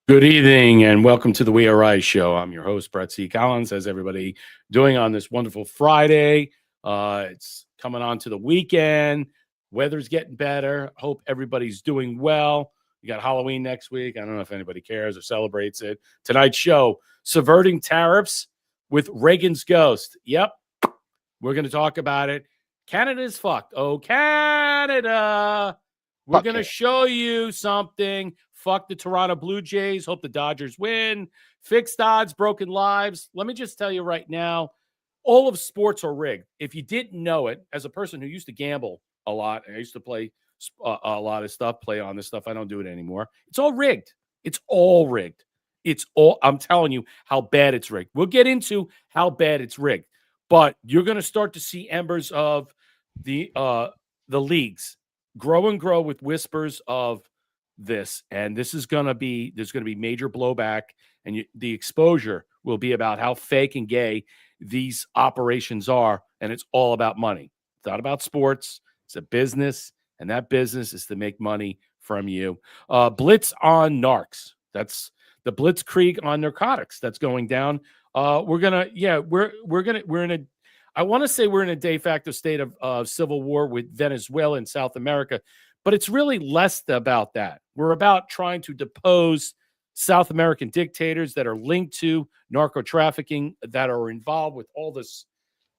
Good evening and welcome to the We Are Right show. I'm your host, Brett C. Collins. How's everybody doing on this wonderful Friday? It's coming on to the weekend. Weather's getting better. Hope everybody's doing well. We got Halloween next week. I don't know if anybody cares or celebrates it. Tonight's show, Subverting Tariffs with Reagan's Ghost. Yep, we're going to talk about it. Canada's fucked. Oh, Canada. We're going to show you something. Fuck the Toronto Blue Jays. Hope the Dodgers win. Fixed odds, broken lives. Let me just tell you right now, all of sports are rigged. If you didn't know it, as a person who used to gamble a lot, and I used to play a lot of stuff, play on this stuff. I don't do it anymore. It's all rigged. It's all rigged. I'm telling you how bad it's rigged. We'll get into how bad it's rigged. But you're going to start to see embers of the leagues grow and grow with whispers of this, and there's going to be major blowback, and the exposure will be about how fake and gay these operations are, and it's all about money. It's not about sports. It's a business, and that business is to make money from you. Blitz on narcs. That's the blitzkrieg on narcotics that's going down. We're in a I want to say we're in a de facto state of civil war with Venezuela and South America, but it's really less about that. We're about trying to depose South American dictators that are linked to narco trafficking, that are involved with all this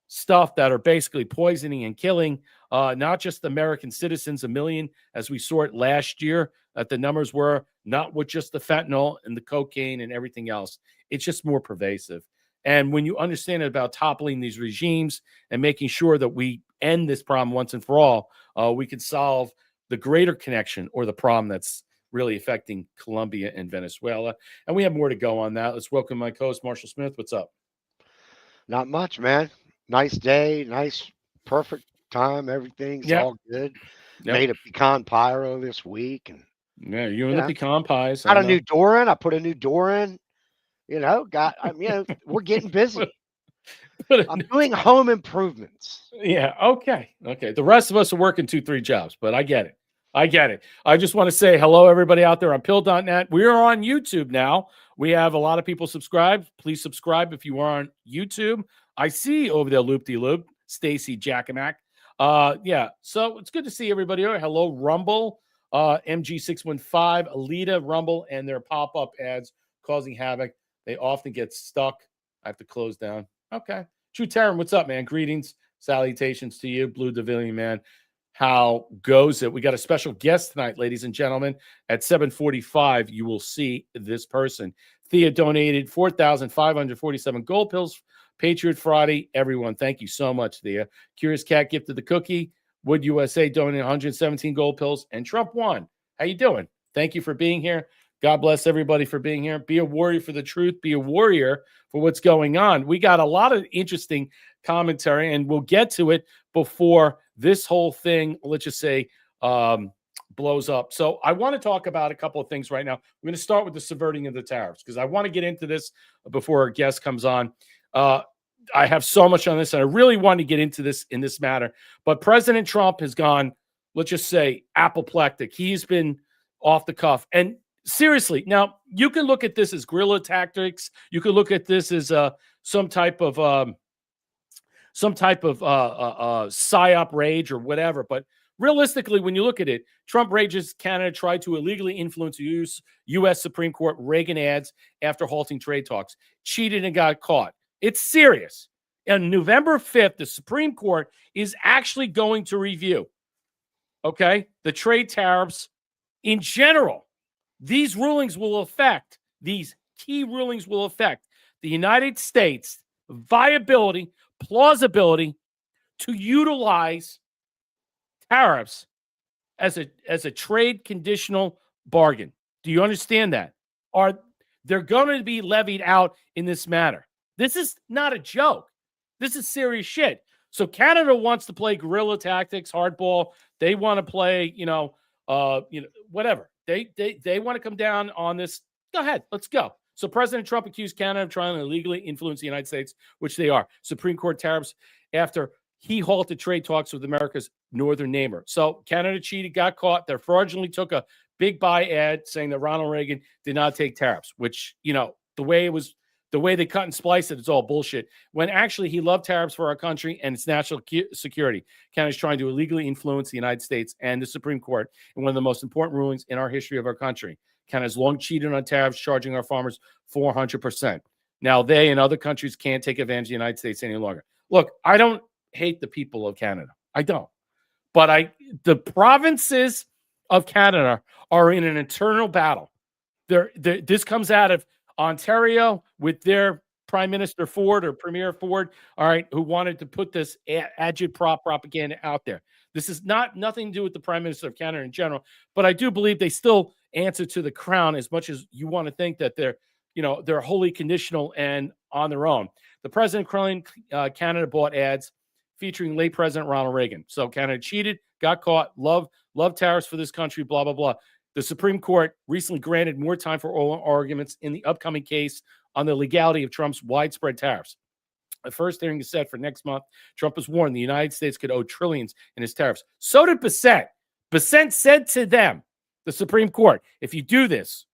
stuff that are basically poisoning and killing not just American citizens, a million, as we saw it last year, that the numbers were, not with just the fentanyl and the cocaine and everything else. It's just more pervasive. And when you understand about toppling these regimes and making sure that we end this problem once and for all, we can solve the greater connection or the problem that's really affecting Colombia and Venezuela. And we have more to go on that. Let's welcome my co-host, Marshall Smith. What's up? Not much, man. Nice day, nice, perfect time. Everything's all good. Yep. Made a pecan pie earlier this week, and yeah, you and the pecan pies. Got a new door in. I put a new door in. We're getting busy. I'm doing home improvements. Yeah. Okay. The rest of us are working 2-3 jobs, but I get it. I just want to say hello, everybody out there on pill.net. We are on YouTube now. We have a lot of people subscribed. Please subscribe if you are on YouTube. I see over there, loop-de-loop, Stacy Jackamak. So it's good to see everybody here. Hello, Rumble, MG615, Alita, Rumble, and their pop-up ads causing havoc. They often get stuck. I have to close down. Okay. True Taryn, what's up, man? Greetings, salutations to you, Blue Davillion, man. How goes it? We got a special guest tonight, ladies and gentlemen. At 7:45, you will see this person. Thea donated 4,547 gold pills. Patriot Friday, everyone. Thank you so much, Thea. Curious Cat gifted the cookie. Wood USA donated 117 gold pills, and Trump won. How you doing? Thank you for being here. God bless everybody for being here. Be a warrior for the truth. Be a warrior for what's going on. We got a lot of interesting commentary, and we'll get to it before this whole thing, let's just say, blows up. So I want to talk about a couple of things right now. We're going to start with the subverting of the tariffs because I want to get into this before our guest comes on. I have so much on this, and I really want to get into this in this matter. But President Trump has gone, let's just say, apoplectic. He's been off the cuff. And seriously, now you can look at this as guerrilla tactics. You can look at this as some type of psyop rage or whatever. But realistically, when you look at it, Trump rages Canada tried to illegally influence U.S. Supreme Court Reagan ads after halting trade talks. Cheated and got caught. It's serious. On November 5th, the Supreme Court is actually going to review, the trade tariffs in general. These key rulings will affect the United States' viability, plausibility to utilize tariffs as a trade conditional bargain. Do you understand that? They're going to be levied out in this matter. This is not a joke. This is serious shit. So Canada wants to play guerrilla tactics, hardball. They want to play, whatever. They want to come down on this. Go ahead. Let's go. So President Trump accused Canada of trying to illegally influence the United States, which they are. Supreme Court tariffs after he halted trade talks with America's northern neighbor. So Canada cheated, got caught. They fraudulently took a big buy ad saying that Ronald Reagan did not take tariffs, which, the way they cut and splice it, it's all bullshit. When actually he loved tariffs for our country and its national security. Canada's trying to illegally influence the United States and the Supreme Court in one of the most important rulings in our history of our country. Canada's long cheated on tariffs, charging our farmers 400%. Now they and other countries can't take advantage of the United States any longer. Look, I don't hate the people of Canada. I don't. But the provinces of Canada are in an eternal battle. This comes out of Ontario with their Prime Minister Ford or Premier Ford, all right, who wanted to put this agitprop propaganda out there. This is nothing to do with the Prime Minister of Canada in general, but I do believe they still answer to the crown as much as you want to think that they're wholly conditional and on their own. The president claimed Canada bought ads featuring late President Ronald Reagan. So Canada cheated, got caught, love tariffs for this country, blah, blah, blah. The Supreme Court recently granted more time for oral arguments in the upcoming case on the legality of Trump's widespread tariffs. The first hearing is set for next month. Trump has warned the United States could owe trillions in his tariffs. So did Bissett. Bissett said to them, the Supreme Court, if you do this,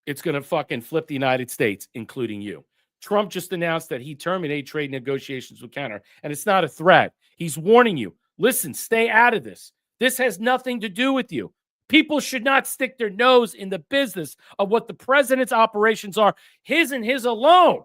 it's going to fucking flip the United States, including you. Trump just announced that he terminated trade negotiations with Canada, and it's not a threat. He's warning you. Listen, stay out of this. This has nothing to do with you. People should not stick their nose in the business of what the president's operations are, his and his alone,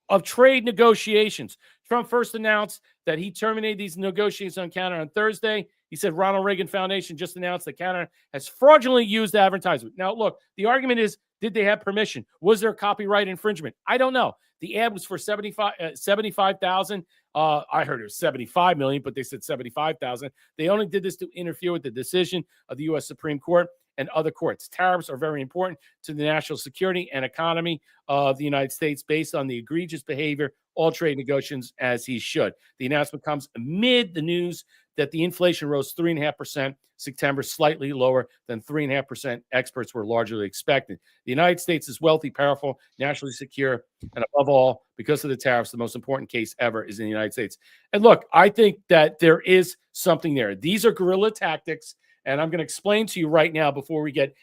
of trade negotiations. Trump first announced that he terminated these negotiations on Canada on Thursday. He said Ronald Reagan Foundation just announced that Canada has fraudulently used advertisement. Now, look, the argument is, did they have permission? Was there copyright infringement? I don't know. The ad was for $75,000. I heard it was $75 million, but they said $75,000. They only did this to interfere with the decision of the U.S. Supreme Court and other courts. Tariffs are very important to the national security and economy of the United States based on the egregious behavior all trade negotiations as he should. The announcement comes amid the news that the inflation rose 3.5%, September slightly lower than 3.5% experts were largely expecting. The United States is wealthy, powerful, nationally secure, and above all, because of the tariffs, the most important case ever is in the United States. And look, I think that there is something there. These are guerrilla tactics, and I'm going to explain to you right now before we get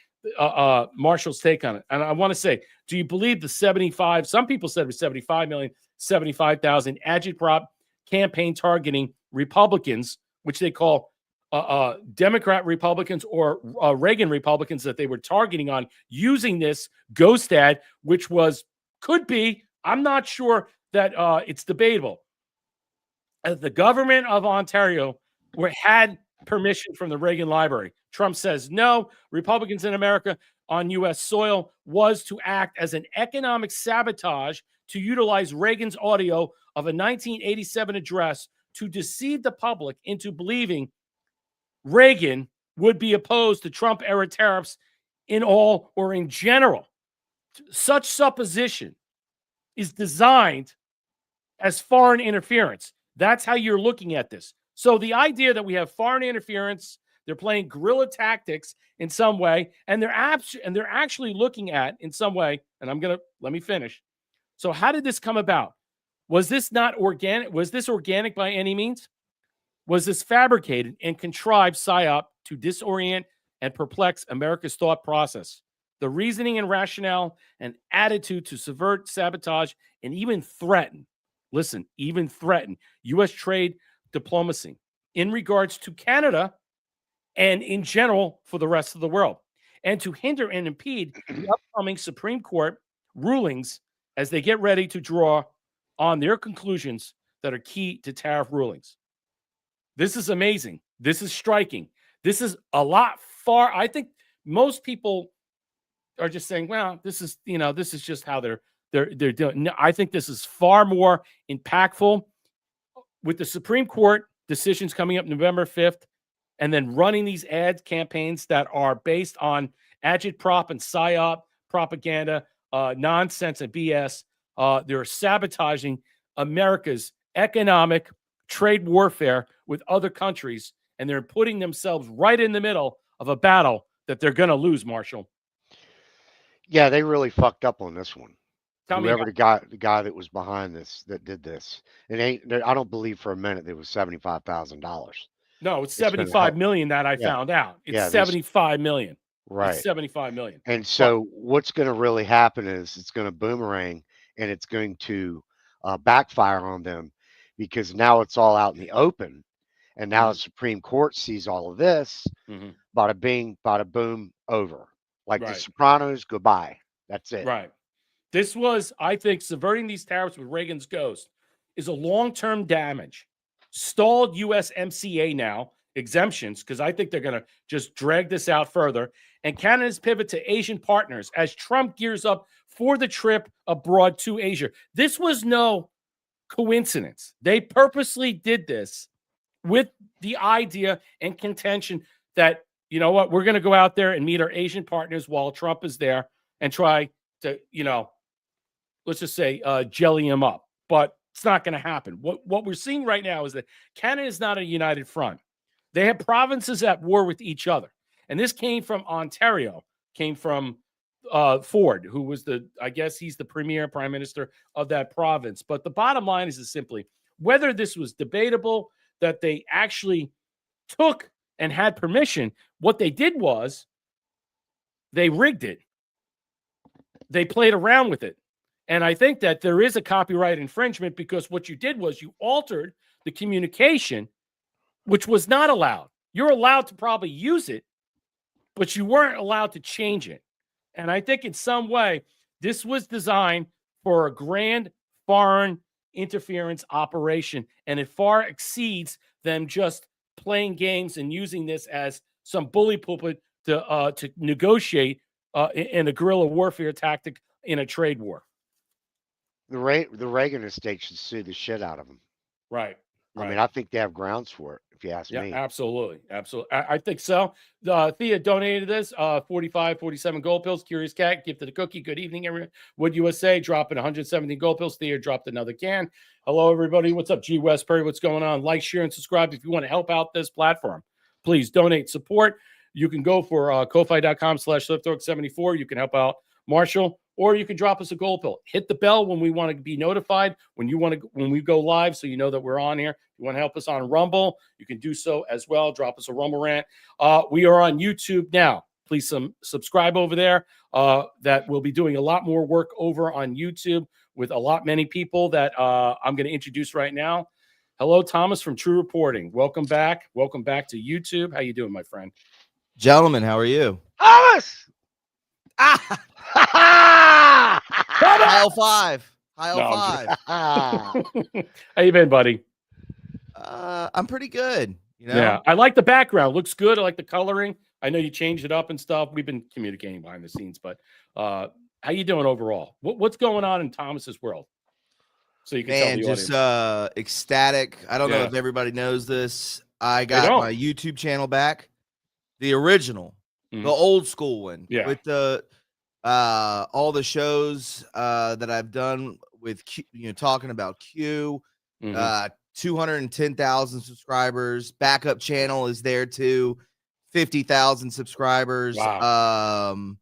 Marshall's take on it. And I want to say, do you believe the 75, some people said it was 75 million, 75,000 agitprop campaign targeting Republicans, which they call Democrat Republicans or Reagan Republicans, that they were targeting on using this ghost ad, which could be, I'm not sure that it's debatable. The government of Ontario had permission from the Reagan Library. Trump says no. Republicans in America on U.S. soil was to act as an economic sabotage to utilize Reagan's audio of a 1987 address to deceive the public into believing Reagan would be opposed to Trump-era tariffs in all or in general. Such supposition is designed as foreign interference. That's how you're looking at this. So the idea that we have foreign interference, they're playing guerrilla tactics in some way, and they're actually looking at in some way, and let me finish. So how did this come about? Was this not organic? Was this organic by any means? Was this fabricated and contrived psyop to disorient and perplex America's thought process? The reasoning and rationale and attitude to subvert, sabotage, and even threaten, even threaten U.S. trade diplomacy in regards to Canada and in general for the rest of the world, and to hinder and impede the upcoming Supreme Court rulings as they get ready to draw on their conclusions that are key to tariff rulings. This is amazing. This is striking. This is a lot far. I think most people are just saying, well, this is just how they're doing. No, I think this is far more impactful with the Supreme Court decisions coming up November 5th, and then running these ad campaigns that are based on agitprop and psyop propaganda, nonsense and BS. They're sabotaging America's economic trade warfare with other countries, and they're putting themselves right in the middle of a battle that they're going to lose, Marshall. Yeah, they really fucked up on this one. Tell Whoever me the guy that was behind this, that did this, I don't believe for a minute it was $75,000. No, it's It's gonna 75 help. million that I Yeah, found out. It's yeah, these 75 million. It's right. 75 million. And But so what's gonna really happen is it's gonna boomerang, and it's going to, backfire on them because now it's all out in the open, and now the Mhm, Supreme Court sees all of this, mhm. bada bing, bada boom, over. Like The Right, Sopranos, goodbye. That's it. right. This was, I think, subverting these tariffs with Reagan's ghost is a long-term damage. Stalled USMCA now, exemptions, because I think they're going to just drag this out further. And Canada's pivot to Asian partners as Trump gears up for the trip abroad to Asia. This was no coincidence. They purposely did this with the idea and contention that, you know what, we're going to go out there and meet our Asian partners while Trump is there and try to, let's just say, jelly him up. But it's not going to happen. What we're seeing right now is that Canada is not a united front. They have provinces at war with each other. And this came from Ontario, came from Ford, who was I guess he's the premier prime minister of that province. But the bottom line is simply whether this was debatable, that they actually took and had permission. What they did was they rigged it. They played around with it. And I think that there is a copyright infringement because what you did was you altered the communication, which was not allowed. You're allowed to probably use it, but you weren't allowed to change it. And I think in some way, this was designed for a grand foreign interference operation, and it far exceeds them just playing games and using this as some bully pulpit to negotiate in a guerrilla warfare tactic in a trade war. The Reagan estate should sue the shit out of them. Right. I mean, Right. I think they have grounds for it, if you ask Yeah, me. absolutely. Absolutely. I think so. Thea donated this 45, 47 gold pills. Curious Cat gifted a cookie. Good evening, everyone. Wood USA dropping 170 gold pills. Thea dropped another can. Hello, everybody. What's up? G. West Perry, what's going on? Like, share, and subscribe if you want to help out this platform. Please donate support. You can go for ko-fi.com/liftorg74. You can help out Marshall, or you can drop us a gold pill. Hit the bell when we want to be notified when we go live, so you know that we're on here. If you want to help us on Rumble, you can do so as well. Drop us a Rumble rant. We are on YouTube now. Please subscribe over there. That we'll be doing a lot more work over on YouTube with many people that I'm going to introduce right now. Hello, Thomas from True Reporting. Welcome back. Welcome back to YouTube. How you doing, my friend? Gentlemen, how are you? Thomas! Ah! High 05. High No, I'm 05. How you been, buddy? I'm pretty good. Yeah, I like the background. Looks good. I like the coloring. I know you changed it up and stuff. We've been communicating behind the scenes, but how you doing overall? What's going on in Thomas's world? So you can tell the just audience. ecstatic. I don't know Yeah. if everybody knows this. I They got don't. my YouTube channel back, the original, Mhm. the old school one, Yeah. with the all the shows that I've done with Q, talking about Q. Mhm. 210,000 subscribers. Backup channel is there too. 50,000 subscribers. Wow.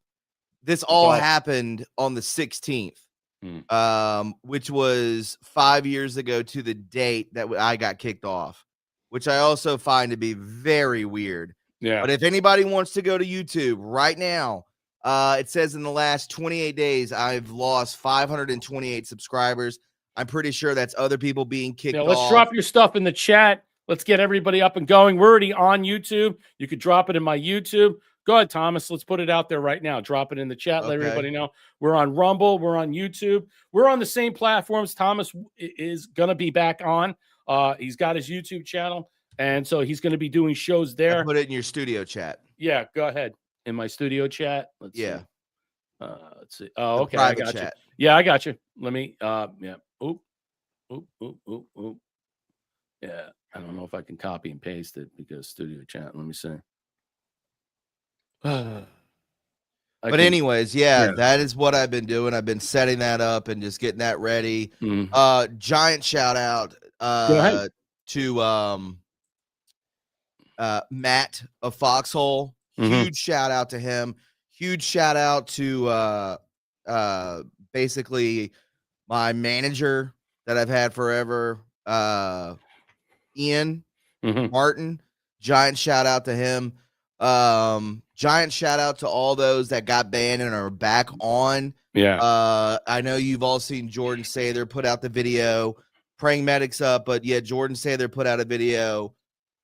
This all awesome. happened on the 16th, Mm. which was 5 years ago to the date that I got kicked off, which I also find to be very weird. Yeah. But if anybody wants to go to YouTube right now, it says in the last 28 days, I've lost 528 subscribers. I'm pretty sure that's other people being kicked off. Let's drop your stuff in the chat. Let's get everybody up and going. We're already on YouTube. You could drop it in my YouTube. Go ahead, Thomas. Let's put it out there right now. Drop it in the chat. Let everybody know. We're on Rumble. We're on YouTube. We're on the same platforms Thomas is going to be back on. He's got his YouTube channel, and so he's going to be doing shows there. I put it in your studio chat. Yeah, go ahead. In my studio chat. Let's see. Let's see. Oh, okay. I got you. Yeah, I got you. Let me yeah. Oop. Yeah, I don't know if I can copy and paste it because studio chat. Let me see. But anyways, that is what I've been doing. I've been setting that up and just getting that ready. Giant shout out to Matt of Foxhole. Huge shout out to him. Huge shout out to basically my manager that I've had forever, Ian Martin. Giant shout out to him. Giant shout out to all those that got banned and are back on. Yeah. I know you've all seen Jordan Sather put out the video, praying medics up, but yeah, Jordan Sather put out a video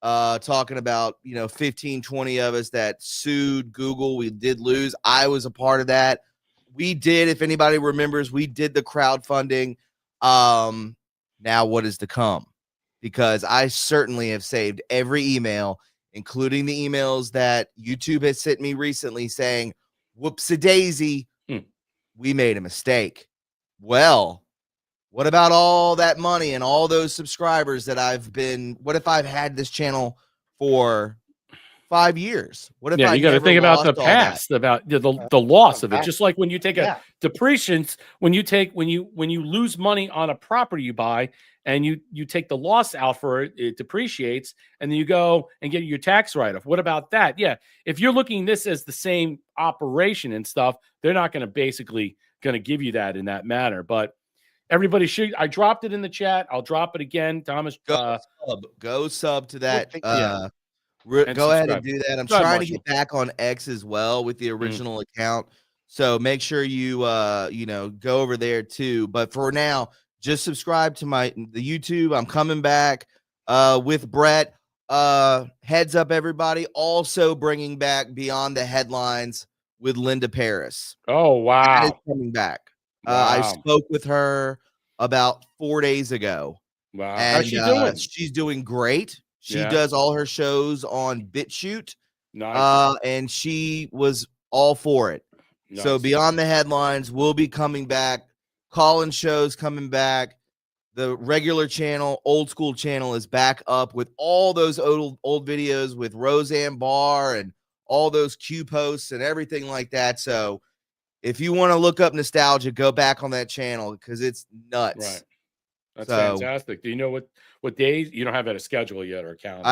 talking about, 15, 20 of us that sued Google. We did lose. I was a part of that. We did, if anybody remembers, we did the crowdfunding. Now what is to come? Because I certainly have saved every email, including the emails that YouTube has sent me recently saying, whoops-a-daisy, we made a mistake. Well, what about all that money and all those subscribers that what if I've had this channel for 5 years? What if Yeah, I you got to never think about lost the all that? past, about the loss of it. Back. Just like when you take a depreciation, when you lose money on a property you buy, and you take the loss out for it, it depreciates, and then you go and get your tax write-off. What about that? Yeah, if you're looking this as the same operation and stuff, they're not going to give you that in that manner. But everybody should. I dropped it in the chat. I'll drop it again. Thomas, Go sub to that. And go ahead and subscribe. do that. I'm Go ahead, trying to Marshall. get back on X as well with the original account. So make sure you go over there too. But for now, just subscribe to the YouTube. I'm coming back with Brett. Heads up, everybody. Also bringing back Beyond the Headlines with Linda Paris. Oh, wow. That is coming back. Wow. I spoke with her about 4 days ago. Wow. And How's she doing? She's doing great. She Yeah. does all her shows on BitChute. Nice. And she was all for it. Nice. So Beyond the Headlines will be coming back. Call-in shows coming back. The regular channel, old school channel, is back up with all those old videos with Roseanne Barr and all those Q posts and everything like that. So if you want to look up nostalgia, go back on that channel because it's nuts. Right. That's fantastic. Do you know what days? You don't have a schedule yet or a calendar?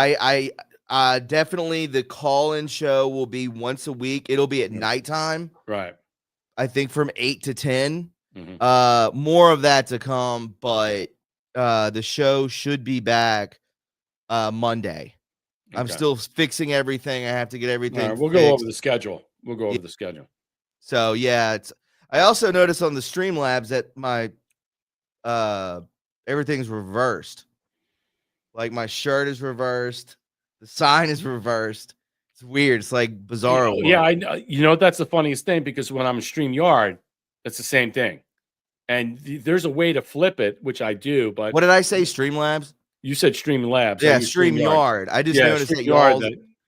I definitely, the call-in show will be once a week. It'll be at nighttime. Right. I think from 8 to 10. More of that to come, but the show should be back Monday. Okay. I'm still fixing everything. I have to get everything. Right, we'll go over the schedule. We'll go over the schedule. So yeah, I also noticed on the Streamlabs that my everything's reversed. Like my shirt is reversed, the sign is reversed. It's weird. It's like bizarre. Yeah, I know. That's the funniest thing, because when I'm in StreamYard, it's the same thing. And there's a way to flip it, which I do. But what did I say? Streamlabs? You said Streamlabs. Yeah, StreamYard. I just noticed that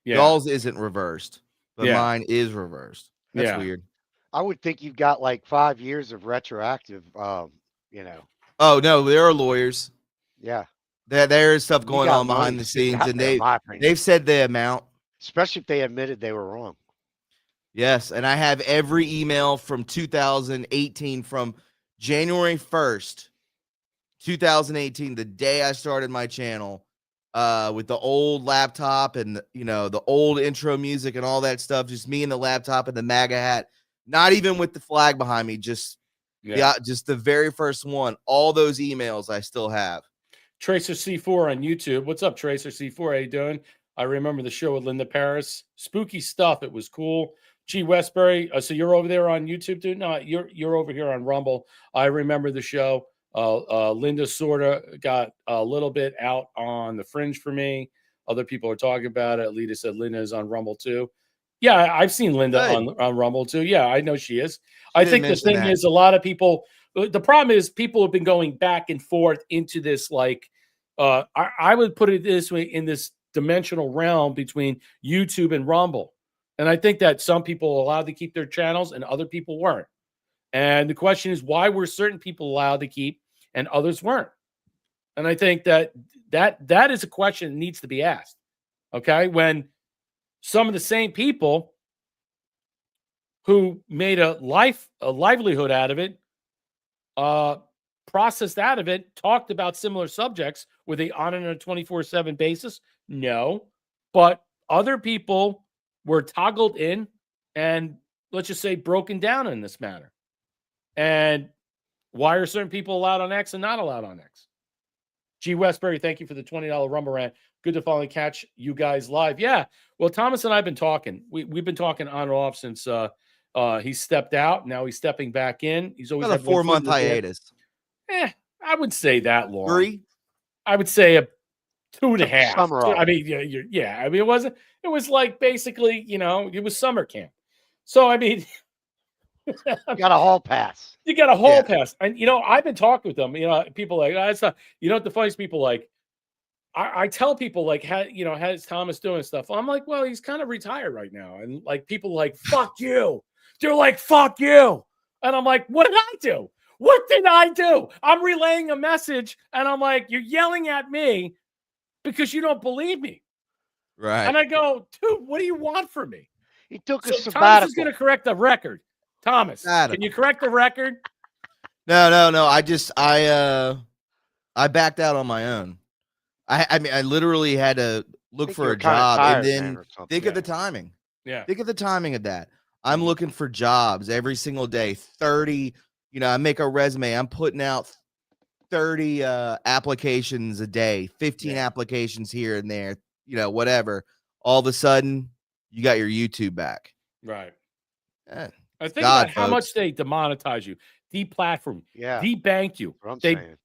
y'all's isn't reversed, but mine is reversed. That's weird. I would think you've got like 5 years of retroactive, Oh no, there are lawyers. Yeah. There is stuff going on behind the scenes, and they've said the amount. Especially if they admitted they were wrong. Yes, and I have every email from 2018, from January 1st, 2018, the day I started my channel, with the old laptop and the old intro music and all that stuff. Just me and the laptop and the MAGA hat. Not even with the flag behind me. Just the very first one. All those emails I still have. Tracer C4 on YouTube. What's up, Tracer C4? How you doing? I remember the show with Linda Paris. Spooky stuff. It was cool. G. Westbury. So you're over there on YouTube, dude? No, you're over here on Rumble. I remember the show. Linda sorta got a little bit out on the fringe for me. Other people are talking about it. Lita said Linda is on Rumble too. Yeah, I've seen Linda on Rumble too. Yeah, I know she is. I think the thing is, a lot of people, the problem is people have been going back and forth into this, like, I would put it this way, in this dimensional realm between YouTube and Rumble. And I think that some people are allowed to keep their channels and other people weren't. And the question is, why were certain people allowed to keep and others weren't? And I think that is a question that needs to be asked. Okay, when some of the same people who made a livelihood out of it, processed out of it, talked about similar subjects, were they on a 24/7 basis? No, but other people were toggled in and, let's just say, broken down in this manner. And why are certain people allowed on X and not allowed on X? G. Westbury, thank you for the $20 Rumble Rant. Good to finally catch you guys live. Yeah. Well, Thomas and I have been talking. We've been talking on and off since he stepped out. Now he's stepping back in. He's always About a had 1 foot 4-month in the door. hiatus. I would say that long. 3? I would say a 2.5. Summer off. I mean, yeah. I mean, it wasn't. It was like basically, it was summer camp. So I mean, You got a hall pass. you got a hall pass, and I've been talking with them. People like that's not. What the funniest people like. I tell people like, how's Thomas doing and stuff? I'm like, well, he's kind of retired right now, and like people like, fuck you. They're like, fuck you, and I'm like, what did I do? What did I do? I'm relaying a message, and I'm like, you're yelling at me because you don't believe me, Right. and I go, dude, what do you want from me? He took a So sabbatical. Thomas is going to correct the record. Thomas, can you correct the record? No. I backed out on my own. I mean, I literally had to look for a job and then think of the timing. Yeah. Think of the timing of that. I'm looking for jobs every single day. 30, I make a resume. I'm putting out 30 applications a day, 15 applications here and there, whatever. All of a sudden, you got your YouTube back. Right. Yeah. I think about how much they demonetize you, deplatform you, debank you.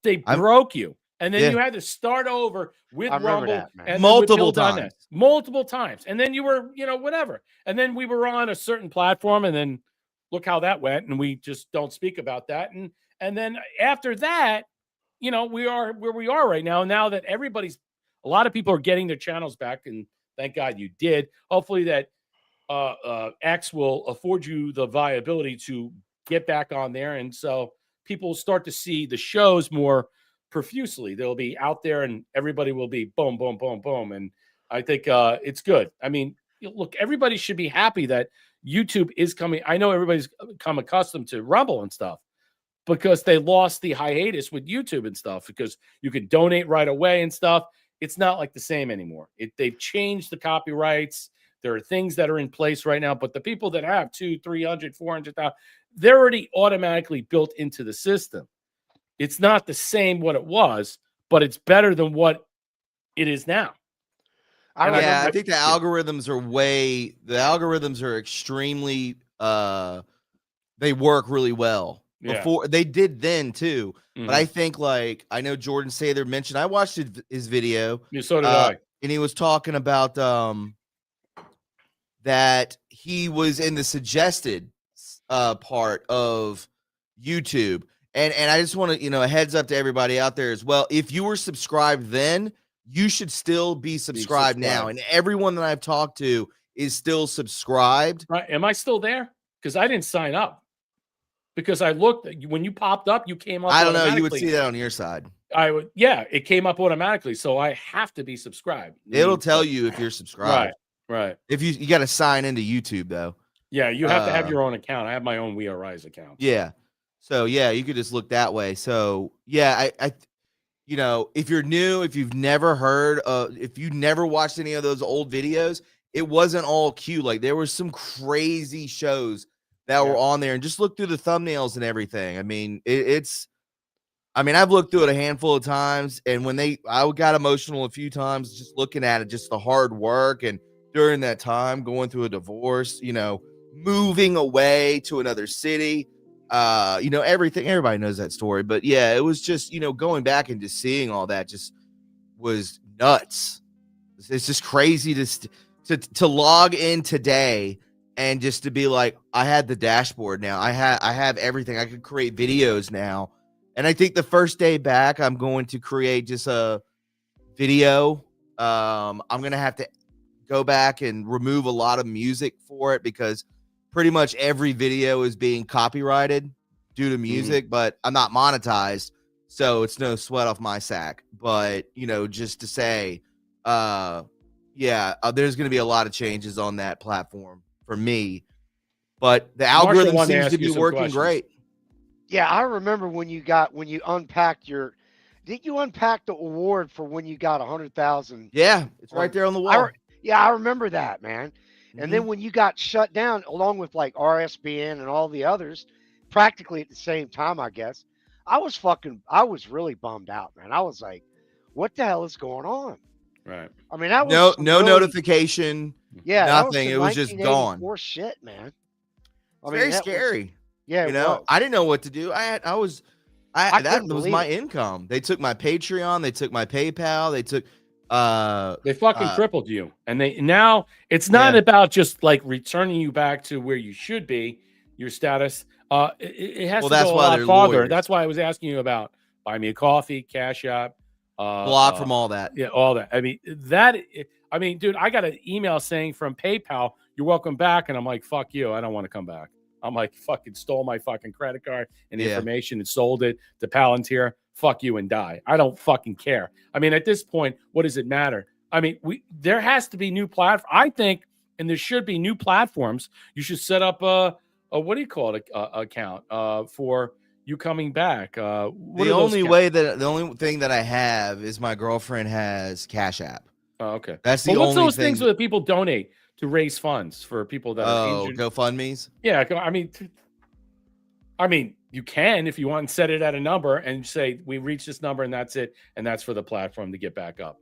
They broke you. And then you had to start over with Rumble and multiple times. Multiple times. And then you were, whatever. And then we were on a certain platform, and then look how that went. And we just don't speak about that. And then after that, we are where we are right now. Now that a lot of people are getting their channels back, and thank God you did. Hopefully that X will afford you the viability to get back on there. And so people will start to see the shows more profusely. They'll be out there and everybody will be boom, boom, boom, boom. And I think it's good. I mean, look, everybody should be happy that YouTube is coming. I know everybody's become accustomed to Rumble and stuff because they lost the hiatus with YouTube and stuff because you can donate right away and stuff. It's not like the same anymore. They've changed the copyrights. There are things that are in place right now, but the people that have 200, 300, 400,000, they're already automatically built into the system. It's not the same what it was, but it's better than what it is now. I think the algorithms are extremely, they work really well. Before they did then too. But I think I know Jordan Sather mentioned, I watched his video. Yeah, so did I. And he was talking about that he was in the suggested part of YouTube. And I just want to, a heads up to everybody out there as well. If you were subscribed then, you should still be subscribed now. And everyone that I've talked to is still subscribed. Right. Am I still there? Because I didn't sign up. Because I looked, when you popped up, you came up. I don't know. You would see that on your side. It came up automatically. So I have to be subscribed. It'll tell you if you're subscribed. Right. If you got to sign into YouTube though. Yeah, you have to have your own account. I have my own We Are Rise account. Yeah. So yeah, you could just look that way. So yeah, I if you're new, if you've never heard, if you never watched any of those old videos, it wasn't all cute. Like there were some crazy shows that were on there, and just look through the thumbnails and everything. I mean, I've looked through it a handful of times, and I got emotional a few times just looking at it, just the hard work, and during that time going through a divorce, moving away to another city, everything. Everybody knows that story, but yeah, it was just going back and just seeing all that just was nuts. It's just crazy to log in today. And just to be like, I had the dashboard now. I have everything. I could create videos now. And I think the first day back, I'm going to create just a video. I'm going to have to go back and remove a lot of music for it because pretty much every video is being copyrighted due to music, but I'm not monetized. So it's no sweat off my sack. But, just to say, there's going to be a lot of changes on that platform. For me, but the algorithm seems to be working great. Yeah, I remember when you unpacked did you unpack the award for when you got 100,000? Yeah, it's right there on the wall. I remember that, man. And then when you got shut down, along with like RSBN and all the others, practically at the same time, I guess, I was really bummed out, man. I was like, what the hell is going on? Right. I mean, that was No, some no really, notification. yeah, that was nothing. some It was just gone. 1984 shit, man. It's very that was, scary. yeah, You it know, was. I didn't know what to do. That I was couldn't my believe it. income. They took my Patreon, they took my PayPal, they took They fucking crippled you, and now it's not Yeah. about just like returning you back to where you should be, your status. It has Well, to that's go a why lot they're farther. lawyers. That's why I was asking you about buy me a coffee, Cash App, block from all that. yeah, all that. I mean, dude, I got an email saying from PayPal, "You're welcome back," and I'm like, "Fuck you, I don't want to come back." I'm like, fucking stole my fucking credit card and Yeah. information and sold it to Palantir. Fuck you and die. I don't fucking care. I mean, at this point, what does it matter? I mean, there has to be new platform. I think, and there should be new platforms. You should set up a what do you call it? A account for you coming back. The only thing that I have is my girlfriend has Cash App. Oh, okay. That's the what's only those thing things where people donate to raise funds for people that are injured? GoFundMe's. Yeah, I mean, you can if you want to set it at a number and say we reached this number and that's it, and that's for the platform to get back up.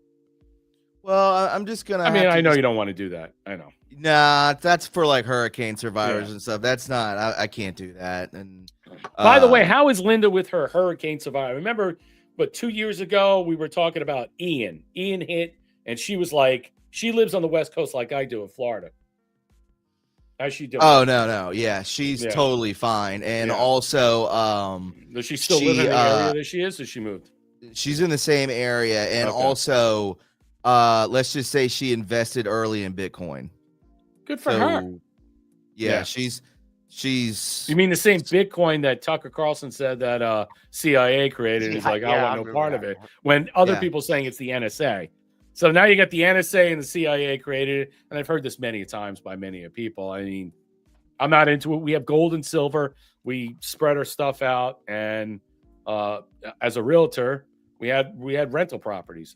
Well, I'm just gonna. I know you don't want to do that. I know. Nah, that's for like hurricane survivors and stuff. That's not. I can't do that. And by the way, how is Linda with her hurricane survivor? Remember, but 2 years ago we were talking about Ian. Ian hit, and she was like, she lives on the West Coast like I do in Florida. How's she doing? Oh no, yeah, she's totally fine. And also, does she still live in the area that she is, or she moved? She's in the same area, and also, let's just say she invested early in Bitcoin. Good for her. Yeah, she's. You mean the same Bitcoin that Tucker Carlson said that CIA created? He's like, I want no part of it. When other people saying it's the NSA. So now you got the NSA and the CIA created it, and I've heard this many times by many people. I mean, I'm not into it. We have gold and silver. We spread our stuff out, and as a realtor, we had rental properties.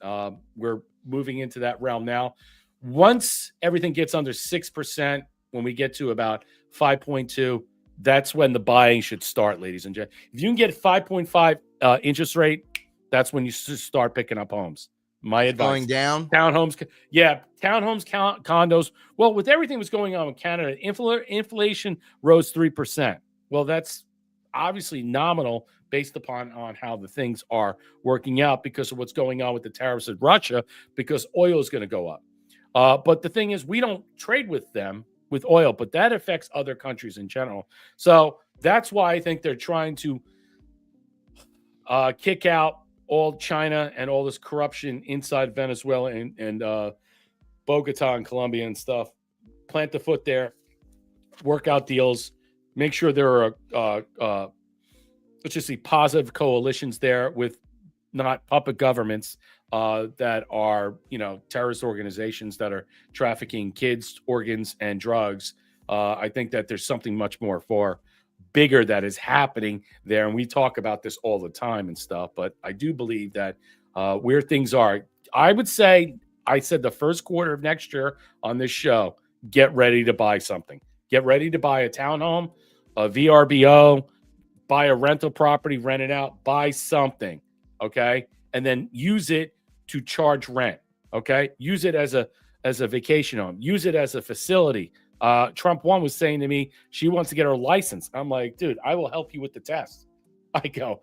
We're moving into that realm now. Once everything gets under 6%, when we get to about 5.2, that's when the buying should start, ladies and gentlemen. If you can get 5.5 interest rate, that's when you start picking up homes. My advice. Going down? Townhomes. Yeah, townhomes, condos. Well, with everything that's going on in Canada, inflation rose 3%. Well, that's obviously nominal based upon how the things are working out because of what's going on with the tariffs in Russia, because oil is going to go up. But the thing is, we don't trade with them with oil, but that affects other countries in general. So that's why I think they're trying to kick out all China and all this corruption inside Venezuela and Bogota and Colombia and stuff. Plant the foot there, work out deals, make sure there are, let's just see, positive coalitions there with not puppet governments that are, terrorist organizations that are trafficking kids, organs, and drugs. I think that there's something much more bigger that is happening there. And we talk about this all the time and stuff, but I do believe that where things are, I would say, I said the first quarter of next year on this show, get ready to buy something. Get ready to buy a townhome, a VRBO, buy a rental property, rent it out, buy something. Okay. And then use it to charge rent. Okay. Use it as a vacation home, use it as a facility. Trump 1 was saying to me, she wants to get her license. I'm like, dude, I will help you with the test. I get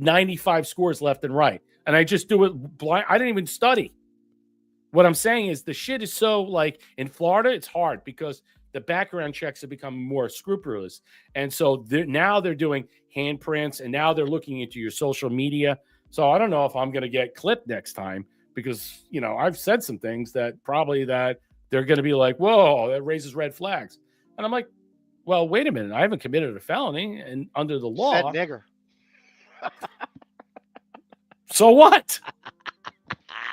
95 scores left and right. And I just do it blind. I didn't even study. What I'm saying is the shit is so like in Florida, it's hard because the background checks have become more scrupulous. And so now they're doing handprints and now they're looking into your social media. So I don't know if I'm going to get clipped next time because, I've said some things that probably that they're going to be like, whoa, that raises red flags. And I'm like, well, wait a minute. I haven't committed a felony and under the law. Said nigger. So what?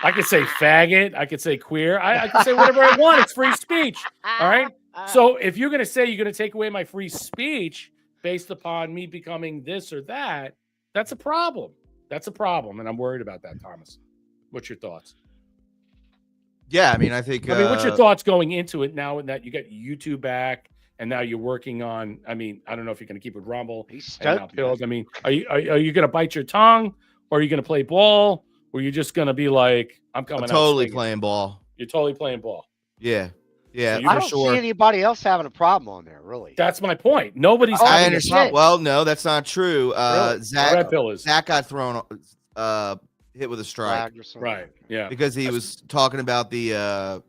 I could say faggot. I could say queer. I could say whatever I want. It's free speech. All right. So if you're going to say you're going to take away my free speech based upon me becoming this or that, that's a problem. That's a problem. And I'm worried about that, Thomas. What's your thoughts? Yeah, I think. What's your thoughts going into it now that you got YouTube back and now you're working on? I don't know if you're going to keep with Rumble. He's and stoked. Pills. Are you going to bite your tongue or are you going to play ball, or you're just going to be like, I'm coming I'm out totally swinging? playing ball. You're totally playing ball. Yeah. Yeah, So I for don't sure. see anybody else having a problem on there, really. That's my point. Nobody's Oh, I having a understand. problem. Well, no, that's not true. Really? Red pill is Zach got thrown, hit with a strike Flagged or something. right. Yeah, because he was talking about the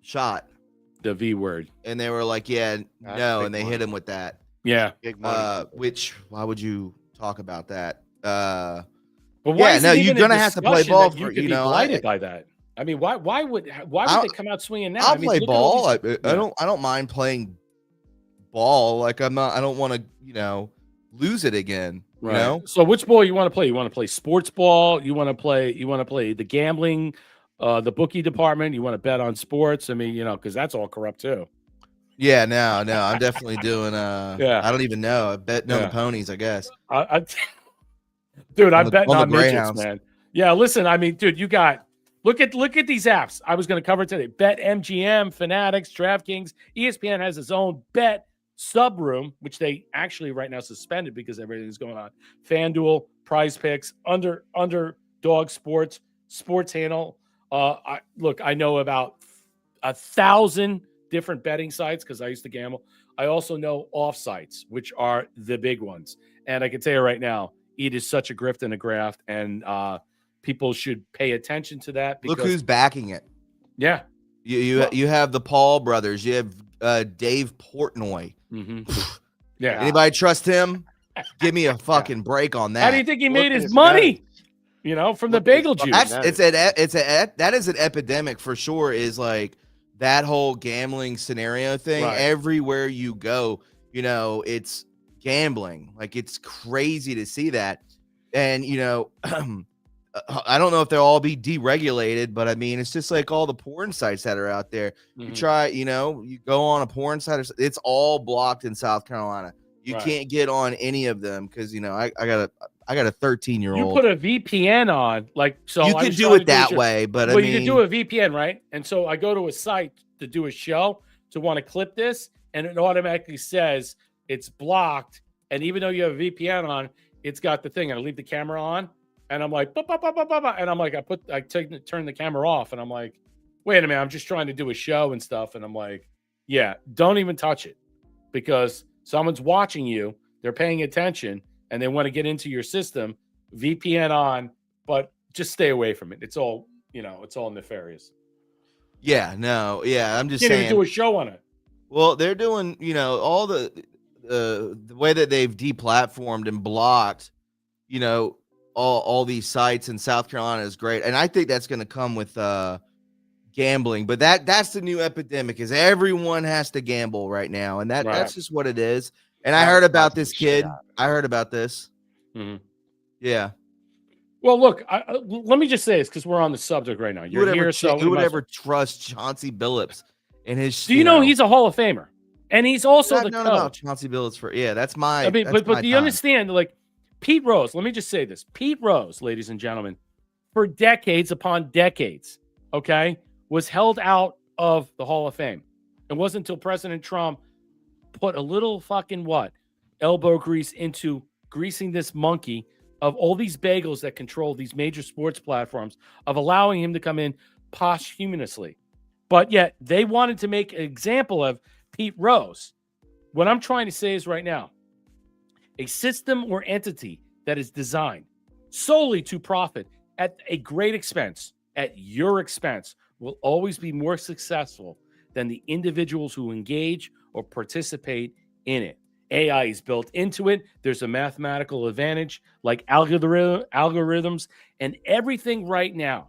shot, the V word. and they were like, "Yeah, That's no," big and they money. hit him with that. Yeah, Big money. Which, why would you talk about that? but why Yeah, is no, it you're even a gonna have to play discussion ball that you for- could you be know, blighted by that? I mean, why would I'll- they come out swinging now? I'll I mean, play look at all ball. these- I don't mind playing ball. Like I don't want to, lose it again. Right. You know? So which ball you want to play? You want to play sports ball? You want to play the gambling, the bookie department? You want to bet on sports? I mean, because that's all corrupt too. Yeah, no, I'm definitely doing Yeah. I don't even know. I bet on Yeah. the ponies, I guess. Dude, On I'm the- betting on the on midgets, Greyhounds. man. Yeah, listen, I mean, dude, you got look at these apps. I was going to cover today. Bet MGM, Fanatics, DraftKings, ESPN has its own bet sub room, which they actually right now suspended because everything's going on. FanDuel, Prize Picks, Underdog Sports, Sports Handle. I know about 1,000 different betting sites because I used to gamble. I also know off sites, which are the big ones. And I can tell you right now, it is such a grift and a graft, and people should pay attention to that. Because, Look who's backing it. yeah. You have the Paul brothers. You have Dave Portnoy. Mm-hmm. Yeah. Anybody trust him? Give me a fucking break on that. How do you think he Look made at his his money? From the Look at his bagel fucking juice. nose. That is an epidemic for sure. Is like that whole gambling scenario thing. Right. Everywhere you go, it's gambling. Like it's crazy to see that. And I don't know if they'll all be deregulated, but I mean, it's just like all the porn sites that are out there. You Mhm. try, you go on a porn site, it's all blocked in South Carolina. You Right. can't get on any of them because I got a 13-year-old. You put a VPN on, so you I can was do trying it to that way, but well, I mean, you can do a VPN, right? And so I go to a site to do a show to want to clip this, and it automatically says it's blocked. And even though you have a VPN on, it's got the thing. And I leave the camera on, and I'm like, bah, bah, bah, bah, bah, bah, and I'm like, turn the camera off, and I'm like, wait a minute, I'm just trying to do a show and stuff, and I'm like, yeah, don't even touch it, because someone's watching you, they're paying attention, and they want to get into your system. VPN on, but just stay away from it. It's all nefarious. yeah, no, yeah, I'm just Can't saying. even do a show on it. Well, they're doing, all the way that they've deplatformed and blocked, all these sites in South Carolina is great, and I think that's going to come with gambling. But that's the new epidemic, is everyone has to gamble right now, and Right. that's just what it is. And I heard about this kid. Yeah. I heard about this. Mhm. Yeah. Well, look, let me just say this because we're on the subject right now. You're here, so who would ever trust Chauncey Billups and his? do you know he's a Hall of Famer, and he's also I've the known about coach. Chauncey Billups for that's my. I mean, that's but my do you time. understand? Like Pete Rose. Let me just say this: Pete Rose, ladies and gentlemen, for decades upon decades, okay, was held out of the Hall of Fame. It wasn't until President Trump put a little fucking elbow grease into greasing this monkey of all these bagels that control these major sports platforms, of allowing him to come in posthumously. But yet they wanted to make an example of Pete Rose. What I'm trying to say is right now, a system or entity that is designed solely to profit at a great expense, at your expense, will always be more successful than the individuals who engage or participate in it. AI is built into it. There's a mathematical advantage, like algorithms, and everything right now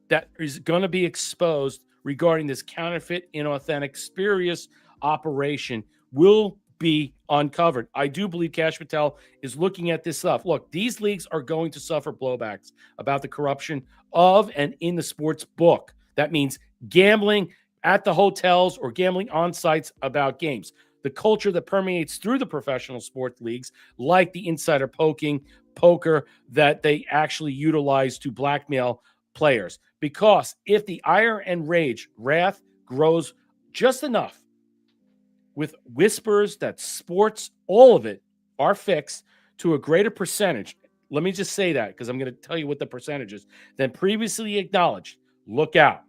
that is going to be exposed regarding this counterfeit, inauthentic, spurious operation will be uncovered. I do believe Kash Patel is looking at this stuff. Look, these leagues are going to suffer blowbacks about the corruption of and in the sports book. That means gambling at the hotels or gambling on sites about games. The culture that permeates through the professional sports leagues, like the insider poker that they actually utilize to blackmail players. Because if the ire and wrath grows just enough with whispers that sports, all of it, are fixed to a greater percentage, let me just say that because I'm going to tell you what the percentage is, than previously acknowledged. Look out.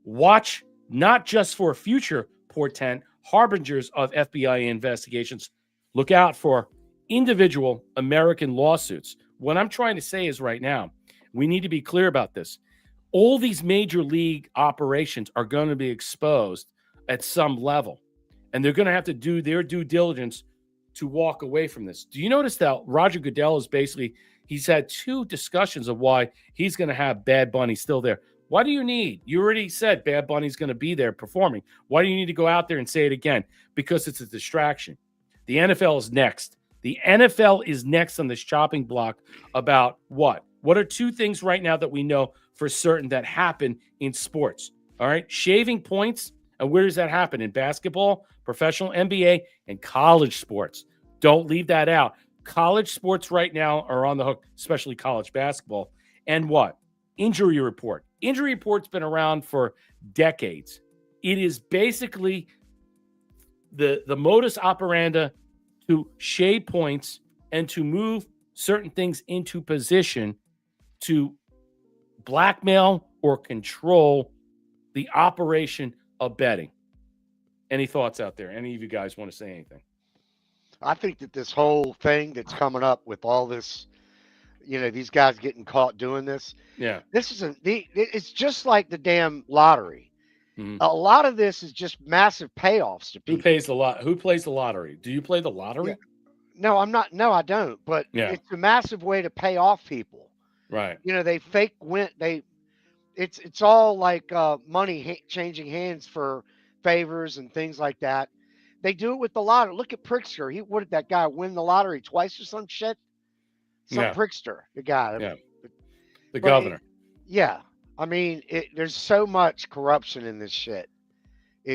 Watch not just for future portent, harbingers of FBI investigations. Look out for individual American lawsuits. What I'm trying to say is right now, we need to be clear about this. All these major league operations are going to be exposed at some level, and they're going to have to do their due diligence to walk away from this. Do you notice that Roger Goodell is basically, he's had 2 discussions of why he's going to have Bad Bunny still there. What do you need? You already said Bad Bunny's going to be there performing. Why do you need to go out there and say it again? Because it's a distraction. The NFL is next. The NFL is next on this chopping block about what? What are 2 things right now that we know for certain that happen in sports? All right. Shaving points. And where does that happen? In basketball, professional NBA, and college sports. Don't leave that out. College sports right now are on the hook, especially college basketball. And what? Injury report. Injury report's been around for decades. It is basically the modus operandi to shave points and to move certain things into position to blackmail or control the operation of betting. Any thoughts out there? Any of you guys want to say anything? I think that this whole thing that's coming up with all this, these guys getting caught doing this. Yeah. This is it's just like the damn lottery. Mhm. A lot of this is just massive payoffs to people. Who plays the lottery? Do you play the lottery? Yeah. No, I'm not. No, I don't. But it's a massive way to pay off people. Right. They fake win. It's all like money changing hands for favors and things like that. They do it with the lottery. Look at Pritzker. What did that guy win the lottery twice or some shit? Pritzker, the guy. Yeah. The governor. I mean, there's so much corruption in this shit.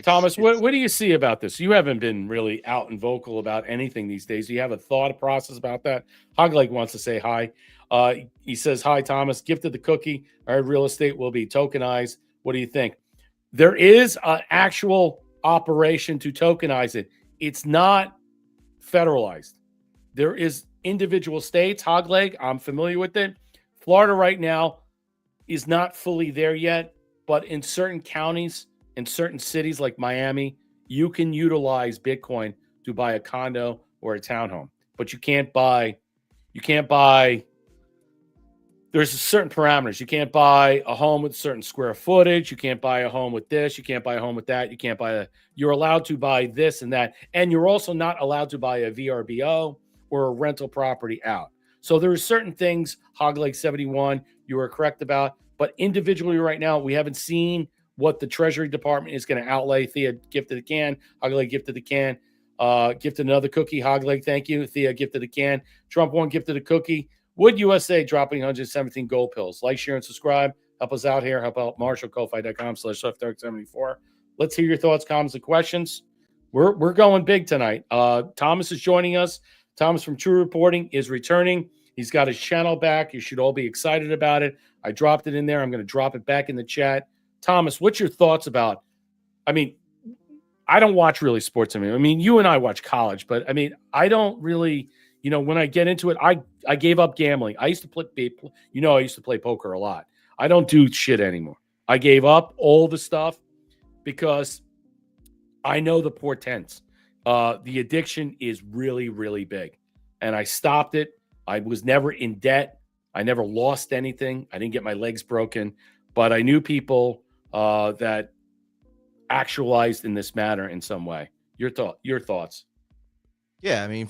Thomas, what do you see about this? You haven't been really out and vocal about anything these days. Do you have a thought process about that? Hogleg wants to say hi. He says, hi, Thomas. Gifted the cookie. Our real estate will be tokenized. What do you think? There is an actual operation to tokenize it. It's not federalized. There is individual states. Hogleg, I'm familiar with it. Florida right now is not fully there yet, but in certain counties, in certain cities like Miami, you can utilize Bitcoin to buy a condo or a townhome, but you can't buy, there's certain parameters. You can't buy a home with certain square footage. You can't buy a home with this. You can't buy a home with that. You're allowed to buy this and that. And you're also not allowed to buy a VRBO or a rental property out. So there are certain things, Hogleg 71, you are correct about, but individually right now, we haven't seen what the Treasury Department is going to outlay. Thea gifted a can. Hogleg gifted a can. Gifted another cookie. Hogleg, thank you. Thea gifted a can. Trump 1 gifted a cookie. Wood USA dropping 117 gold pills. Like, share, and subscribe. Help us out here. Help out Marshall, Ko-Fi.com/SwiftDark74. Let's hear your thoughts, comments, and questions. We're going big tonight. Thomas is joining us. Thomas from True Reporting is returning. He's got his channel back. You should all be excited about it. I dropped it in there. I'm going to drop it back in the chat. Thomas, what's your thoughts about, I mean, I don't watch really sports. I mean, you and I watch college, but I mean, I don't really, when I get into it, I gave up gambling. I used to play, I used to play poker a lot. I don't do shit anymore. I gave up all the stuff because I know the portents. The addiction is really, really big. And I stopped it. I was never in debt. I never lost anything. I didn't get my legs broken, but I knew people that actualized in this matter in some way. Your thoughts? Yeah, I mean,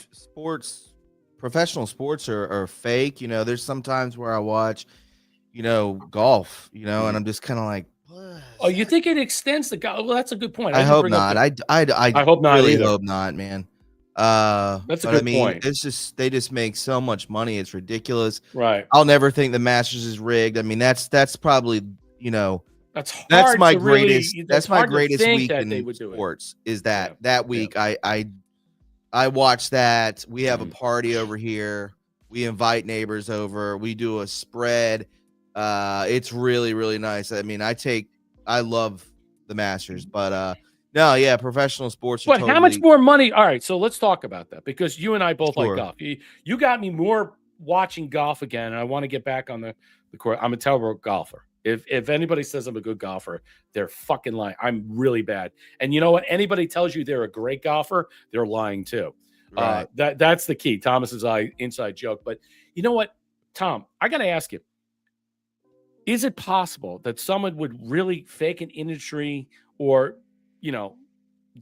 professional sports are fake. There's sometimes where I watch, golf, and I'm just kind of like, what? You think it extends the golf? Well, that's a good point. I hope not. I hope not. Really either. hope not, man. That's a good point. It's just they just make so much money. It's ridiculous. Right. I'll never think the Masters is rigged. I mean, that's probably that's hard. That's my to greatest. Really, that's my greatest think week that in sports. Is that week? Yeah. I watch that. We have a party over here. We invite neighbors over. We do a spread. It's really, really nice. I mean, I love the Masters, but no, yeah, professional sports. How much more money? All right, so let's talk about that because you and I both Sure. like golf. You got me more watching golf again, and I want to get back on the court. I'm a terrible golfer. If anybody says I'm a good golfer, they're fucking lying. I'm really bad. And you know what? Anybody tells you they're a great golfer, they're lying too. Right. That's the key. Thomas's inside joke. But you know what, Tom? I got to ask you: is it possible that someone would really fake an injury or,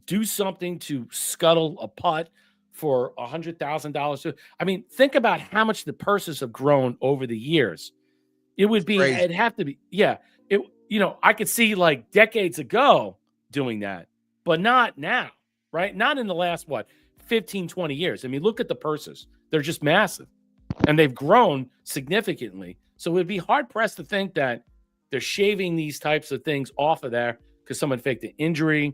do something to scuttle a putt for $100,000? I mean, think about how much the purses have grown over the years. It would be, crazy. it'd have to be, yeah. I could see like decades ago doing that, but not now, right? Not in the last, 15, 20 years. I mean, look at the purses. They're just massive and they've grown significantly. So it would be hard pressed to think that they're shaving these types of things off of there because someone faked an injury,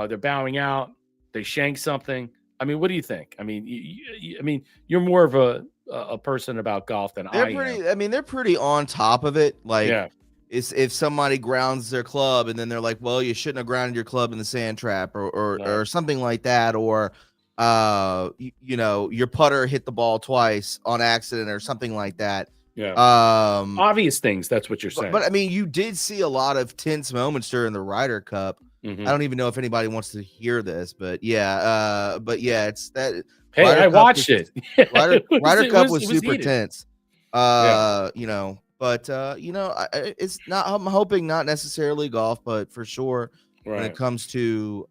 they're bowing out, they shank something. I mean, what do you think? I mean, you're more of a person about golf than I am. I mean, they're pretty on top of it. Like, Yeah. if somebody grounds their club and then they're like, well, you shouldn't have grounded your club in the sand trap or something like that, or your putter hit the ball twice on accident or something like that. Yeah. Obvious things. That's what you're saying. But I mean, you did see a lot of tense moments during the Ryder Cup. Mhm. I don't even know if anybody wants to hear this, but yeah, it's that. Hey, Ryder I Cup watched was- it. Ryder Cup was super heated. tense. Yeah. But it's not. I'm hoping not necessarily golf, but for sure when Right. it comes to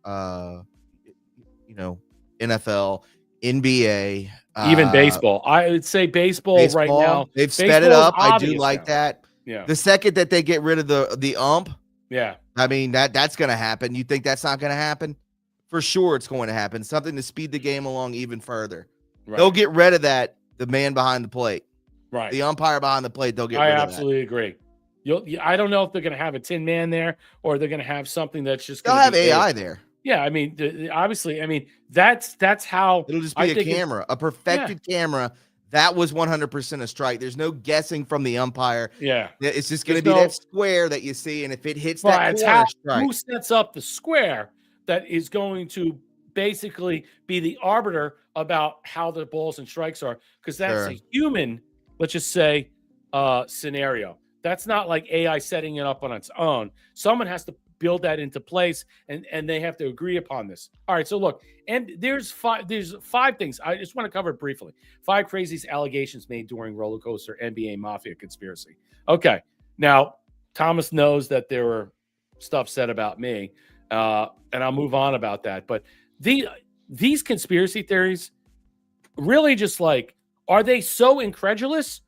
NFL, NBA, Even baseball. I would say baseball right now. they've sped it up. I do obvious like now. that. Yeah. The second that they get rid of the ump, Yeah. I mean that's going to happen. You think that's not going to happen? For sure, it's going to happen. Something to speed the game along even further. Right. They'll get rid of that. The man behind the plate, Right. the umpire behind the plate. They'll get I rid of that. absolutely agree. I don't know if they're going to have a tin man there or they're going to have something that's just They'll gonna have be AI there. Yeah, I mean, obviously, I mean that's how It'll just be a camera, a perfected camera. That was 100% a strike. There's no guessing from the umpire. Yeah, It's just going to There's be no- that square that you see, and if it hits Well, that it's corner, how strike. who sets up the square that is going to basically be the arbiter about how the balls and strikes are, because that's Sure. a human, let's just say, scenario. That's not like AI setting it up on its own. Someone has to build that into place, and they have to agree upon this. All right, so look, and there's five things. I just want to cover it briefly. 5 craziest allegations made during roller coaster NBA mafia conspiracy. Okay, now Thomas knows that there were stuff said about me, and I'll move on about that. But these conspiracy theories really just like, are they so incredulous?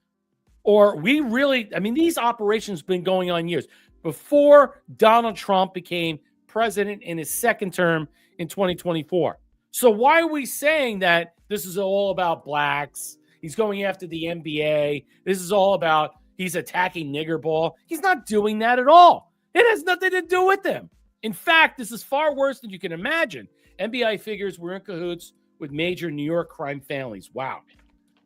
Or we really, I mean, these operations have been going on years. Before Donald Trump became president in his second term in 2024. So why are we saying that this is all about blacks? He's going after the NBA. This is all about he's attacking nigger ball. He's not doing that at all. It has nothing to do with them. In fact, this is far worse than you can imagine. NBA figures were in cahoots with major New York crime families. Wow.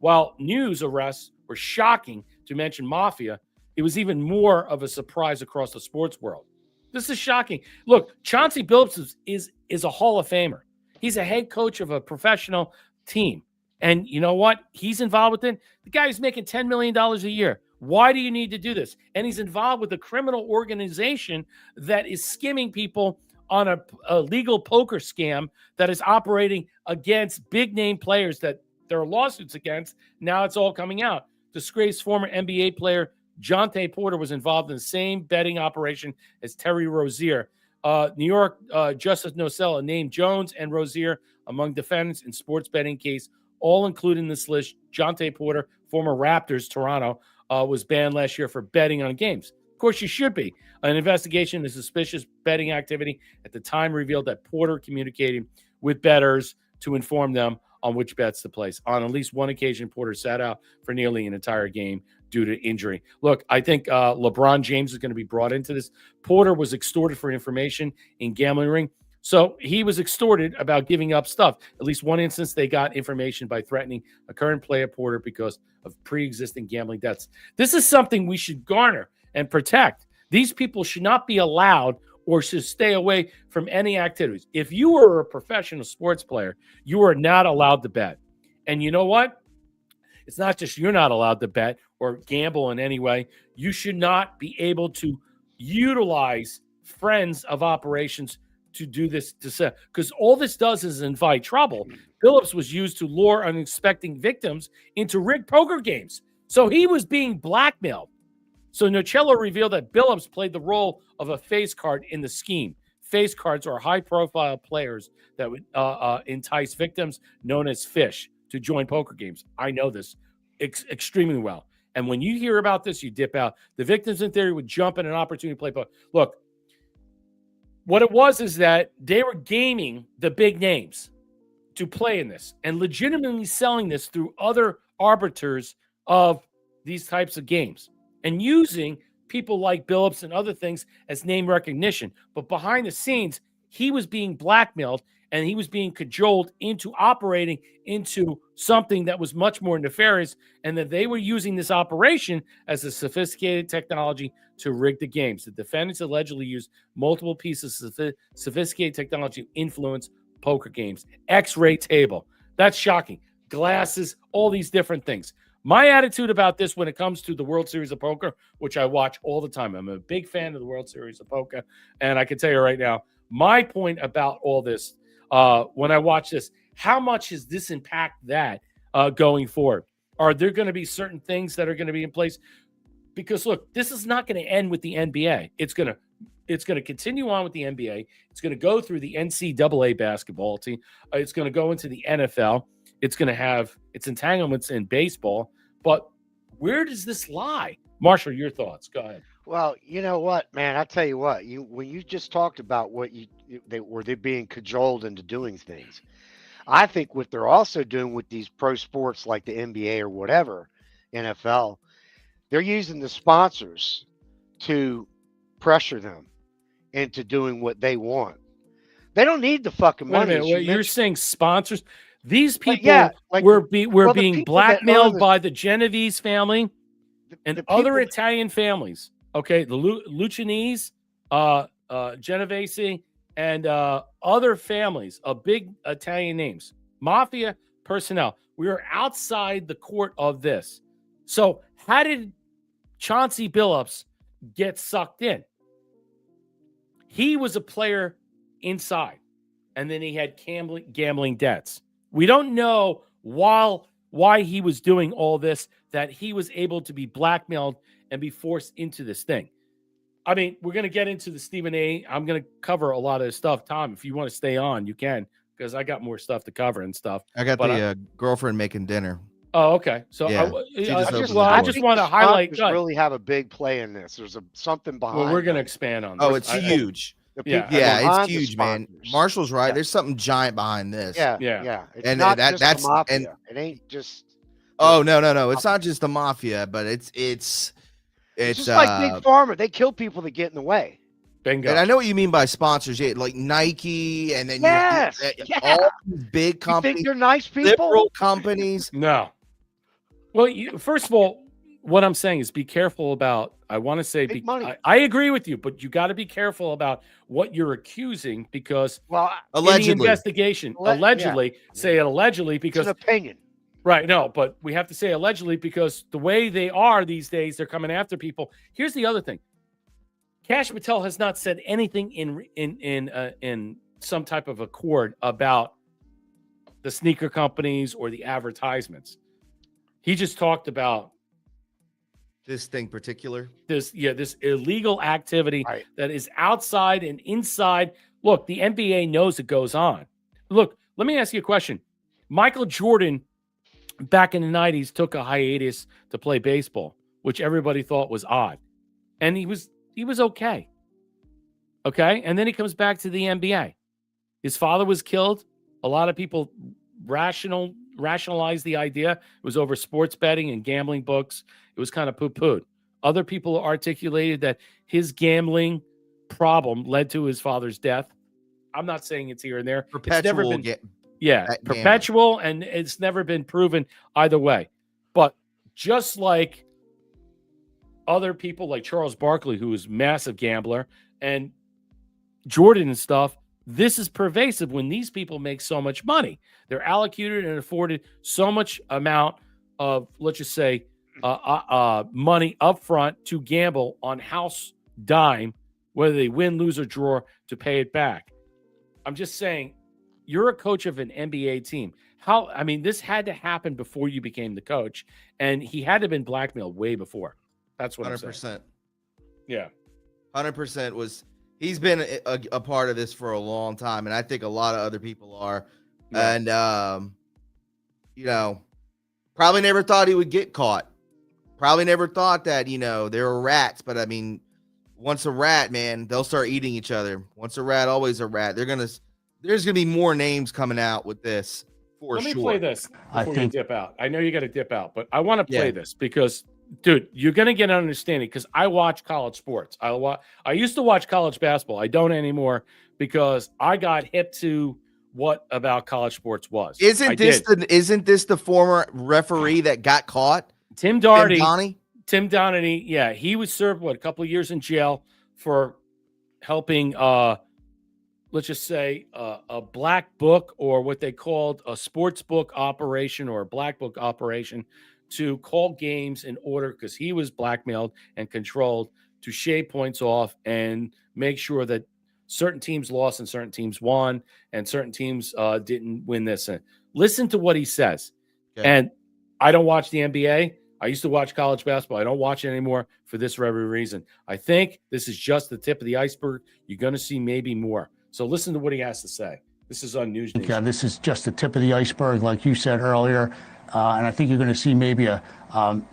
While news arrests were shocking, to mention mafia, it was even more of a surprise across the sports world. This is shocking. Look, Chauncey Billups is a Hall of Famer. He's a head coach of a professional team. And you know what? He's involved with it. The guy is making $10 million a year. Why do you need to do this? And he's involved with a criminal organization that is skimming people on a legal poker scam that is operating against big name players that there are lawsuits against. Now it's all coming out. Disgraced former NBA player Jonte Porter was involved in the same betting operation as Terry Rozier. New York Justice Nocella named Jones and Rozier among defendants in sports betting case, all included in this list. Jonte Porter, former Raptors, Toronto, was banned last year for betting on games. Of course, you should be. An investigation into suspicious betting activity at the time revealed that Porter communicated with bettors to inform them on which bets to place. On at least one occasion, Porter sat out for nearly an entire game due to injury. Look, I think LeBron James is going to be brought into this. Porter was extorted for information in gambling ring. So he was extorted about giving up stuff. At least one instance, they got information by threatening a current player, Porter, because of pre-existing gambling debts. This is something we should garner and protect. These people should not be allowed or should stay away from any activities. If you are a professional sports player, you are not allowed to bet. And you know what? It's not just you're not allowed to bet or gamble in any way. You should not be able to utilize friends of operations to do this, because all this does is invite trouble. Phillips was used to lure unsuspecting victims into rigged poker games. So he was being blackmailed. So Nocello revealed that Phillips played the role of a face card in the scheme. Face cards are high-profile players that would entice victims known as fish to join poker games. I know this extremely well. And when you hear about this, you dip out. The victims, in theory, would jump at an opportunity to play poker. Look, what it was is that they were gaming the big names to play in this and legitimately selling this through other arbiters of these types of games and using people like Billups and other things as name recognition. But behind the scenes, he was being blackmailed and he was being cajoled into operating into something that was much more nefarious, and that they were using this operation as a sophisticated technology to rig the games. The defendants allegedly used multiple pieces of sophisticated technology to influence poker games. X-ray table. That's shocking. Glasses, all these different things. My attitude about this when it comes to the World Series of Poker, which I watch all the time, I'm a big fan of the World Series of Poker, and I can tell you right now, my point about all this, when I watch this, how much does this impact that going forward? Are there going to be certain things that are going to be in place? Because look, this is not going to end with the NBA. It's going to continue on with the NBA. It's going to go through the NCAA basketball team. It's going to go into the NFL. It's going to have its entanglements in baseball. But where does this lie? Marshall, your thoughts. Go ahead. Well, you know what, man? I tell you what. When you just talked about what they're being cajoled into doing things. I think what they're also doing with these pro sports like the NBA or whatever, NFL, they're using the sponsors to pressure them into doing what they want. They don't need the fucking Wait a money. minute. Wait, you're saying sponsors? These people like were the being people blackmailed by the Genovese family and the other people- Italian families. Okay, the Lucianese, Genovese, and other families of big Italian names, mafia personnel. We are outside the court of this. So how did Chauncey Billups get sucked in? He was a player inside, and then he had gambling debts. We don't know why he was doing all this, that he was able to be blackmailed and be forced into this thing. I mean, we're going to get into the Stephen A. I'm going to cover a lot of this stuff. Tom, if you want to stay on, you can, because I got more stuff to cover and stuff. I got the girlfriend making dinner. Oh, okay. So Yeah, I just want to highlight. Really have a big play in this. There's something behind. Well, we're going to expand on this. Oh, it's huge. Yeah, it's huge, man. Marshall's right. There's something giant behind this. Yeah. It's and not that's just the mafia. It ain't just. Oh no! It's not just the mafia, but it's just like Big Pharma. They kill people that get in the way. Bingo. And I know what you mean by sponsors, like Nike, and then all these big companies. You think they're nice people? Liberal companies. No. Well, first of all, what I'm saying is be careful about. I want to say big money. I agree with you, but you got to be careful about what you're accusing, because allegedly in the investigation, say it allegedly because it's an opinion. Right. No, but we have to say allegedly because the way they are these days, they're coming after people. Here's the other thing. Kash Patel has not said anything in some type of accord about the sneaker companies or the advertisements. He just talked about this thing particular. This illegal activity that is outside and inside. Look, the NBA knows it goes on. Look, let me ask you a question. Michael Jordan, back in the 90s, took a hiatus to play baseball, which everybody thought was odd. And he was okay. Okay? And then he comes back to the NBA. His father was killed. A lot of people rationalized the idea. It was over sports betting and gambling books. It was kind of poo-pooed. Other people articulated that his gambling problem led to his father's death. I'm not saying it's here and there. Perpetual perpetual, and it's never been proven either way. But just like other people like Charles Barkley, who is a massive gambler, and Jordan and stuff, this is pervasive when these people make so much money. They're allocated and afforded so much amount of, let's just say, money up front to gamble on house dime, whether they win, lose, or draw, to pay it back. I'm just saying, you're a coach of an NBA team. This had to happen before you became the coach, and he had to have been blackmailed way before. That's what 100%. I'm saying. Yeah. 100% he's been a part of this for a long time, and I think a lot of other people are. Yeah. And, probably never thought he would get caught. Probably never thought that, there were rats. But, once a rat, man, they'll start eating each other. Once a rat, always a rat. There's going to be more names coming out with this for sure. Let me play this before you dip out. I know you got to dip out, but I want to play this because, dude, you're going to get an understanding because I watch college sports. I used to watch college basketball. I don't anymore because I got hip to what about college sports was. Isn't this the former referee that got caught? Tim Donaghy. Yeah, he was served a couple of years in jail for helping let's just say a black book, or what they called a sports book operation or a black book operation, to call games in order, because he was blackmailed and controlled, to shave points off and make sure that certain teams lost and certain teams won and certain teams didn't win this. And listen to what he says. Okay. And I don't watch the NBA. I used to watch college basketball. I don't watch it anymore for this very reason. I think this is just the tip of the iceberg. You're going to see maybe more. So listen to what he has to say. This is on News Nation. Yeah, this is just the tip of the iceberg, like you said earlier. And I think you're going to see maybe a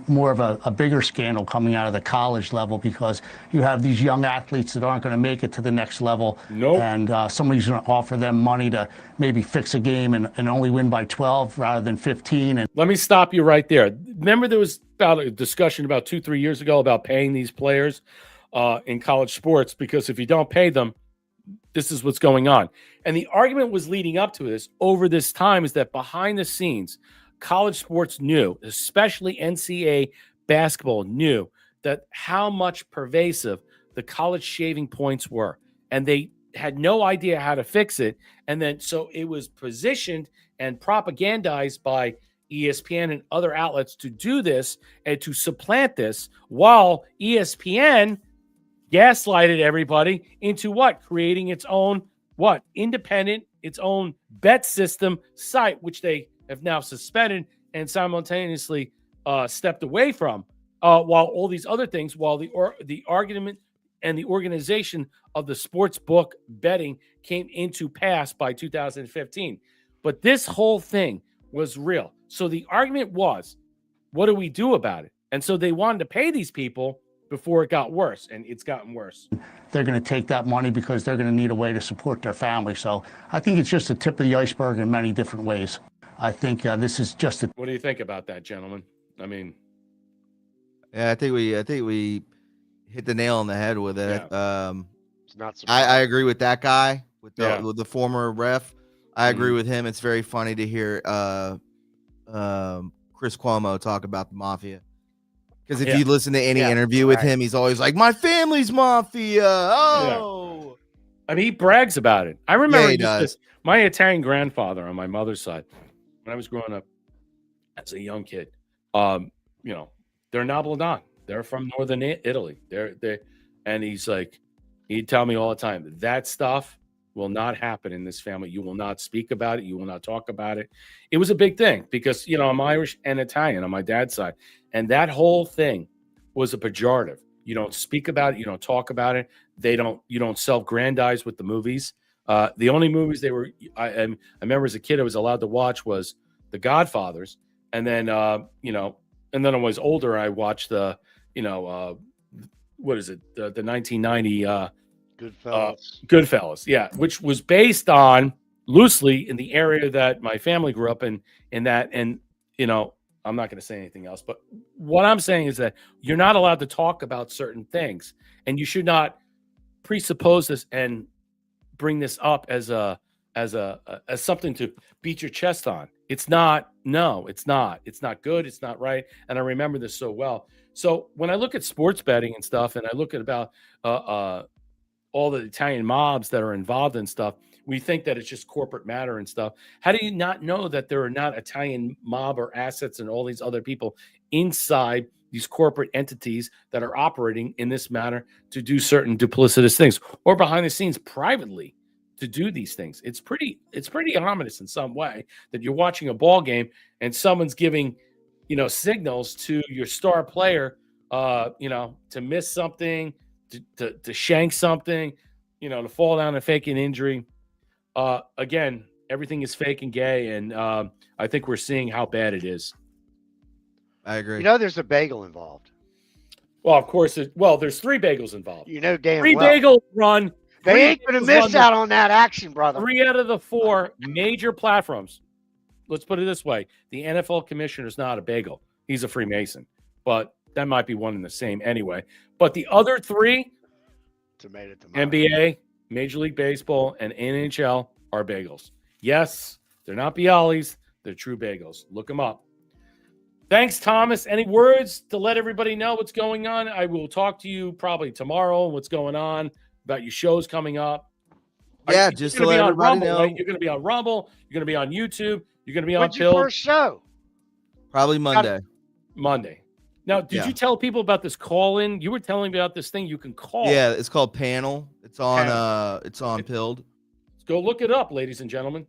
more of a bigger scandal coming out of the college level, because you have these young athletes that aren't going to make it to the next level. Nope. And somebody's going to offer them money to maybe fix a game and only win by 12 rather than 15. And let me stop you right there. Remember, there was about a discussion about 2-3 years ago about paying these players in college sports, because if you don't pay them, this is what's going on. And the argument was leading up to this over this time is that behind the scenes, college sports knew, especially NCAA basketball knew, that how much pervasive the college shaving points were. And they had no idea how to fix it. And then so it was positioned and propagandized by ESPN and other outlets to do this and to supplant this, while ESPN gaslighted everybody into what? Creating its own independent, its own bet system site, which they have now suspended and simultaneously stepped away from, while all these other things, while the argument and the organization of the sports book betting came into pass by 2015. But this whole thing was real. So the argument was, what do we do about it? And so they wanted to pay these people before it got worse, and it's gotten worse. They're going to take that money because they're going to need a way to support their family. So I think it's just the tip of the iceberg in many different ways. I think this is just a... What do you think about that, gentlemen? Yeah, I think we hit the nail on the head with it. Yeah. It's not I agree with that guy, with the former ref. I agree with him. It's very funny to hear Chris Cuomo talk about the mafia. Because if you listen to any interview with him, he's always like, my family's mafia. Oh. Yeah. He brags about it. I remember my Italian grandfather on my mother's side, when I was growing up as a young kid, they're Nobledon. They're from northern Italy. And he's like, he'd tell me all the time, that stuff will not happen in this family. You will not speak about it. You will not talk about it. It was a big thing because, I'm Irish and Italian on my dad's side. And that whole thing was a pejorative. You don't speak about it. You don't talk about it. You don't self-grandize with the movies. The only movies I remember as a kid I was allowed to watch was The Godfathers. And then, and then I was older. I watched the 1990, Goodfellas, yeah, which was based on loosely in the area that my family grew up in that. And, I'm not going to say anything else, but what I'm saying is that you're not allowed to talk about certain things, and you should not presuppose this and bring this up as something to beat your chest on. It's not. No, it's not. It's not good. It's not right. And I remember this so well. So when I look at sports betting and stuff, and I look at about all the Italian mobs that are involved in stuff, we think that it's just corporate matter and stuff. How do you not know that there are not Italian mob or assets and all these other people inside these corporate entities that are operating in this manner to do certain duplicitous things, or behind the scenes privately to do these things? It's pretty ominous in some way that you're watching a ball game and someone's giving, signals to your star player, to miss something, to shank something, to fall down and fake an injury. Again, everything is fake and gay, and I think we're seeing how bad it is. I agree. There's a bagel involved. Well, of course. There's 3 bagels involved. Damn three well. bagels run. They ain't going to miss out on that action, brother. 3 out of the 4 major platforms. Let's put it this way. The NFL commissioner is not a bagel. He's a Freemason. But that might be one and the same anyway. But the other 3, tomato. NBA, Major League Baseball, and NHL are bagels. Yes, they're not Bialys. They're true bagels. Look them up. Thanks, Thomas. Any words to let everybody know what's going on? I will talk to you probably tomorrow. What's going on about your shows coming up? Yeah, just to let everybody know. Right? You're going to be on Rumble. You're going to be on YouTube. You're going to be on When's your first show? Probably Monday. Now, did you tell people about this call-in? You were telling me about this thing you can call. Yeah, it's called Panel. It's on Pilled. Let's go look it up, ladies and gentlemen.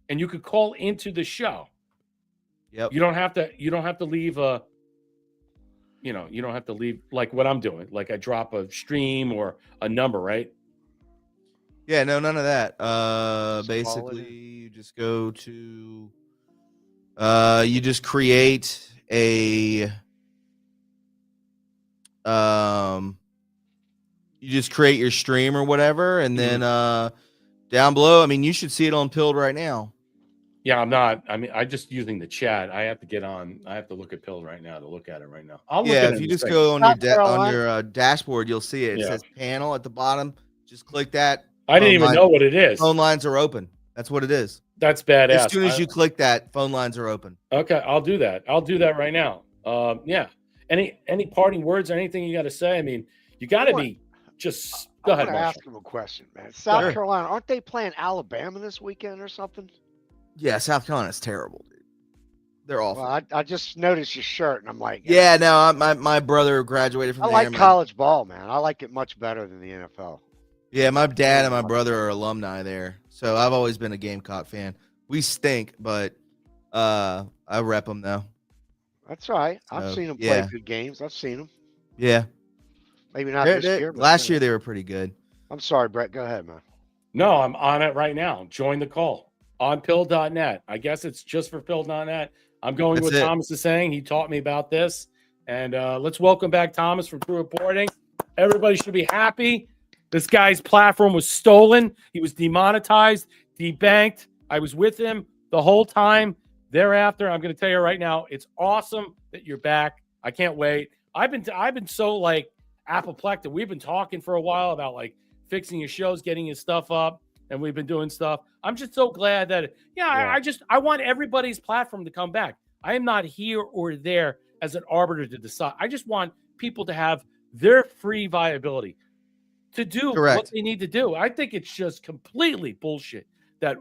And you could call into the show. Yep. You don't have to leave you don't have to leave like what I'm doing. Like I drop a stream or a number, right? Yeah, no, none of that. Basically you just go to you just create a you just create your stream or whatever, and then down below, I mean, you should see it on Pilled right now. Yeah, I'm not. I mean, I'm just using the chat. I have to get on. I have to look at Pilled right now to look at it right now. I'll look at it. If you just go on your dashboard, you'll see it. It says Panel at the bottom. Just click that. I didn't even know what it is. Phone lines are open. That's what it is. That's badass. As soon as you click that, phone lines are open. Okay, I'll do that. I'll do that right now. Yeah. Any parting words or anything you got to say? I mean, you got to be just. Go ahead, Marshall. Ask him a question, man. South Carolina, aren't they playing Alabama this weekend or something? Yeah, South Carolina's terrible, dude. They're awful. Well, I just noticed your shirt, and I'm like, yeah, no, my brother graduated from. I like college ball, man. I like it much better than the NFL. Yeah, my dad and my brother are alumni there, so I've always been a Gamecock fan. We stink, but I rep them though. That's right. I've seen them play good games. I've seen them. Yeah. Maybe not this year. But last year they were pretty good. I'm sorry, Brett. Go ahead, man. No, I'm on it right now. Join the call on pill.net. I guess it's just for pill.net. I'm going with what Thomas is saying. He taught me about this. And let's welcome back Thomas from True Reporting. Everybody should be happy. This guy's platform was stolen. He was demonetized, debanked. I was with him the whole time. Thereafter, I'm going to tell you right now, it's awesome that you're back. I can't wait. I've been so like apoplectic. We've been talking for a while about like fixing your shows, getting your stuff up, and we've been doing stuff. I'm just so glad that I want everybody's platform to come back. I am not here or there as an arbiter to decide. I just want people to have their free viability to do what they need to do. I think it's just completely bullshit that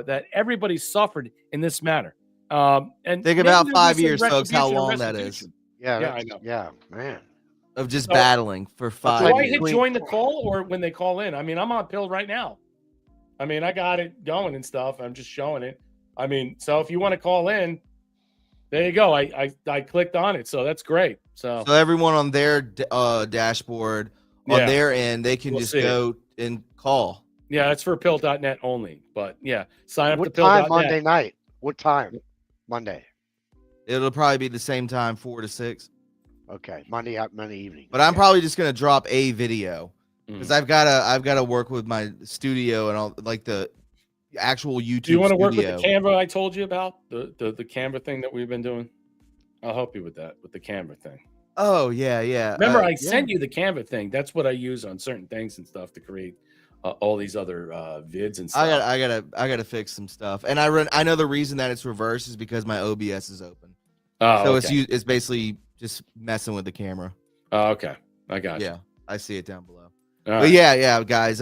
that everybody's suffered in this manner. And think about 5 years, folks, how long that is. Yeah, I know. Yeah, man. Of just battling for 5 years. Do I hit join the call or when they call in? I mean, I'm on Pill right now. I mean, I got it going and stuff. I'm just showing it. I mean, so if you want to call in, there you go. I clicked on it, so that's great. So everyone on their dashboard on their end, they can just go and call. Yeah, it's for pill.net only. But yeah, sign up to pill.net. Monday night? What time? Monday. It'll probably be the same time, 4 to 6. Okay, Monday evening. But I'm probably just gonna drop a video because I've gotta work with my studio and all like the actual YouTube. Do you want to work with the Canva I told you about? The Canva thing that we've been doing? I'll help you with that, with the Canva thing. Oh yeah. Remember, I sent you the Canva thing. That's what I use on certain things and stuff to create all these other vids and stuff. I gotta fix some stuff. And I know the reason that it's reversed is because my OBS is open. So it's basically just messing with the camera. Oh, okay. I got you. Yeah, I see it down below. All but right. yeah, guys.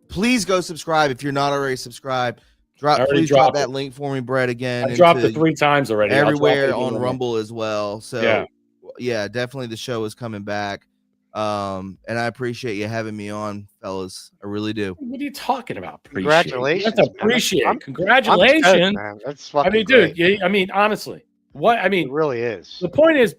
please go subscribe if you're not already subscribed. already Please drop dropped that it. link for me, Brett, again. I dropped it into 3 times already. I'll drop it everywhere again on in a minute. Rumble as well. So yeah, definitely the show is coming back. And I appreciate you having me on, fellas. I really do. What are you talking about? Congratulations, That's man. appreciate. I'm Congratulations. stoked, man. That's fucking I mean, great. dude, I mean, honestly, It really is. the point is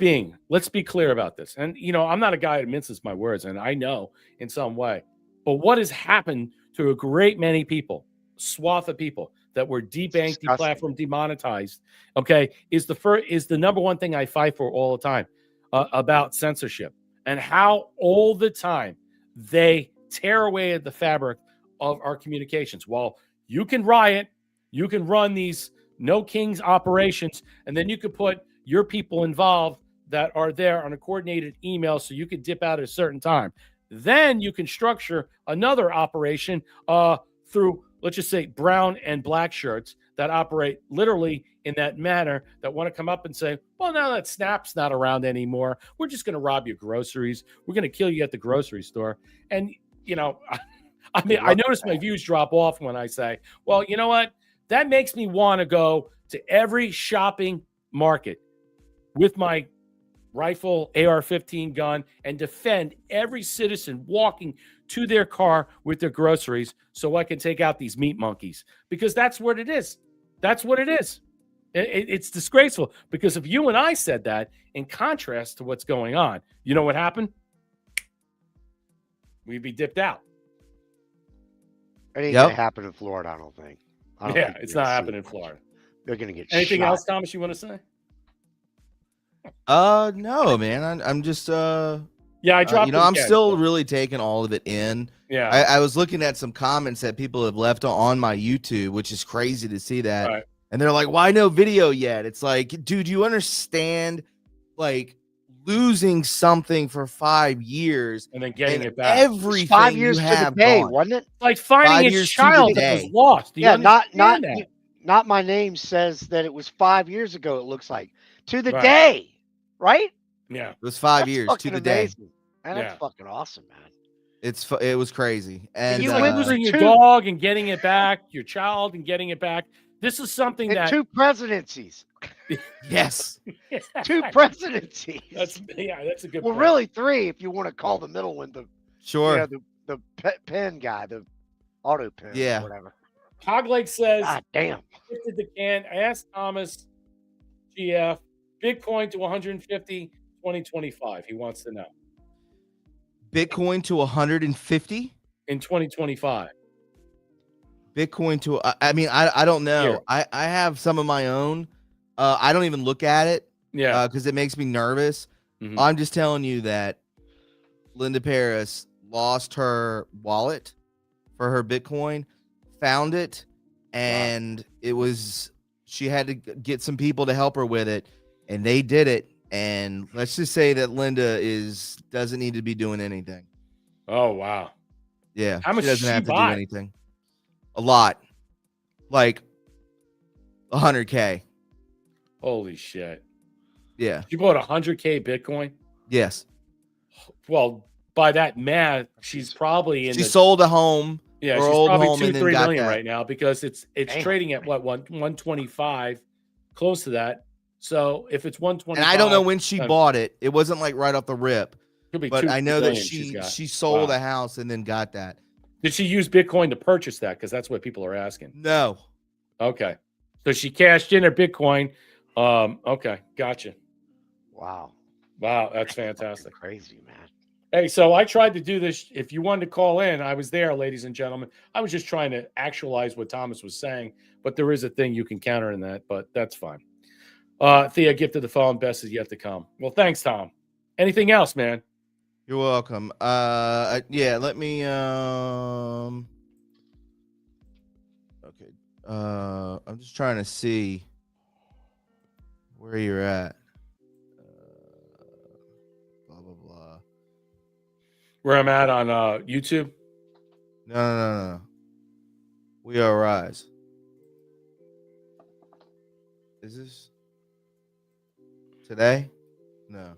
let's be clear about this. And, I'm not a guy that minces my words, and I know in some way. But what has happened to a great many people, swath of people that were debanked, deplatformed, demonetized, okay, is the number one thing I fight for all the time about censorship and how all the time they tear away at the fabric of our communications. Well, you can riot, you can run these no kings operations, and then you could put your people involved that are there on a coordinated email so you could dip out at a certain time. Then you can structure another operation through, let's just say, brown and black shirts that operate literally in that manner, that want to come up and say, well, now that Snap's not around anymore, we're just going to rob your groceries. We're going to kill you at the grocery store. And, I mean, I notice my views drop off when I say, well, you know what? That makes me want to go to every shopping market with my rifle, AR-15 gun, and defend every citizen walking to their car with their groceries so I can take out these meat monkeys. Because that's what it is. That's what it is. It's disgraceful. Because if you and I said that in contrast to what's going on, you know what happened? We'd be dipped out. It ain't going to happen in Florida, I don't think. Yeah, it's not happening in Florida. They're going to get Anything shot. else, Thomas, you want to say? No, man. I'm just yeah, I dropped I'm still really taking all of it in. Yeah. I was looking at some comments that people have left on my YouTube, which is crazy to see that. Right. And they're like, why no video yet? It's like, dude, you understand, like, losing something for 5 years and then getting it back. Everything 5 years you to the have day, gone. wasn't it? Like finding a child that was lost. Do you understand that? Not my name says that it was 5 years ago, it looks like. To the day, right? Yeah. It was 5 years to the day. Man, that's fucking awesome, man. It was crazy. And you losing your dog and getting it back, your child and getting it back. This is something that 2 presidencies. Yes. 2 presidencies. That's a good well, point. really 3 if you want to call the middle one the pen guy, the auto pen or whatever. Hoglake says, God damn. The can. I asked Thomas GF, Bitcoin to 150, 2025. He wants to know. Bitcoin to 150 in 2025. Bitcoin to I mean, I don't know. Here. I have some of my own. I don't even look at it. Yeah. Because it makes me nervous. Mhm. I'm just telling you that Linda Paris lost her wallet for her Bitcoin, found it, and she had to get some people to help her with it, and they did it. And let's just say that Linda doesn't need to be doing anything. Oh wow. Yeah. How much she doesn't have to buy? do anything. A lot. Like 100K. Holy shit. Yeah. You bought 100K Bitcoin? Yes. Well, by that math, she's probably She sold a home. Yeah, her she's old probably home, 2-3 million right now because it's trading at what 125, close to that. So if it's 125, and I don't know when she bought it. It wasn't like right off the rip. Could be but I know that she sold a house and then got that. Did she use Bitcoin to purchase that? Because that's what people are asking. No. Okay. So she cashed in her Bitcoin. Okay, gotcha. Wow, that's fantastic. Crazy, man. Hey, so I tried to do this. If you wanted to call in, I was there, ladies and gentlemen. I was just trying to actualize what Thomas was saying, but there is a thing you can counter in that, but that's fine. Thea gifted the phone. Best is yet to come. Well, thanks, Tom. Anything else, man? You're welcome. Yeah, let me okay. I'm just trying to see where you're at. Blah blah blah. Where I'm at on YouTube? No. We Are Rise. Is this today? No.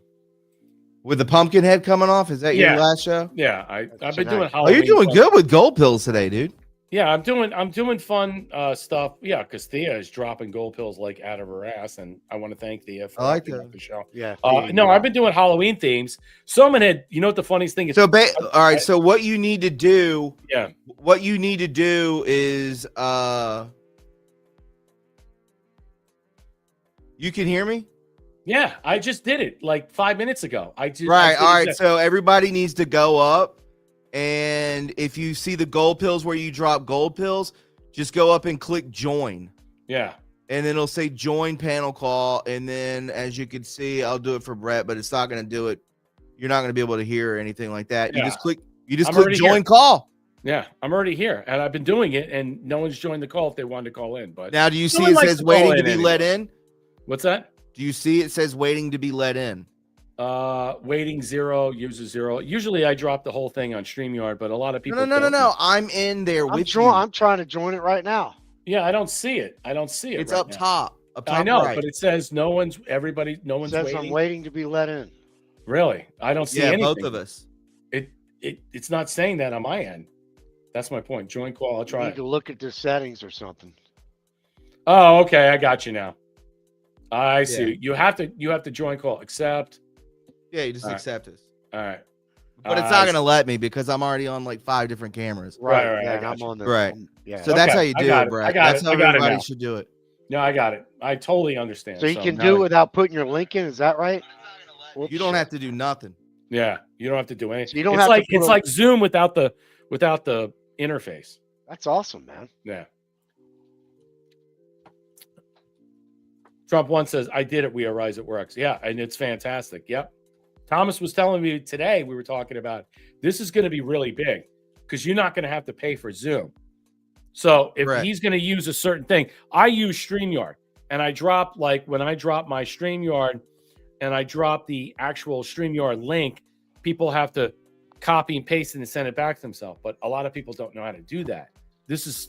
With the pumpkin head coming off? Is that your Yeah. last show? Yeah, I've been tonight. doing Oh, Halloween. you're doing fun- good with gold pills today, dude. Yeah, I'm doing fun stuff. Yeah, because Thea is dropping gold pills like out of her ass, and I want to thank Thea for I like helping that. out the show. Yeah. No, I've been doing Halloween themes. Someone had, you know what the funniest thing is? So, all right. So, what you need to do? Yeah. What you need to do is, you can hear me? Yeah, I just did it like 5 minutes ago. I did. Right. I All right. did So everybody needs to go up, and if you see the gold pills where you drop gold pills, just go up and click join, yeah. and then it'll say join panel call, and then as you can see, I'll do it for Brett, but it's not going to do it. You're not going to be able to hear or anything like that. Yeah. You just click. You just I'm click already join here. call. Yeah, I'm already here, and I've been doing it, and no one's joined the call if they wanted to call in. But Now, do you see one it likes says to call waiting to in be anyway. let in? What's that? Do you see it says waiting to be let in? Waiting 0, user 0. Usually I drop the whole thing on StreamYard, but a lot of people. No. don't. I'm in there with you. I'm trying to join it right now. Yeah, I don't see it. It's right up now. top. Up top I know, right. but it says no one's It says waiting. I'm waiting to be let in. Really? I don't see yeah, anything. both of us. It's not saying that on my end. That's my point. Join call. I'll You try need it. to look at the settings or something. Oh, okay. I got you now. I see. You have to join call. Accept. Yeah, you just All right. accept us. All right. But it's not going to let me because I'm already on like 5 different cameras. Right, Yeah, I and got I'm you. on the Right. yeah. So that's Okay, how you I do got it, it. Brett. I got That's it. how I got it everybody now. should do it. No, I got it. I totally understand. So you can now do I- it without putting your link in. Is that right? You don't have to do nothing. Yeah, you don't have to do anything. So you don't it's have to like put it's a- like Zoom without the interface. That's awesome, man. Yeah. Trump once says, "I did it. We arise. It works." Yeah, and it's fantastic. Yep. Thomas was telling me today. We were talking about this is going to be really big because you're not going to have to pay for Zoom. So if Correct. he's going to use a certain thing, I use StreamYard, and I drop when I drop my StreamYard, and I drop the actual StreamYard link, people have to copy and paste it and send it back to themselves. But a lot of people don't know how to do that. This is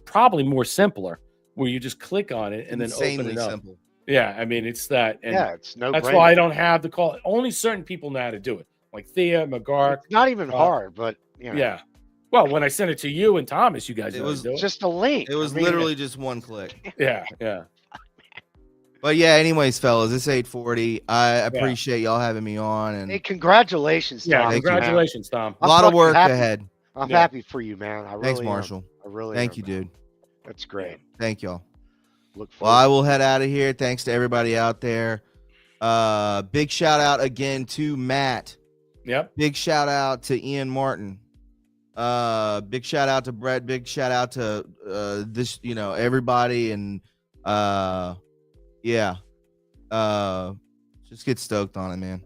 probably more simpler, where you just click on it and then open Insanely it up. simple. Yeah, I mean it's that, and Yeah, it's no. that's why I don't have the call. Only certain people know how to do it, like Thea, McGark. It's not even hard, but you know, Yeah. Well, when I sent it to you and Thomas, you guys It know how was to do it's it. just a link. It was I mean, literally just one click. Yeah, yeah. But yeah, anyways, fellas, it's 8:40. I appreciate y'all having me on, and Hey, congratulations, Tom. Yeah, Thank you. congratulations, Tom. a I'm lot of fucking work happy. ahead. I'm Yeah. happy for you, man. I really Thanks, am. Marshall. I really Thank am, you, man. dude. That's great. Thank y'all. Look Well, I forward. will head out of here. Thanks to everybody out there. Big shout out again to Matt. Yep. Big shout out to Ian Martin. Big shout out to Brett. Big shout out to this, everybody, and yeah. Just get stoked on it, man.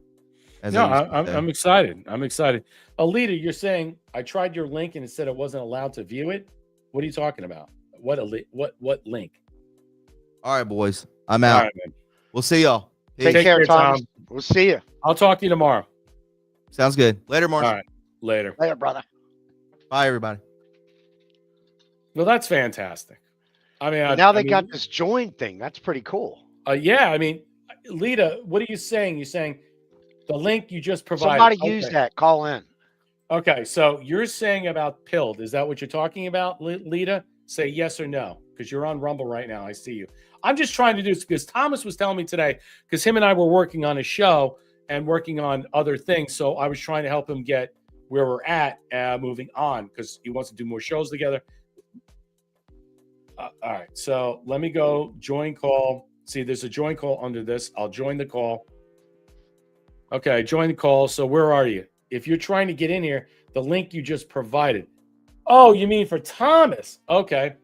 As No, I used to say. I'm excited. I'm excited. Alita, you're saying I tried your link and it said it wasn't allowed to view it. What are you talking about? What link? All right, boys. I'm All out. right, man. We'll see y'all. Take Peace. care, care, Thomas. Tom. We'll see you I'll talk to you tomorrow. Sounds good. Later, Marshall. All right. Later. later, brother. Bye, everybody. Well, that's fantastic. I mean, Now they got this join thing. That's pretty cool. Yeah, I mean, Lita, what are you saying? You're saying the link you just provided. Somebody Okay. use that. Call in. Okay, so you're saying about pilled. Is that what you're talking about, Lita? Say yes or no, because you're on Rumble right now. I see you. I'm just trying to do this because Thomas was telling me today, because him and I were working on a show and working on other things. So I was trying to help him get where we're at moving on because he wants to do more shows together. All right, so let me go join call. See, there's a join call under this. I'll join the call. Okay, join the call. So where are you? If you're trying to get in here, the link you just provided. Oh, you mean for Thomas? Okay.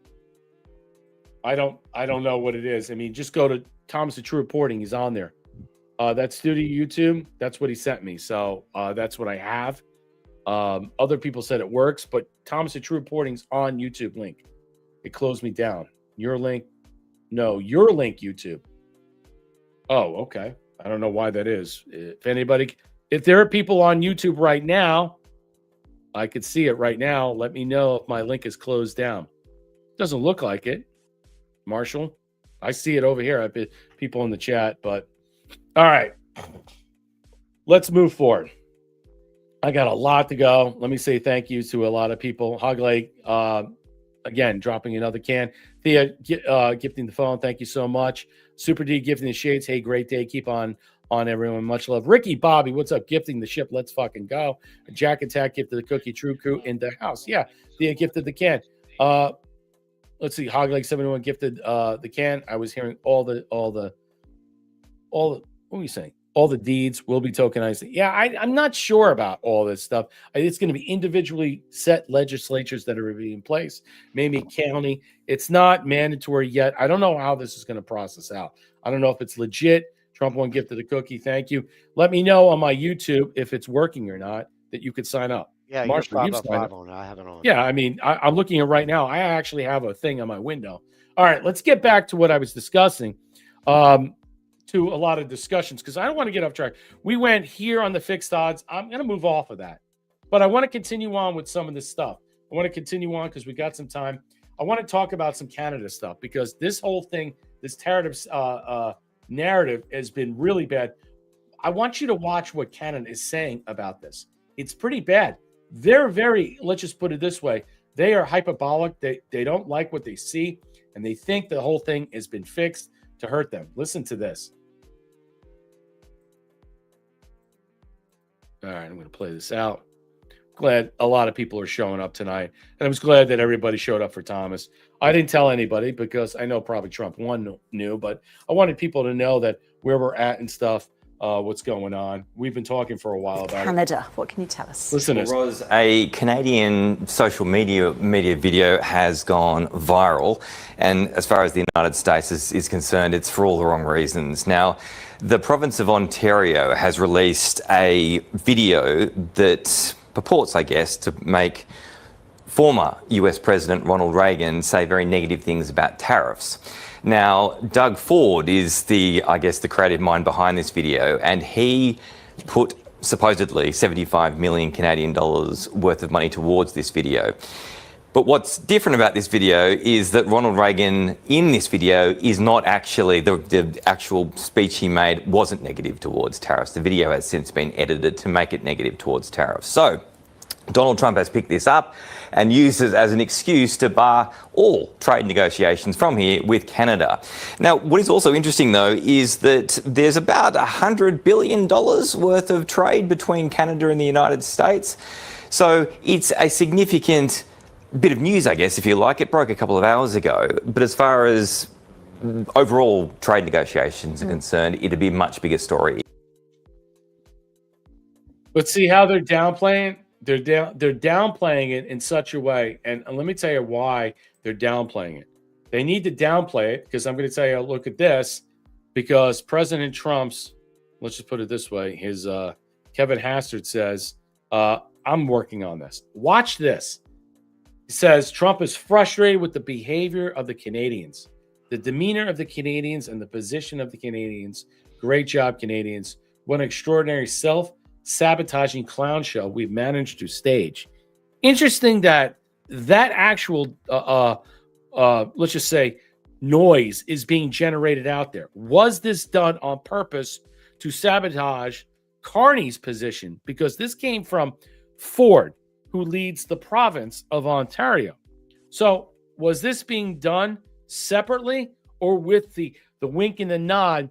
I don't know what it is. I mean, just go to Thomas the True Reporting. He's on there. That's Studio YouTube. That's what he sent me. So that's what I have. Other people said it works, but Thomas the True Reporting's on YouTube link. It closed me down. Your link. No, your link, YouTube. Oh, okay. I don't know why that is. If there are people on YouTube right now, I could see it right now. Let me know if my link is closed down. Doesn't look like it. Marshall, I see it over here. I've been people in the chat, but all right. let's move forward. I got a lot to go. Let me say thank you to a lot of people. Hogleg, again, dropping another can. Thea, gifting the phone. Thank you so much. Super D gifting the shades. Hey, great day. Keep on everyone. Much love. Ricky, Bobby, what's up? Gifting the ship. Let's fucking go. Jack Attack gifted the cookie. True Crew in the house. Yeah, Thea gifted the can. Let's see. Hogleg 71 gifted the can. I was hearing all the what were you saying? All the deeds will be tokenized. Yeah, I'm not sure about all this stuff. It's going to be individually set legislatures that are going to be in place, maybe county. It's not mandatory yet. I don't know how this is going to process out. I don't know if it's legit. Trump one gifted a cookie. Thank you. Let me know on my YouTube if it's working or not, that you could sign up. Yeah, Marshall, you're you've 5 signed up up. on it. I have it on. Yeah, I mean, I'm looking at it right now. I actually have a thing on my window. All right, let's get back to what I was discussing. To a lot of discussions, because I don't want to get off track. We went here on the fixed odds. I'm going to move off of that, but I want to continue on with some of this stuff. I want to continue on because we got some time. I want to talk about some Canada stuff, because this whole thing, this tariff narrative has been really bad. I want you to watch what Canada is saying about this. It's pretty bad. They're very, let's just put it this way, they are hyperbolic. They don't like what they see, and they think the whole thing has been fixed to hurt them. Listen to this. All right, I'm going to play this out. Glad a lot of people are showing up tonight. And I was glad that everybody showed up for Thomas. I didn't tell anybody because I know probably Trump one knew, but I wanted people to know that where we're at and stuff, what's going on. We've been talking for a while about Canada. What can you tell us? Listen to this. Roz, a Canadian social media video has gone viral. And as far as the United States is concerned, it's for all the wrong reasons. Now, the province of Ontario has released a video that purports, I guess, to make former US President Ronald Reagan say very negative things about tariffs. Now, Doug Ford is the creative mind behind this video, and he put supposedly 75 million Canadian dollars worth of money towards this video. But what's different about this video is that Ronald Reagan in this video is not actually, the actual speech he made wasn't negative towards tariffs. The video has since been edited to make it negative towards tariffs. So Donald Trump has picked this up and used it as an excuse to bar all trade negotiations from here with Canada. Now, what is also interesting, though, is that there's about $100 billion worth of trade between Canada and the United States. So it's a significant bit of news, I guess, if you like. It broke a couple of hours ago. But as far as overall trade negotiations are concerned, it'd be a much bigger story. But see how they're downplaying? They're downplaying it in such a way. And let me tell you why they're downplaying it. They need to downplay it because I'm going to tell you, look at this, because President Trump's, let's just put it this way, his Kevin Hastert says, I'm working on this. Watch this. He says Trump is frustrated with the behavior of the Canadians, the demeanor of the Canadians, and the position of the Canadians. Great job, Canadians. What an extraordinary self-sabotaging clown show we've managed to stage. Interesting that actual, let's just say, noise is being generated out there. Was this done on purpose to sabotage Carney's position? Because this came from Ford, who leads the province of Ontario. So was this being done separately or with the wink and the nod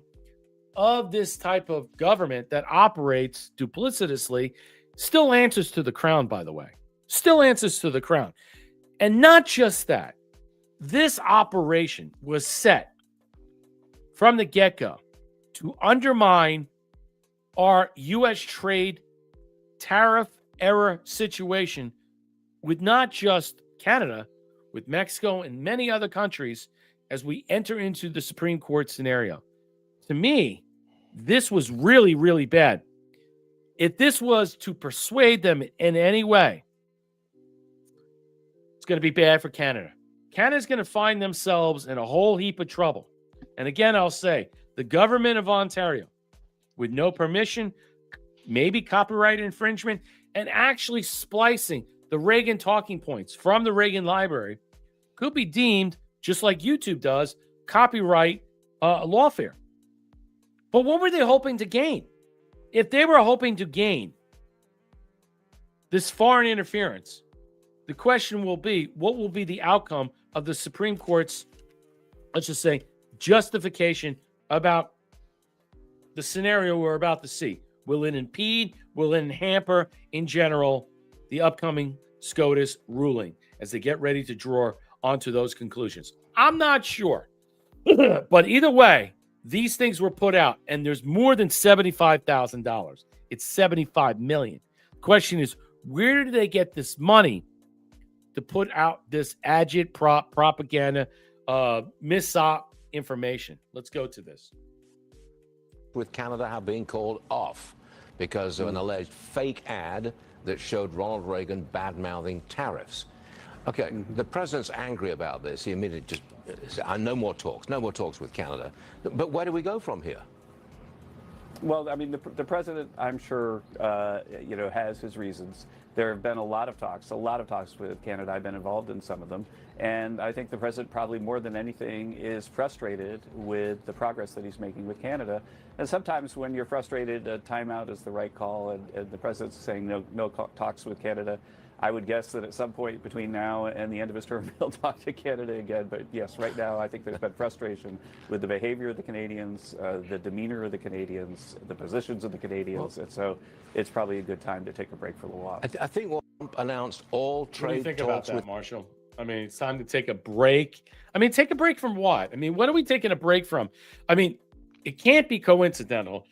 of this type of government that operates duplicitously? Still answers to the crown, by the way. Still answers to the crown. And not just that. This operation was set from the get-go to undermine our U.S. trade tariff-era situation with not just Canada, with Mexico and many other countries as we enter into the Supreme Court scenario. To me, this was really, really bad. If this was to persuade them in any way, it's going to be bad for Canada. Canada's going to find themselves in a whole heap of trouble. And again, I'll say, the government of Ontario, with no permission, maybe copyright infringement, and actually splicing the Reagan talking points from the Reagan library, could be deemed, just like YouTube does, copyright lawfare. But what were they hoping to gain? If they were hoping to gain this foreign interference, the question will be, what will be the outcome of the Supreme Court's, let's just say, justification about the scenario we're about to see? Will it impede? Will it hamper, in general, the upcoming SCOTUS ruling as they get ready to draw onto those conclusions? I'm not sure. But either way, these things were put out, and there's more than $75,000. It's $75 million. The question is, where do they get this money to put out this propaganda, misop information? Let's go to this. With Canada have been called off because of an alleged fake ad that showed Ronald Reagan bad-mouthing tariffs. Okay, the president's angry about this. He immediately just said, no more talks with Canada. But where do we go from here? Well, I mean, the president, I'm sure, has his reasons. There have been a lot of talks with Canada. I've been involved in some of them. And I think the president, probably more than anything, is frustrated with the progress that he's making with Canada. And sometimes when you're frustrated, a timeout is the right call. And the president's saying no talks with Canada. I would guess that at some point between now and the end of his term, he'll talk to Canada again. But yes, right now, I think there's been frustration with the behavior of the Canadians, the demeanor of the Canadians, the positions of the Canadians. And so it's probably a good time to take a break for a little while. I think Trump announced all What do you trade think about talks that, with Marshall? I mean, it's time to take a break. I mean, take a break from what? I mean, what are we taking a break from? I mean, it can't be coincidental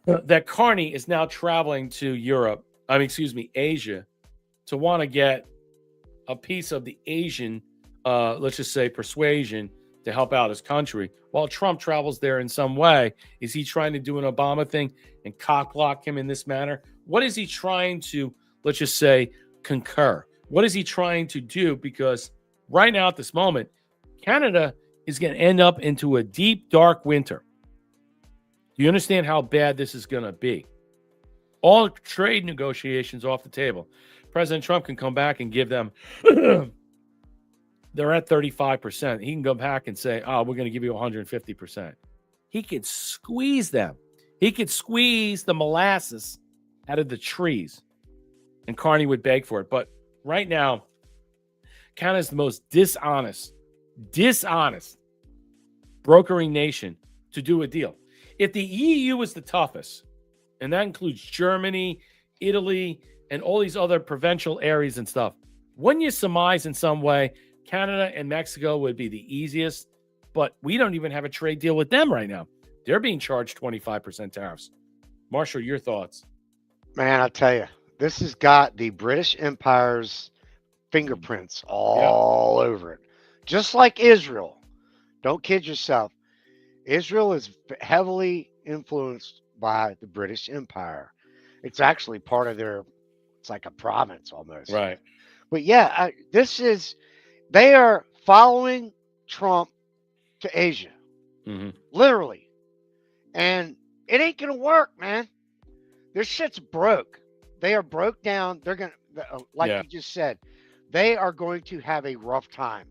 that Carney is now traveling to Asia, to want to get a piece of the Asian, let's just say, persuasion to help out his country, while Trump travels there in some way. Is he trying to do an Obama thing and cock block him in this manner? What is he trying to, let's just say, concur? What is he trying to do? Because right now, at this moment, Canada is going to end up into a deep, dark winter. Do you understand how bad this is going to be? All trade negotiations off the table. President Trump can come back and give them, they're at 35%. He can go back and say, we're going to give you 150%. He could squeeze them. He could squeeze the molasses out of the trees. And Carney would beg for it. But right now, Canada is the most dishonest brokering nation to do a deal. If the EU is the toughest, and that includes Germany, Italy, and all these other provincial areas and stuff, wouldn't you surmise in some way Canada and Mexico would be the easiest? But we don't even have a trade deal with them right now. They're being charged 25% tariffs. Marshall, your thoughts? Man, I tell you, this has got the British Empire's fingerprints all over it. Just like Israel. Don't kid yourself. Israel is heavily influenced by the British Empire. It's actually part of it's like a province almost. Right. But yeah, they are following Trump to Asia. Mm-hmm. Literally. And it ain't going to work, man. Their shit's broke. They are broke down. They're going to, you just said, they are going to have a rough time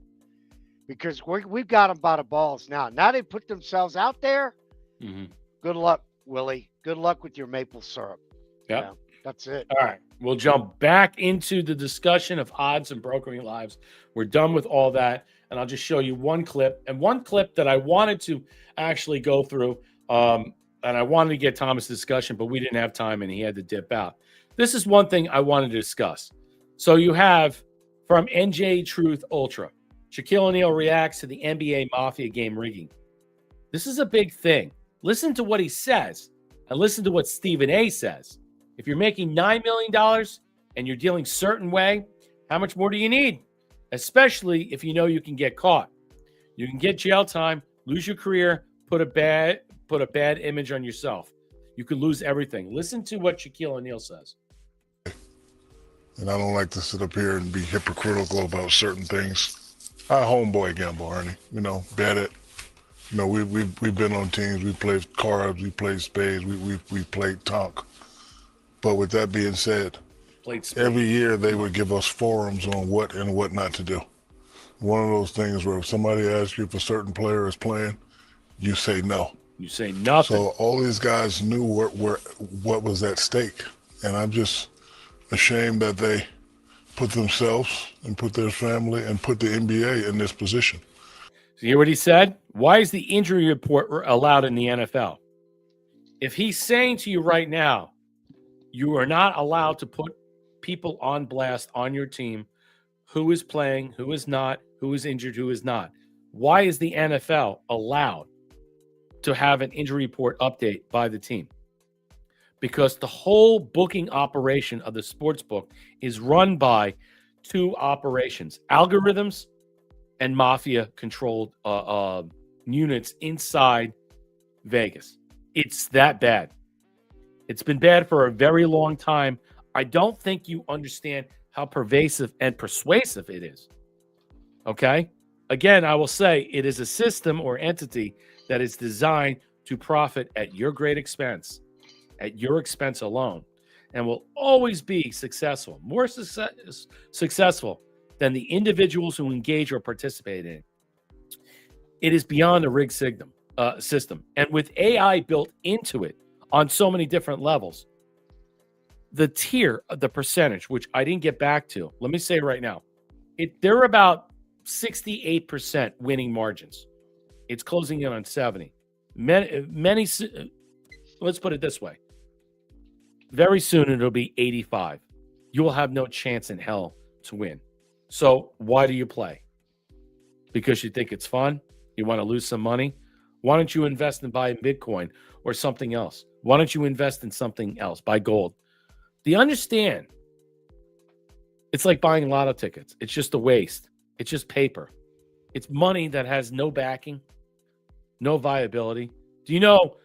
because we've got them by the balls now. Now they put themselves out there. Mm-hmm. Good luck, Willie. Good luck with your maple syrup. Yeah. Yeah, that's it. All right. We'll jump back into the discussion of odds and brokering lives. We're done with all that. And I'll just show you one clip that I wanted to actually go through. And I wanted to get Thomas' discussion, but we didn't have time and he had to dip out. This is one thing I wanted to discuss. So you have from NJ Truth Ultra, Shaquille O'Neal reacts to the NBA Mafia game rigging. This is a big thing. Listen to what he says and listen to what Stephen A says. If you're making $9 million and you're dealing certain way, how much more do you need? Especially if you know you can get caught. You can get jail time, lose your career, put a bad image on yourself. You could lose everything. Listen to what Shaquille O'Neal says. And I don't like to sit up here and be hypocritical about certain things. I homeboy gamble, Ernie. Bet it. We've been on teams. We played cards. We played spades. We played tonk. But with that being said, every year they would give us forums on what and what not to do. One of those things where if somebody asks you if a certain player is playing, you say no. You say nothing. So all these guys knew what was at stake. And I'm just ashamed that they put themselves and put their family and put the NBA in this position. So you hear what he said? Why is the injury report allowed in the NFL? If he's saying to you right now, you are not allowed to put people on blast on your team, who is playing, who is not, who is injured, who is not. Why is the NFL allowed to have an injury report update by the team? Because the whole booking operation of the sports book is run by two operations, algorithms and mafia-controlled units inside Vegas. It's that bad. It's been bad for a very long time. I don't think you understand how pervasive and persuasive it is. Okay? Again, I will say it is a system or entity that is designed to profit at your great expense, at your expense alone, and will always be successful, more successful than the individuals who engage or participate in it. It is beyond a rigged system. And with AI built into it on so many different levels, the tier, the percentage, which I didn't get back to, let me say it right now, they're about 68% winning margins. It's closing in on 70. Many, let's put it this way. Very soon it'll be 85. You will have no chance in hell to win. So why do you play? Because you think it's fun? You want to lose some money? Why don't you invest in buying Bitcoin or something else? Why don't you invest in something else? Buy gold. Do you understand? It's like buying lotto tickets. It's just a waste. It's just paper. It's money that has no backing, no viability. Do you know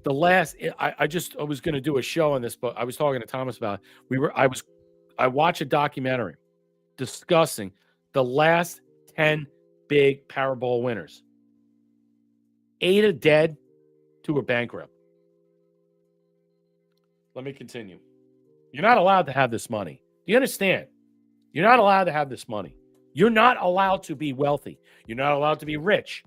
the last? I was going to do a show on this, but I was talking to Thomas about it. I watched a documentary discussing the last 10 big Powerball winners. 8 are dead, 2 are bankrupt. Let me continue. You're not allowed to have this money. Do you understand? You're not allowed to have this money. You're not allowed to be wealthy. You're not allowed to be rich.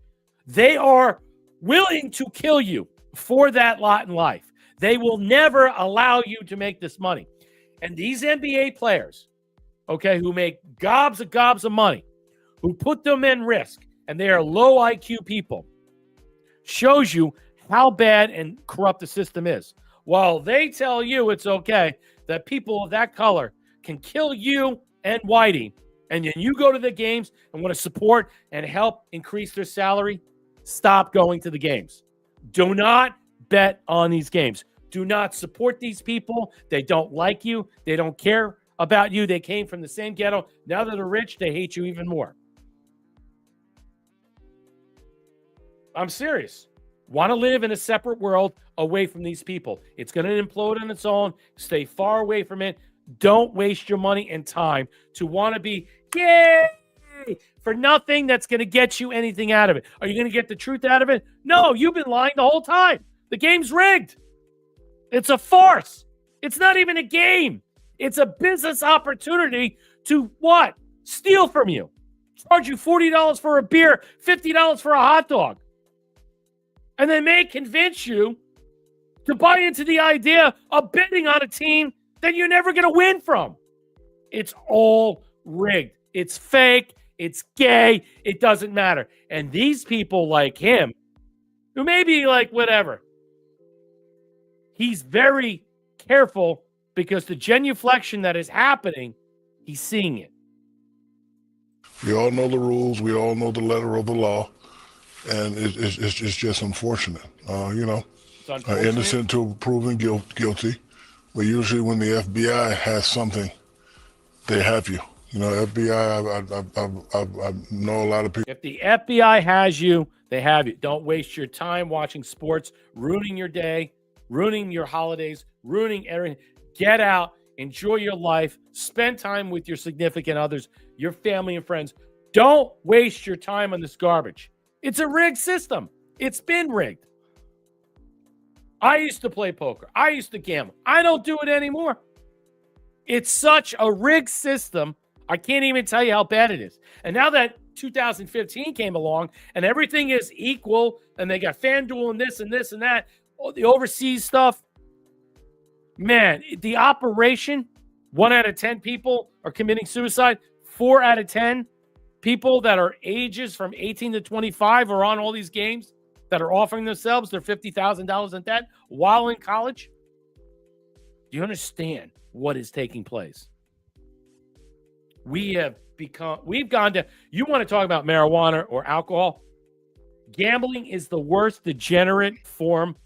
They are willing to kill you for that lot in life. They will never allow you to make this money. And these NBA players, okay, who make gobs of money, who put them in risk, and they are low IQ people, shows you how bad and corrupt the system is. While they tell you it's okay that people of that color can kill you and Whitey, and then you go to the games and want to support and help increase their salary, stop going to the games. Do not bet on these games. Do not support these people. They don't like you. They don't care about you. They came from the same ghetto. Now that they're rich, they hate you even more. I'm serious. Want to live in a separate world away from these people. It's going to implode on its own. Stay far away from it. Don't waste your money and time to want to be, yay, for nothing that's going to get you anything out of it. Are you going to get the truth out of it? No, you've been lying the whole time. The game's rigged. It's a farce. It's not even a game. It's a business opportunity to what? Steal from you. Charge you $40 for a beer, $50 for a hot dog. And they may convince you to buy into the idea of betting on a team that you're never going to win from. It's all rigged. It's fake. It's gay. It doesn't matter. And these people like him, who may be like whatever, he's very careful because the genuflection that is happening, he's seeing it. We all know the rules. We all know the letter of the law. And it's just unfortunate. Innocent to proven guilty. But usually when the FBI has something, they have you. You know, FBI, I know a lot of people. If the FBI has you, they have you. Don't waste your time watching sports, ruining your day, ruining your holidays, ruining everything. Get out, enjoy your life, spend time with your significant others, your family and friends. Don't waste your time on this garbage. It's a rigged system. It's been rigged. I used to play poker. I used to gamble. I don't do it anymore. It's such a rigged system. I can't even tell you how bad it is. And now that 2015 came along and everything is equal, and they got FanDuel and this and this and that, all the overseas stuff. Man, the operation, 1 out of 10 people are committing suicide. 4 out of 10 people that are ages from 18 to 25 are on all these games that are offering themselves their $50,000 in debt while in college. Do you understand what is taking place? We've gone to, you want to talk about marijuana or alcohol? Gambling is the worst degenerate form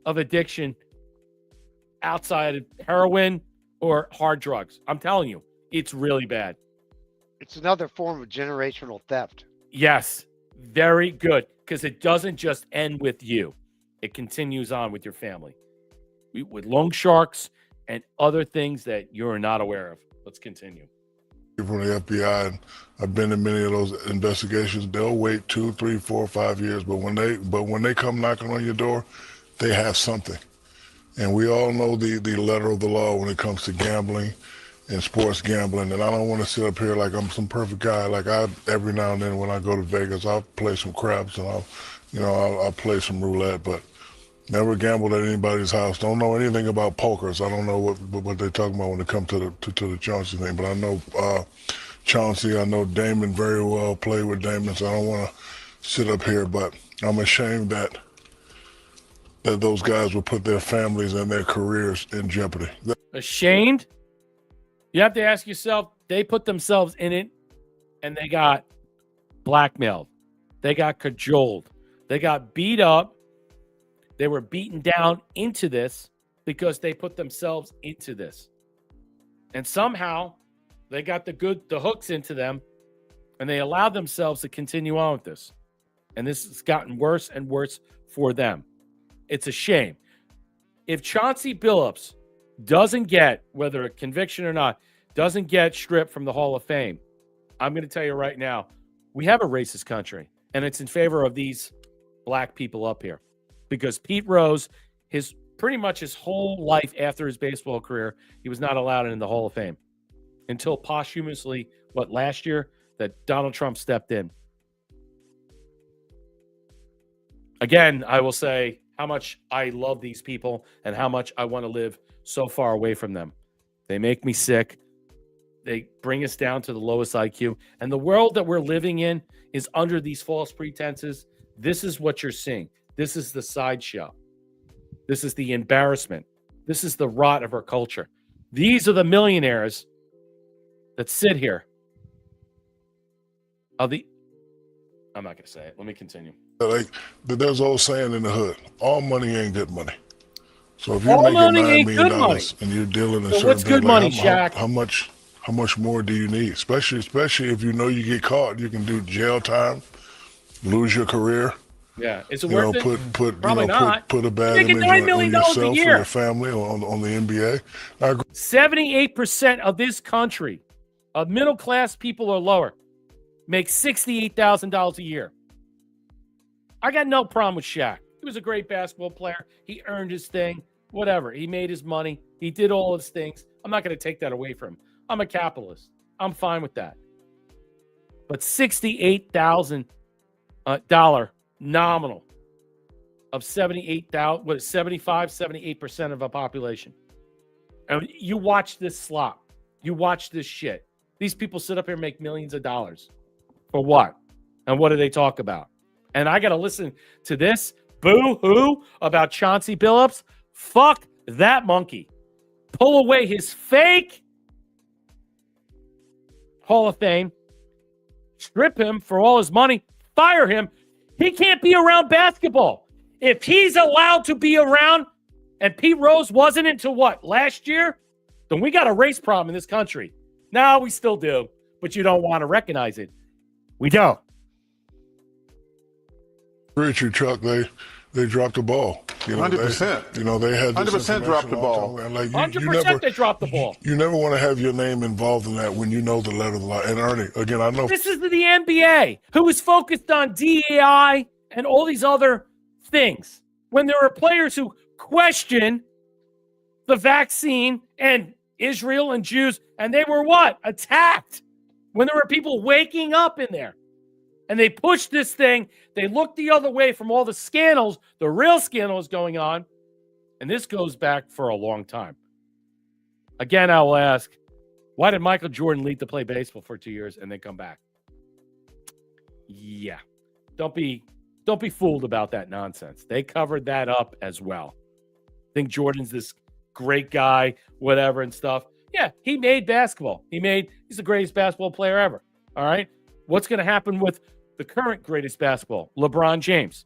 of addiction outside of heroin or hard drugs. I'm telling you, it's really bad. It's another form of generational theft. Yes, very good, because it doesn't just end with you. It continues on with your family. With loan sharks and other things that you're not aware of. Let's continue. From the FBI, and I've been in many of those investigations. They'll wait 2, 3, 4, 5 years, but when they come knocking on your door, they have something. And we all know the letter of the law when it comes to gambling and sports gambling. And I don't want to sit up here like I'm some perfect guy. Like every now and then when I go to Vegas, I'll play some craps and I'll play some roulette, but never gambled at anybody's house. Don't know anything about poker, so I don't know what they're talking about when it comes to the Chauncey thing. But I know Chauncey, I know Damon very well, played with Damon, so I don't want to sit up here, but I'm ashamed that those guys would put their families and their careers in jeopardy. Ashamed? You have to ask yourself, they put themselves in it and they got blackmailed. They got cajoled. They got beat up. They were beaten down into this because they put themselves into this. And somehow they got the hooks into them and they allowed themselves to continue on with this. And this has gotten worse and worse for them. It's a shame. If Chauncey Billups doesn't get, whether a conviction or not, doesn't get stripped from the Hall of Fame, I'm going to tell you right now, we have a racist country, and it's in favor of these black people up here. Because Pete Rose, pretty much his whole life after his baseball career, he was not allowed in the Hall of Fame until posthumously, last year, that Donald Trump stepped in. Again, I will say how much I love these people and how much I want to live so far away from them. They make me sick. They bring us down to the lowest IQ. And the world that we're living in is under these false pretenses. This is what you're seeing. This is the sideshow. This is the embarrassment. This is the rot of our culture. These are the millionaires that sit here. I'm not going to say it. Let me continue. Like there's an old saying in the hood, all money ain't good money. So if you're All making money $9 ain't million good money. and you're dealing in So certain what's good things, money, like Shaq? how much more do you need? Especially if you know you get caught, you can do jail time, lose your career. Yeah, is it worth it? Probably not. Put a bad Making image $9 on million a yourself or year. your family on the NBA. I agree. 78% of this country, of middle class people or lower, make $68,000 a year. I got no problem with Shaq. He was a great basketball player. He earned his thing. Whatever. He made his money. He did all his things. I'm not going to take that away from him. I'm a capitalist. I'm fine with that. But $68,000 nominal of 78% of a population. And you watch this slop. You watch this shit. These people sit up here and make millions of dollars. For what? And what do they talk about? And I got to listen to this boo-hoo about Chauncey Billups. Fuck that monkey. Pull away his fake Hall of Fame. Strip him for all his money. Fire him. He can't be around basketball. If he's allowed to be around, and Pete Rose wasn't until last year, then we got a race problem in this country. No, we still do, but you don't want to recognize it. We don't. Richard, Chuck, they dropped the ball. 100%. They had this 100% dropped the ball. And 100% they dropped the ball. You never want to have your name involved in that when you know the letter of the law. And Ernie, again, I know This is the NBA, who is focused on DEI and all these other things. When there are players who question the vaccine and Israel and Jews, and they were attacked. When there were people waking up in there. And they push this thing. They look the other way from all the scandals, the real scandals going on. And this goes back for a long time. Again, I will ask, why did Michael Jordan leave to play baseball for 2 years and then come back? Yeah. Don't be fooled about that nonsense. They covered that up as well. Think Jordan's this great guy, whatever and stuff. Yeah, he made basketball. He's the greatest basketball player ever. All right. What's going to happen with the current greatest basketball, LeBron James?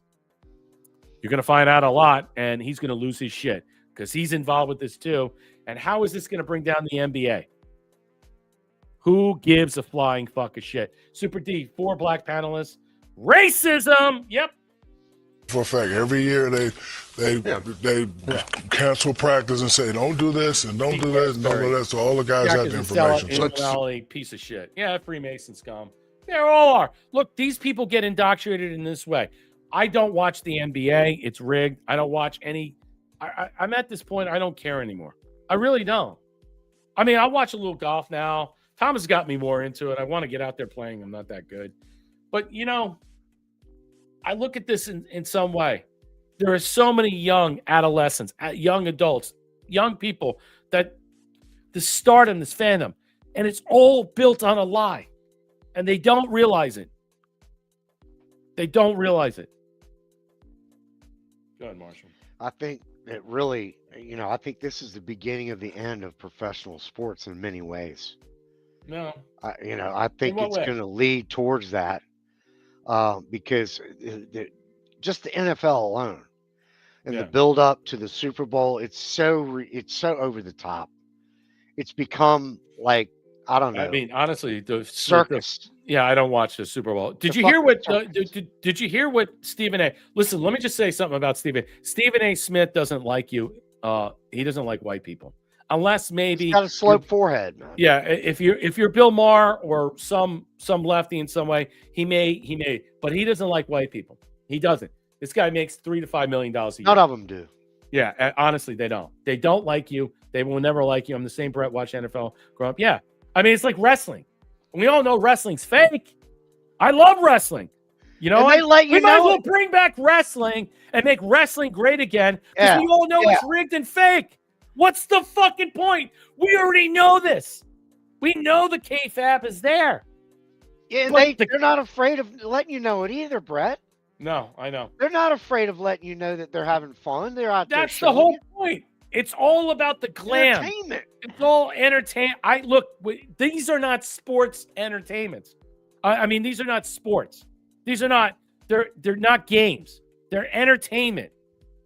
You're going to find out a lot, and he's going to lose his shit because he's involved with this too. And how is this going to bring down the NBA? Who gives a flying fuck of shit? Super D, 4 black panelists. Racism. Yep. For a fact, every year they cancel practice and say don't do this and don't do this and don't do that. So all the guys have the information. Piece of shit. Yeah, Freemason scum. They all are. Look, these people get indoctrinated in this way. I don't watch the NBA. It's rigged. I don't watch any. I'm at this point, I don't care anymore. I really don't. I mean, I watch a little golf now. Thomas got me more into it. I want to get out there playing. I'm not that good. But, I look at this in some way. There are so many young adolescents, young adults, young people that this stardom, this fandom, and it's all built on a lie. And they don't realize it. They don't realize it. Go ahead, Marshall. I think it really, I think this is the beginning of the end of professional sports in many ways. No. I think it's going to lead towards that because just the NFL alone and the build up to the Super Bowl, it's so over the top. It's become like, I don't know. I mean, honestly, the circus. I don't watch the Super Bowl. Did you hear what? Did you hear what Stephen A? Listen, let me just say something about Stephen. Stephen A. Smith doesn't like you. He doesn't like white people, unless maybe he's got a sloped forehead, man. Yeah, if you're Bill Maher or some lefty in some way, he may, but he doesn't like white people. He doesn't. This guy makes $3 to $5 million a year. None of them do. Yeah, honestly, they don't. They don't like you. They will never like you. I'm the same Brett watch NFL growing up. Yeah. I mean, it's like wrestling. We all know wrestling's fake. I love wrestling. We might as well bring back wrestling and make wrestling great again because we all know it's rigged and fake. What's the fucking point? We already know this. We know the kayfabe is there. Yeah, they're not afraid of letting you know it either, Brett. No, I know. They're not afraid of letting you know that they're having fun. They're out there. That's the whole point. It's all about the glam. Entertainment. It's all entertainment. These are not sports entertainments. I mean, these are not sports. These are not. They're not games. They're entertainment.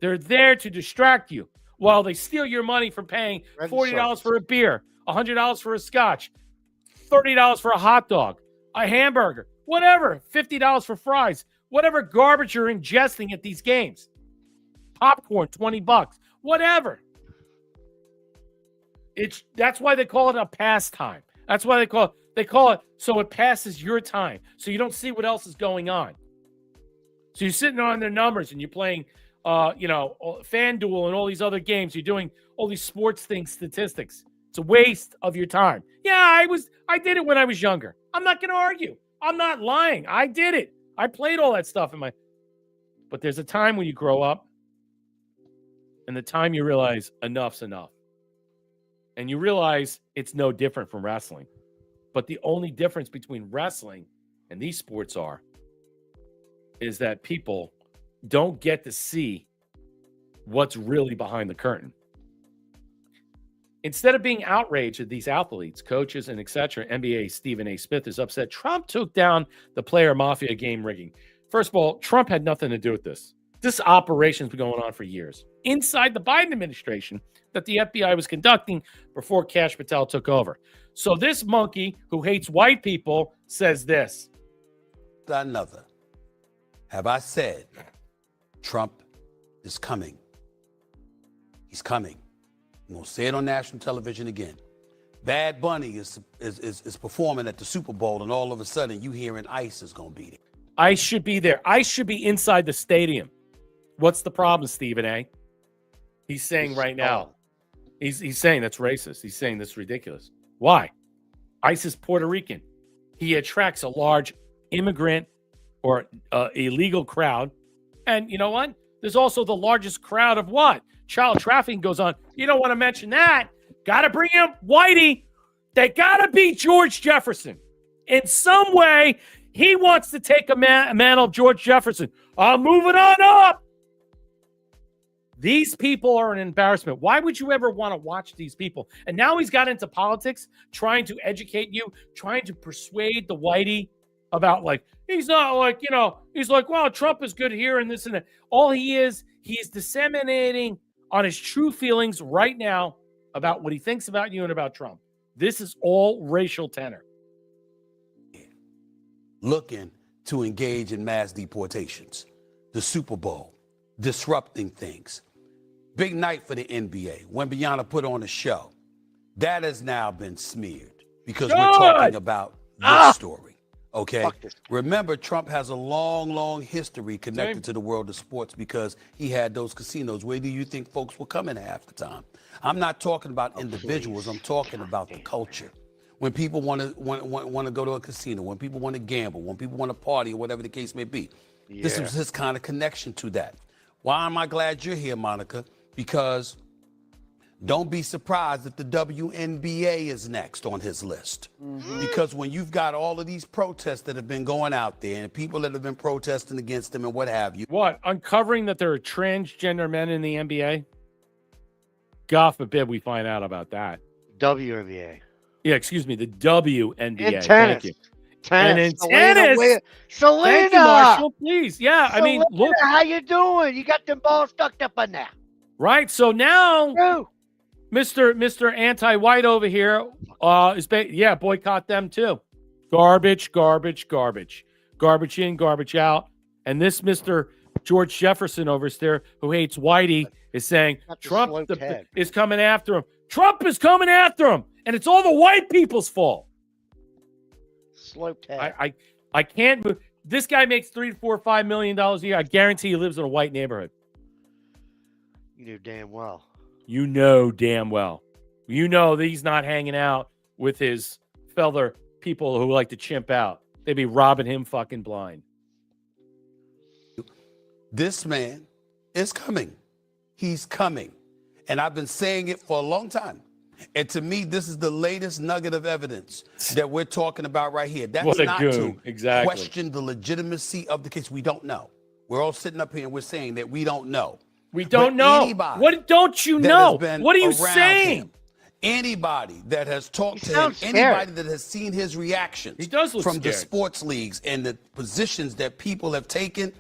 They're there to distract you while they steal your money from paying $40 for a beer, $100 for a scotch, $30 for a hot dog, a hamburger, whatever, $50 for fries, whatever garbage you're ingesting at these games. Popcorn, $20, whatever. That's why they call it a pastime. That's why they call it so it passes your time. So you don't see what else is going on. So you're sitting on their numbers and you're playing FanDuel and all these other games. You're doing all these sports things, statistics. It's a waste of your time. Yeah, I did it when I was younger. I'm not going to argue. I'm not lying. I did it. I played all that stuff but there's a time when you grow up and the time you realize enough's enough. And you realize it's no different from wrestling. But the only difference between wrestling and these sports is that people don't get to see what's really behind the curtain. Instead of being outraged at these athletes, coaches, and etc., NBA Stephen A. Smith is upset Trump took down the player mafia game rigging. First of all, Trump had nothing to do with this. This operation's been going on for years inside the Biden administration that the FBI was conducting before Kash Patel took over. So this monkey who hates white people says this. Another. Have I said Trump is coming? He's coming. I'm going to say it on national television again. Bad Bunny is performing at the Super Bowl, and all of a sudden you hearing ICE is going to be there. ICE should be there. ICE should be inside the stadium. What's the problem, Stephen A? He's saying right now, he's saying that's racist. He's saying that's ridiculous. Why? ICE is Puerto Rican. He attracts a large immigrant or illegal crowd. And you know what? There's also the largest crowd of what? Child trafficking goes on. You don't want to mention that. Got to bring in Whitey. They got to beat George Jefferson. In some way, he wants to take a mantle of George Jefferson. Moving on up. These people are an embarrassment. Why would you ever want to watch these people? And now he's got into politics, trying to educate you, trying to persuade the Whitey about, like, he's not like, you know, he's like, well, Trump is good here and this and that. All he's disseminating on his true feelings right now about what he thinks about you and about Trump. This is all racial tenor. Looking to engage in mass deportations, the Super Bowl, disrupting things. Big night for the NBA. When Beyonce put on a show, that has now been smeared because we're talking about this story. Okay. Remember, Trump has a long history connected to the world of sports because he had those casinos. Where do you think folks were coming half the time? I'm not talking about individuals. I'm talking about the culture. When people want to go to a casino, when people want to gamble, when people want to party, or whatever the case may be. Yeah. This was his kind of connection to that. Why am I glad you're here, Monica? Because don't be surprised if the WNBA is next on his list. Mm-hmm. Because when you've got all of these protests that have been going out there and people that have been protesting against him and what have you. What? Uncovering that there are transgender men in the NBA? God forbid we find out about that. WNBA. Yeah, excuse me, the WNBA. In tennis. Thank you. And in tennis. Selena. Thank you, Marshall, please. Yeah, Selena, I mean, look. How you doing? You got them balls stuck up in there. Right, so now Mr. Anti-White over here boycott them too. Garbage in, garbage out. And this Mr. George Jefferson over there who hates Whitey is saying Trump is coming after him. Trump is coming after him, and it's all the white people's fault. Slow tag. I can't move. This guy makes $3, $4, $5 million a year. I guarantee he lives in a white neighborhood. You know damn well. You know damn well. You know that he's not hanging out with his fellow people who like to chimp out. They'd be robbing him fucking blind. This man is coming. He's coming. And I've been saying it for a long time. And to me, this is the latest nugget of evidence that we're talking about right here. That's not to question the legitimacy of the case. We don't know. We're all sitting up here and we're saying that we don't know. We don't know. What don't you know? What are you saying? Anybody that has talked to him, anybody that has seen his reactions from the sports leagues and the positions that people have taken,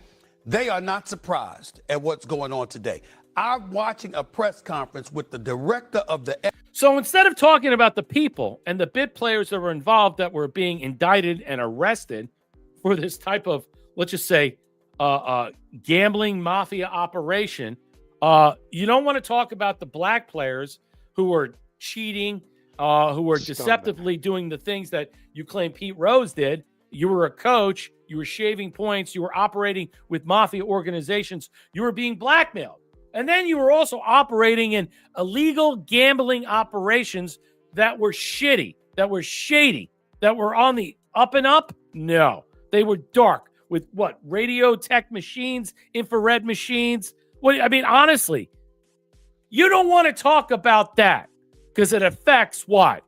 they are not surprised at what's going on today. I'm watching a press conference with the director of the... So instead of talking about the people and the bit players that were involved that were being indicted and arrested for this type of, let's just say, gambling mafia operation, you don't want to talk about the black players who were cheating, who were deceptively doing the things that you claim Pete Rose did. You were a coach. You were shaving points. You were operating with mafia organizations. You were being blackmailed. And then you were also operating in illegal gambling operations that were shitty, that were shady, that were on the up and up. No, they were dark with what? Radio tech machines, infrared machines. What? I mean, honestly, you don't want to talk about that because it affects what?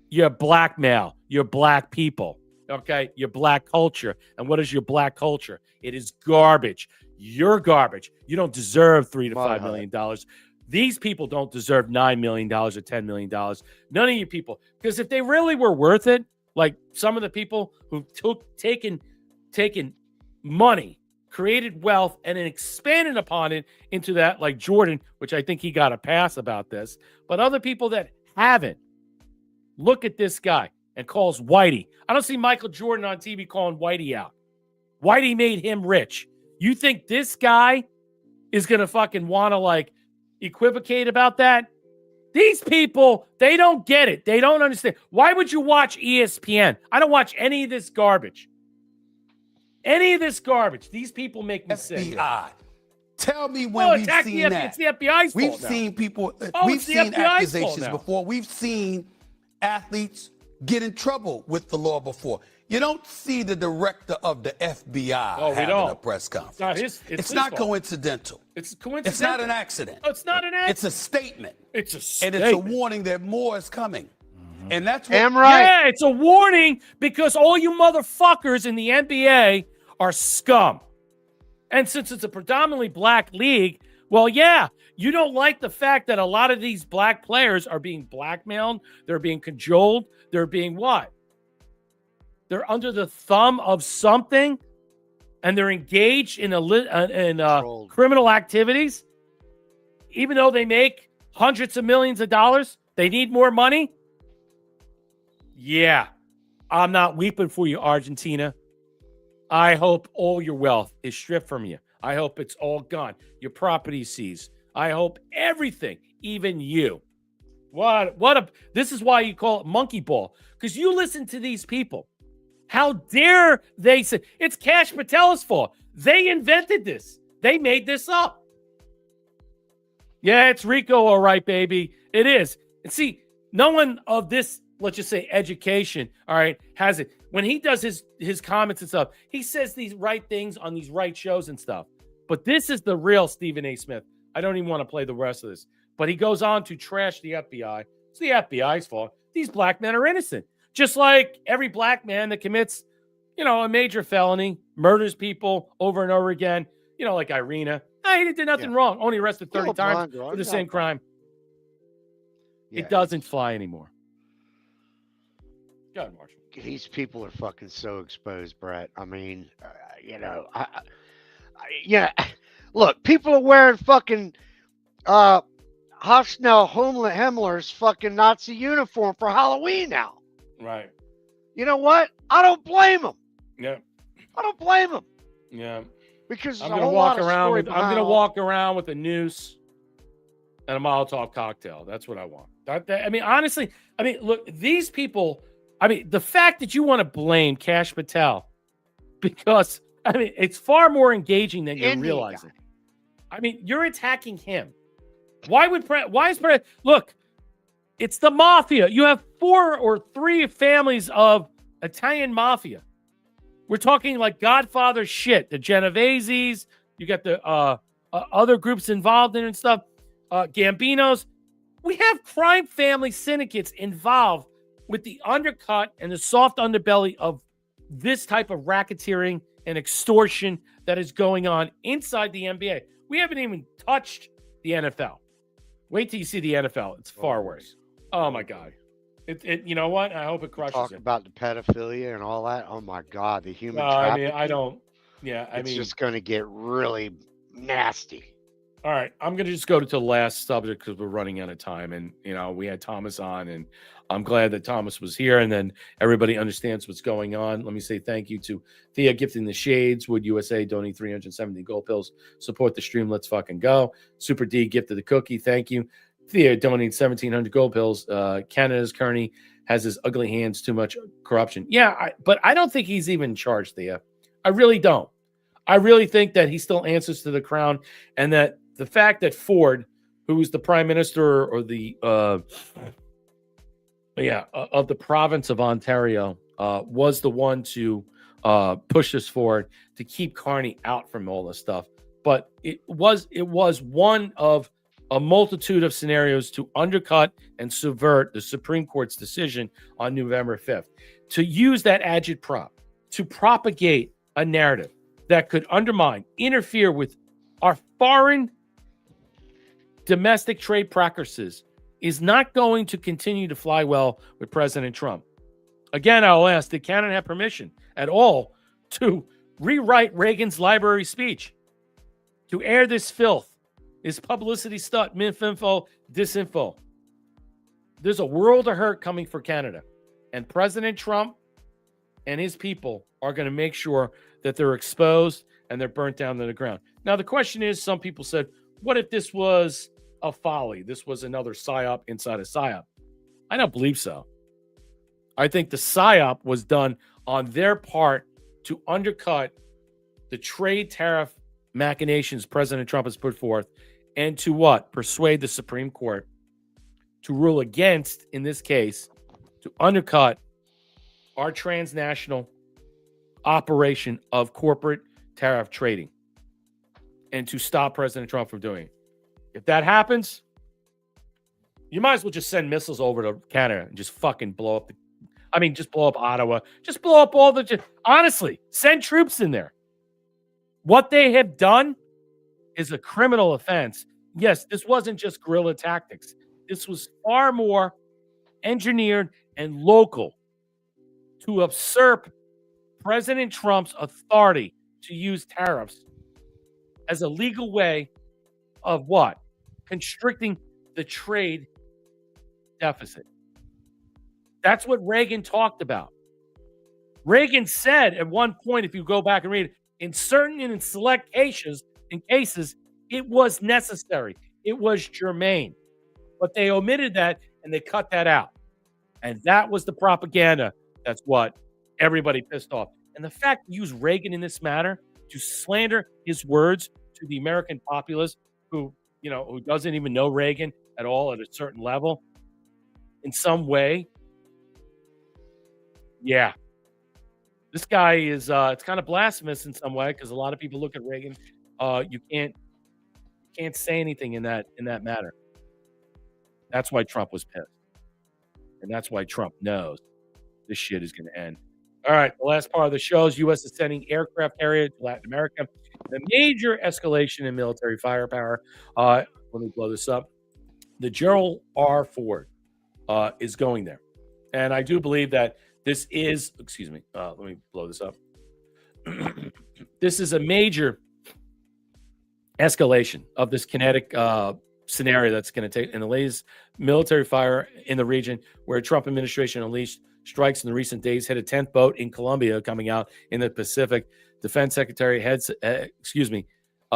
Your blackmail, your black people, okay? Your black culture. And what is your black culture? It is garbage. You're garbage. You don't deserve $3 to $5 million. These people don't deserve $9 million or $10 million. None of you people. Because if they really were worth it, like some of the people who've taken money, created wealth, and then expanded upon it into that, like Jordan, which I think he got a pass about this, but other people that haven't, look at this guy and calls Whitey. I don't see Michael Jordan on TV calling Whitey out. Whitey made him rich. You think this guy is going to fucking want to like equivocate about that? These people, they don't get it. They don't understand. Why would you watch ESPN? I don't watch any of this garbage. Any of this garbage. These people make me sick. FBI. Tell me when we've seen that. It's the FBI's fault. We've seen people, we've seen accusations before. We've seen athletes get in trouble with the law before. You don't see the director of the FBI Oh, we having don't. a press conference. It's his not fault. coincidental. It's coincidental. It's not an accident. No, it's not an accident. It's a statement. It's a And statement. it's a warning that more is coming. And that's what Damn right. Yeah, it's a warning because all you motherfuckers in the NBA are scum. And since it's a predominantly black league, well, yeah, you don't like the fact that a lot of these black players are being blackmailed. They're being cajoled. They're being what? They're under the thumb of something, and they're engaged in criminal activities. Even though they make hundreds of millions of dollars, they need more money. Yeah, I'm not weeping for you, Argentina. I hope all your wealth is stripped from you. I hope it's all gone. Your property seized. I hope everything, even you. This is why you call it monkey ball, because you listen to these people. How dare they say it's Kash Patel's fault? They invented this. They made this up. Yeah, it's Rico, all right, baby. It is. And see, no one of this, let's just say education, all right, has it. When he does his comments and stuff, he says these right things on these right shows and stuff. But this is the real Stephen A. Smith. I don't even want to play the rest of this. But he goes on to trash the FBI. It's the FBI's fault. These black men are innocent. Just like every black man that commits, a major felony, murders people over and over again, like Irina. He did nothing wrong. Only arrested 30 times for the same crime. Yeah. It doesn't fly anymore. Go ahead, Marshall. These people are fucking so exposed, Brett. I mean, look, people are wearing fucking Hofschnell Himmler's fucking Nazi uniform for Halloween now. Right. You know what? I don't blame them. Yeah. I don't blame them. Yeah. Because I'm gonna walk around with a noose and a Molotov cocktail. That's what I want. Honestly, look, these people. The fact that you want to blame Kash Patel because it's far more engaging than you're realizing. You're attacking him. Why is look? It's the mafia. You have 4 or 3 families of Italian mafia. We're talking like Godfather shit. The Genoveses. You got the other groups involved in it and stuff. Gambinos. We have crime family syndicates involved with the undercut and the soft underbelly of this type of racketeering and extortion that is going on inside the NBA. We haven't even touched the NFL. Wait till you see the NFL. It's far worse. Oh, my God. You know what? I hope it crushes Talk it. about the pedophilia and all that. Oh, my God. The human trafficking. I don't. Yeah, it's just going to get really nasty. All right, I'm going to just go to the last subject because we're running out of time. And, we had Thomas on, and I'm glad that Thomas was here. And then everybody understands what's going on. Let me say thank you to Thea gifting the shades, Wood USA, donating 370 gold pills. Support the stream. Let's fucking go. Super D gifted the cookie. Thank you. Thea donating 1,700 gold pills. Canada's Kearney has his ugly hands, too much corruption. Yeah, but I don't think he's even charged, Thea. I really don't. I really think that he still answers to the crown, and that the fact that Ford, who's the prime minister or the of the province of Ontario, was the one to push this forward to keep Carney out from all this stuff. But it was one of a multitude of scenarios to undercut and subvert the Supreme Court's decision on November 5th, to use that agitprop to propagate a narrative that could undermine, interfere with our foreign domestic trade practices is not going to continue to fly well with President Trump. Again, I'll ask, did Canada have permission at all to rewrite Reagan's library speech, to air this filth, this publicity stunt, misinfo, disinfo? There's a world of hurt coming for Canada. And President Trump and his people are going to make sure that they're exposed and they're burnt down to the ground. Now, the question is, some people said, what if this was a folly? This was another PSYOP inside a PSYOP. I don't believe so. I think the PSYOP was done on their part to undercut the trade tariff machinations President Trump has put forth, and to what? Persuade the Supreme Court to rule against, in this case, to undercut our transnational operation of corporate tariff trading and to stop President Trump from doing it. If that happens, you might as well just send missiles over to Canada and just fucking blow up just blow up Ottawa. Just blow up honestly, send troops in there. What they have done is a criminal offense. Yes, this wasn't just guerrilla tactics. This was far more engineered and local to usurp President Trump's authority to use tariffs as a legal way of what? Constricting the trade deficit. That's what Reagan talked about. Reagan said at one point, if you go back and read it, in certain and in select cases, it was necessary. It was germane. But they omitted that and they cut that out. And that was the propaganda. That's what everybody pissed off. And the fact to use Reagan in this matter to slander his words to the American populace who doesn't even know Reagan at all at a certain level in some way. Yeah. This guy is it's kind of blasphemous in some way because a lot of people look at Reagan. You can't say anything in that matter. That's why Trump was pissed. And that's why Trump knows this shit is going to end. All right, the last part of the show is U.S. is sending aircraft carrier to Latin America. The major escalation in military firepower. Let me blow this up. The Gerald R. Ford is going there. And I do believe that this is, let me blow this up. This is a major escalation of this kinetic scenario that's going to take in the latest military fire in the region where Trump administration unleashed strikes in the recent days, hit a 10th boat in Colombia coming out in the Pacific. Defense Secretary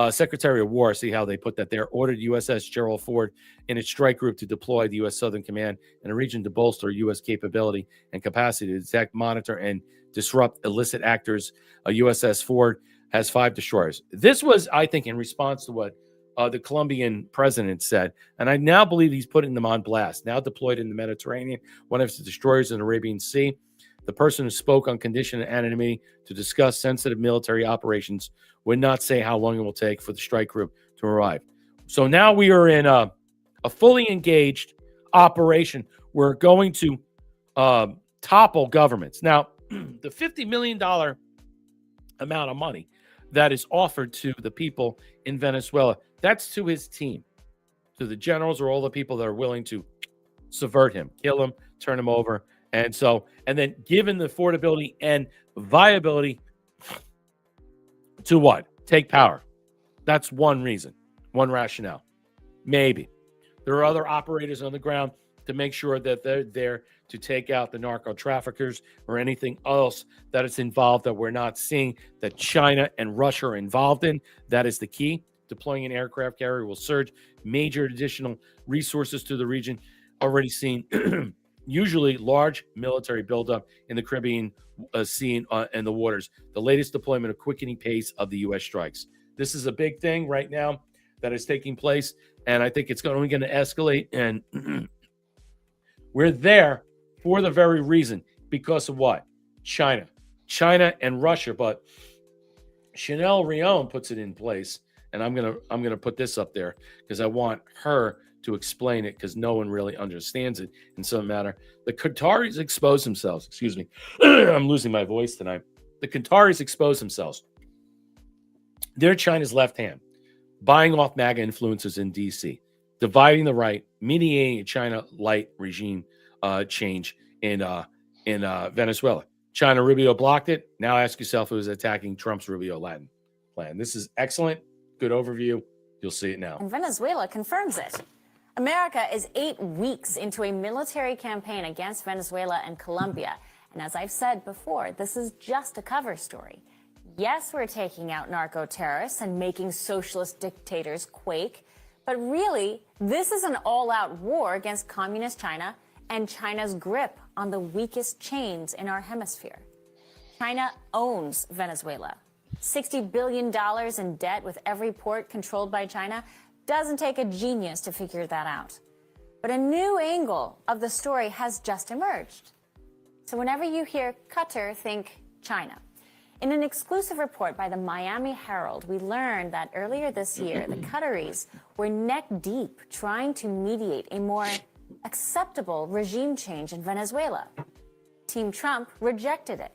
Secretary of War, see how they put that there, ordered USS Gerald Ford in its strike group to deploy the U.S. Southern Command in a region to bolster U.S. capability and capacity to detect, monitor, and disrupt illicit actors. USS Ford has 5 destroyers. This was, I think, in response to what the Colombian president said, and I now believe he's putting them on blast, now deployed in the Mediterranean, one of his destroyers in the Arabian Sea. The person who spoke on condition of anonymity to discuss sensitive military operations would not say how long it will take for the strike group to arrive. So now we are in a fully engaged operation. We're going to topple governments. Now, the $50 million amount of money that is offered to the people in Venezuela, that's to his team, to the generals or all the people that are willing to subvert him, kill him, turn him over. And then given the affordability and viability to what? Take power. That's one reason, one rationale. Maybe. There are other operators on the ground to make sure that they're there to take out the narco traffickers or anything else that is involved that we're not seeing that China and Russia are involved in. That is the key. Deploying an aircraft carrier will surge major additional resources to the region. Already seen usually large military buildup in the Caribbean Sea and the waters. The latest deployment of quickening pace of the U.S. strikes. This is a big thing right now that is taking place, and I think it's only going to escalate. And we're there for the very reason, because of what? China and Russia. But Chanel Rion puts it in place, and I'm gonna put this up there because I want her to explain it because no one really understands it in some matter. The Qataris expose themselves. Excuse me. I'm losing my voice tonight. The Qataris expose themselves. They're China's left hand, buying off MAGA influencers in D.C., dividing the right, mediating a China-light regime change in Venezuela. China Rubio blocked it. Now ask yourself who is attacking Trump's Rubio Latin plan. This is excellent. Good overview. You'll see it now. And Venezuela confirms it. America is 8 weeks into a military campaign against Venezuela and Colombia. And as I've said before, this is just a cover story. Yes, we're taking out narco terrorists and making socialist dictators quake. But really, this is an all-out war against communist China and China's grip on the weakest chains in our hemisphere. China owns Venezuela. $60 billion in debt with every port controlled by China. Doesn't take a genius to figure that out. But a new angle of the story has just emerged. So whenever you hear Qatar, think China. In an exclusive report by the Miami Herald, we learned that earlier this year, the Qataris were neck deep trying to mediate a more acceptable regime change in Venezuela. Team Trump rejected it.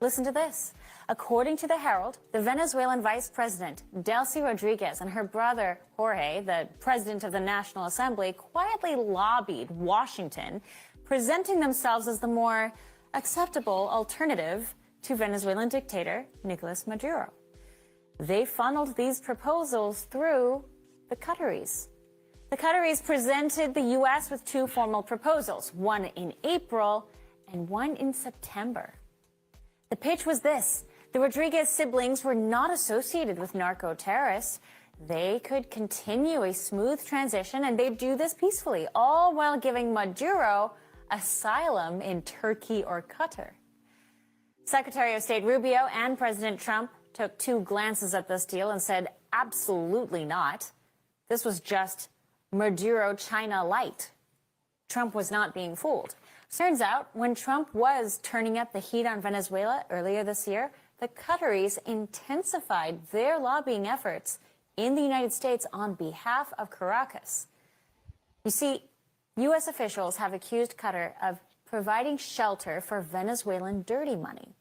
Listen to this. According to the Herald, the Venezuelan Vice President, Delcy Rodriguez, and her brother, Jorge, the President of the National Assembly, quietly lobbied Washington, presenting themselves as the more acceptable alternative to Venezuelan dictator Nicolas Maduro. They funneled these proposals through the Qataris. The Qataris presented the U.S. with two formal proposals, one in April and one in September. The pitch was this. The Rodriguez siblings were not associated with narco-terrorists. They could continue a smooth transition, and they'd do this peacefully, all while giving Maduro asylum in Turkey or Qatar. Secretary of State Rubio and President Trump took two glances at this deal and said, absolutely not. This was just Maduro China light. Trump was not being fooled. Turns out, when Trump was turning up the heat on Venezuela earlier this year, the Qataris intensified their lobbying efforts in the United States on behalf of Caracas. You see, U.S. officials have accused Qatar of providing shelter for Venezuelan dirty money,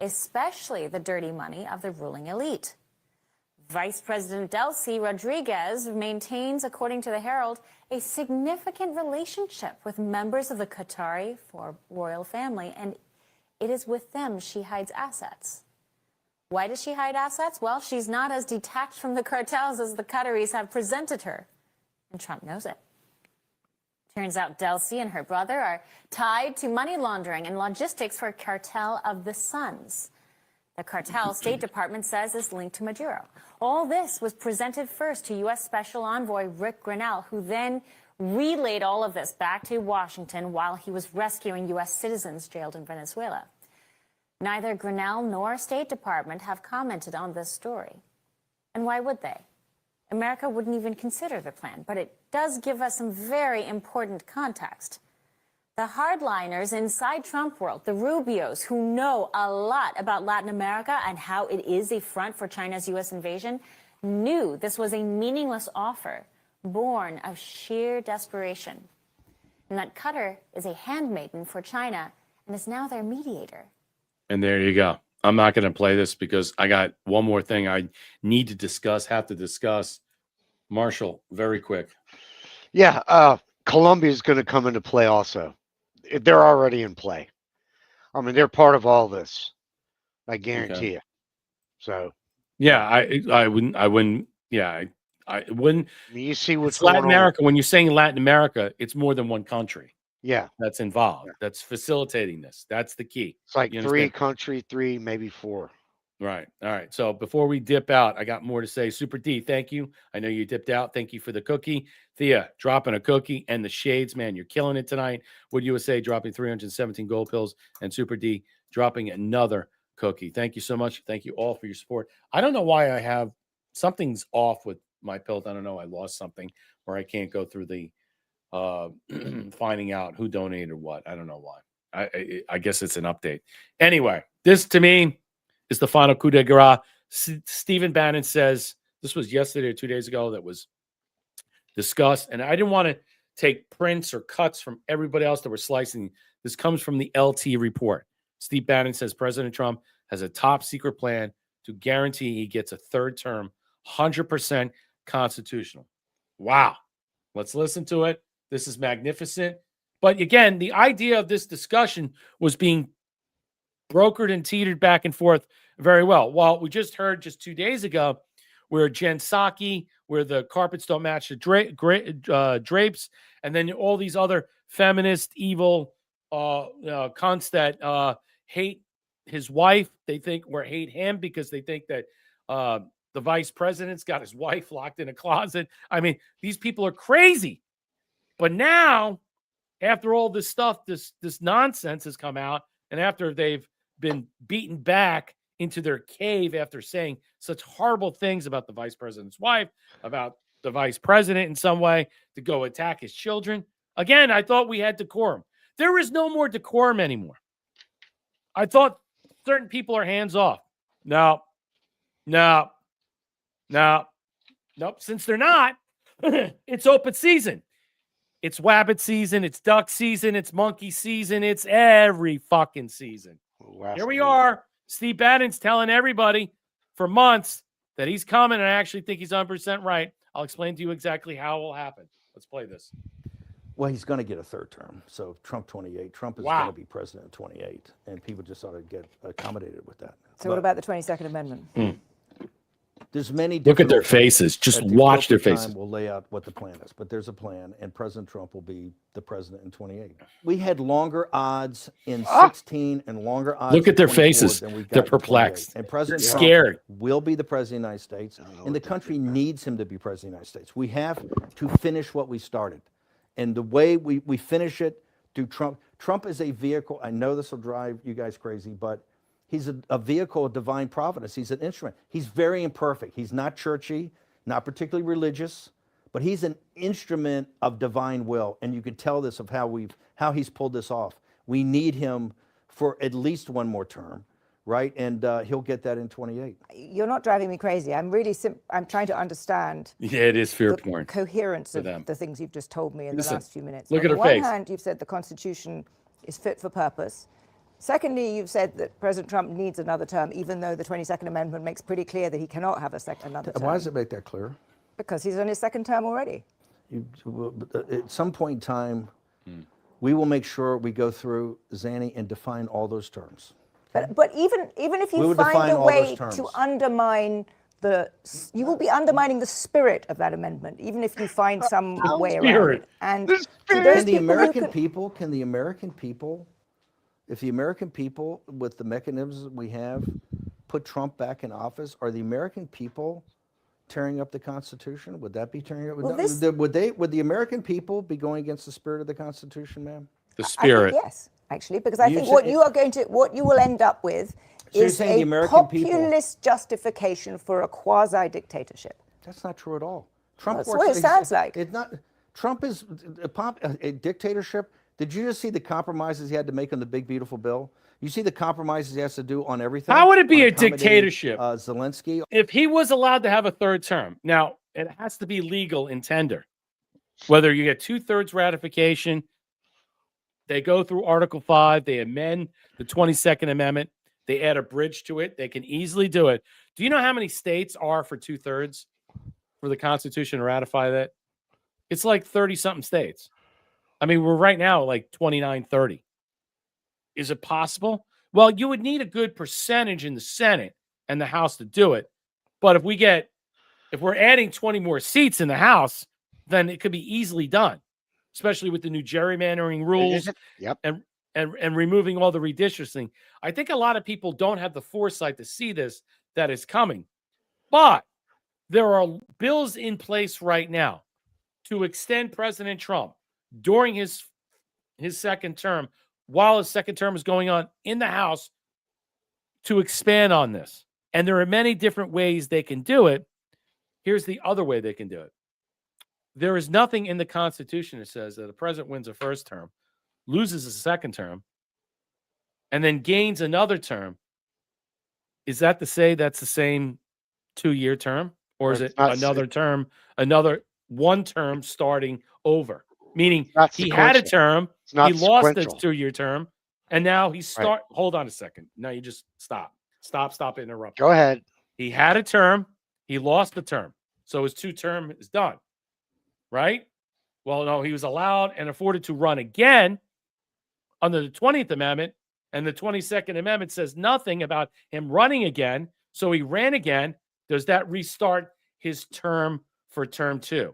especially the dirty money of the ruling elite. Vice President Delcy Rodriguez maintains, according to the Herald, a significant relationship with members of the Qatari royal family, and it is with them she hides assets. Why does she hide assets? Well, she's not as detached from the cartels as the Qataris have presented her, and Trump knows it. Turns out Delcy and her brother are tied to money laundering and logistics for a cartel of the Suns. The cartel, State Department says, is linked to Maduro. All this was presented first to U.S. Special Envoy Rick Grenell, who then relayed all of this back to Washington while he was rescuing U.S. citizens jailed in Venezuela. Neither Grenell nor State Department have commented on this story. And why would they? America wouldn't even consider the plan, but it does give us some very important context. The hardliners inside Trump world, the Rubios, who know a lot about Latin America and how it is a front for China's U.S. invasion, knew this was a meaningless offer, born of sheer desperation. And that Qatar is a handmaiden for China and is now their mediator. And there you go. I'm not going to play this because I got one more thing I need to discuss, have to discuss. Marshall, very quick. Yeah, Colombia is going to come into play also. They're already in play. I mean, they're part of all this. I guarantee you. So. Yeah, I wouldn't. Yeah, I wouldn't. I mean, you see what's Latin going America. When you're saying Latin America, it's more than one country. Yeah, that's involved. That's facilitating this. That's the key. It's like three country, three, maybe four. Right. All right. So before we dip out, I got more to say. Super D, thank you. I know you dipped out. Thank you for the cookie. Thea, dropping a cookie, and the shades, man, you're killing it tonight. Would USA dropping 317 gold pills, and Super D dropping another cookie. Thank you so much. Thank you all for your support. I don't know why I have something's off with my pill. I don't know. I lost something where I can't go through the finding out who donated what. I don't know why. I guess it's an update. Anyway, this to me is the final coup de grace. Stephen Bannon says this was yesterday or 2 days ago that was discussed, and I didn't want to take prints or cuts from everybody else that were slicing. This comes from the LT report. Steve Bannon says President Trump has a top secret plan to guarantee he gets a third term, 100% constitutional. Wow. Let's listen to it. This is magnificent. But again, the idea of this discussion was being brokered and teetered back and forth very well. Well, we just heard just 2 days ago where Jen Psaki, where the carpets don't match the drapes, and then all these other feminist, evil cunts that hate his wife. They think or hate him because they think that the vice president's got his wife locked in a closet. I mean, these people are crazy. But now, after all this stuff, this nonsense has come out, and after they've been beaten back into their cave after saying such horrible things about the vice president's wife, about the vice president in some way, to go attack his children. Again, I thought we had decorum. There is no more decorum anymore. I thought certain people are hands off. No. Nope. Since they're not, it's open season. It's wabbit season. It's duck season. It's monkey season. It's every fucking season. Here we are. Steve Bannon's telling everybody for months that he's coming, and I actually think he's 100% right. I'll explain to you exactly how it will happen. Let's play this. Well, he's going to get a third term. So Trump 28. Trump is going to be president in 28, and people just ought to get accommodated with that. So what about the 22nd Amendment? There's many. Look at their faces. Just watch their faces. We'll lay out what the plan is, but there's a plan, and President Trump will be the president in 28. We had longer odds in 16 and longer odds. Look at their in 24 faces. than we got They're in 28. perplexed. And President They're Trump scared. will be the president of the United States, and the country needs him to be president of the United States. We have to finish what we started, and the way we finish it through Trump. Trump is a vehicle. I know this will drive you guys crazy, but he's a vehicle of divine providence. He's an instrument. He's very imperfect. He's not churchy, not particularly religious, but he's an instrument of divine will. And you can tell this of how he's pulled this off. We need him for at least one more term, right? And he'll get that in 28. You're not driving me crazy. I'm really I'm trying to understand. Yeah, it is fear porn. Coherence of them. the things you've just told me in the last few minutes. Look at her face. On face. one hand, you've said the Constitution is fit for purpose. Secondly, you've said that President Trump needs another term, even though the 22nd Amendment makes pretty clear that he cannot have another term. Why does it make that clear? Because he's on his second term already. At some point in time, we will make sure we go through, Zanny, and define all those terms. But even if you find a way to undermine you will be undermining the spirit of that amendment, even if you find some way around it. And can the American people, if the American people, with the mechanisms that we have, put Trump back in office, are the American people tearing up the Constitution? Would that be tearing up? Well, would the American people be going against the spirit of the Constitution, ma'am? The spirit. I think yes, actually, because I think what you will end up with is a populist justification for a quasi-dictatorship. That's not true at all. Trump That's what it sounds like. Trump is a dictatorship. Did you just see the compromises he had to make on the big, beautiful bill? You see the compromises he has to do on everything? How would it be a dictatorship? Zelensky. If he was allowed to have a third term, now it has to be legal in tender. Whether you get 2/3 ratification, they go through Article 5, they amend the 22nd Amendment, they add a bridge to it, they can easily do it. Do you know how many states are for 2/3 for the Constitution to ratify that? It's like 30-something states. I mean, we're right now at like 29, 30. Is it possible? Well, you would need a good percentage in the Senate and the House to do it. But if we're adding 20 more seats in the House, then it could be easily done, especially with the new gerrymandering rules and removing all the redistricting. I think a lot of people don't have the foresight to see this, that is coming. But there are bills in place right now to extend President Trump during his second term, while his second term is going on in the House, to expand on this. And there are many different ways they can do it. Here's the other way they can do it. There is nothing in the Constitution that says that a president wins a first term, loses a second term, and then gains another term. Is that to say that's the same 2-year term? Or is it another term, another one term starting over? Meaning he had a term, he lost a 2-year term, and now he's Hold on a second. Now you just stop interrupting. Go ahead. He had a term, he lost the term. So his 2-term is done. Right? Well, no, he was allowed and afforded to run again under the 20th Amendment, and the 22nd Amendment says nothing about him running again. So he ran again. Does that restart his term for term 2?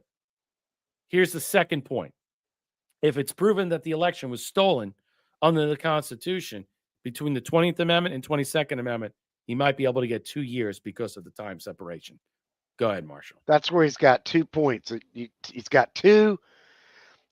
Here's the second point. If it's proven that the election was stolen under the Constitution between the 20th Amendment and 22nd Amendment, he might be able to get 2 years because of the time separation. Go ahead, Marshall. That's where he's got 2 points. He's got 2.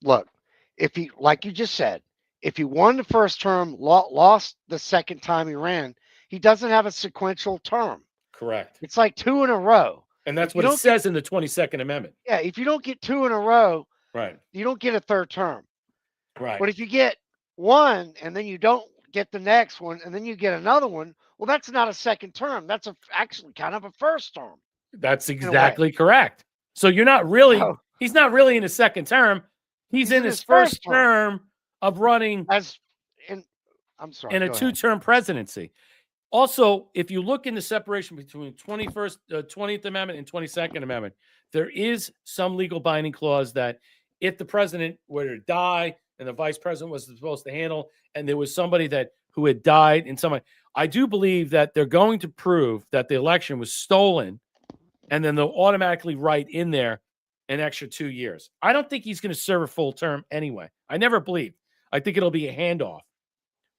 Look, if he, like you just said, if he won the first term, lost the second time he ran, he doesn't have a sequential term. Correct. It's like 2 in a row. And that's what it says in the 22nd Amendment. Yeah, if you don't get 2 in a row, right, you don't get a third term. Right. But if you get 1 and then you don't get the next one, and then you get another one. Well, that's not a second term. That's actually kind of a first term. That's exactly correct. So you're not really, So- he's not really in his second term. He's in his first term of running I'm sorry, in a go ahead. two-term presidency. Also, if you look in the separation between 20th Amendment and 22nd Amendment, there is some legal binding clause that if the president were to die and the vice president was supposed to handle, and there was somebody who had died in some way, I do believe that they're going to prove that the election was stolen, and then they'll automatically write in there an extra 2 years. I don't think he's going to serve a full term anyway. I never believed. I think it'll be a handoff.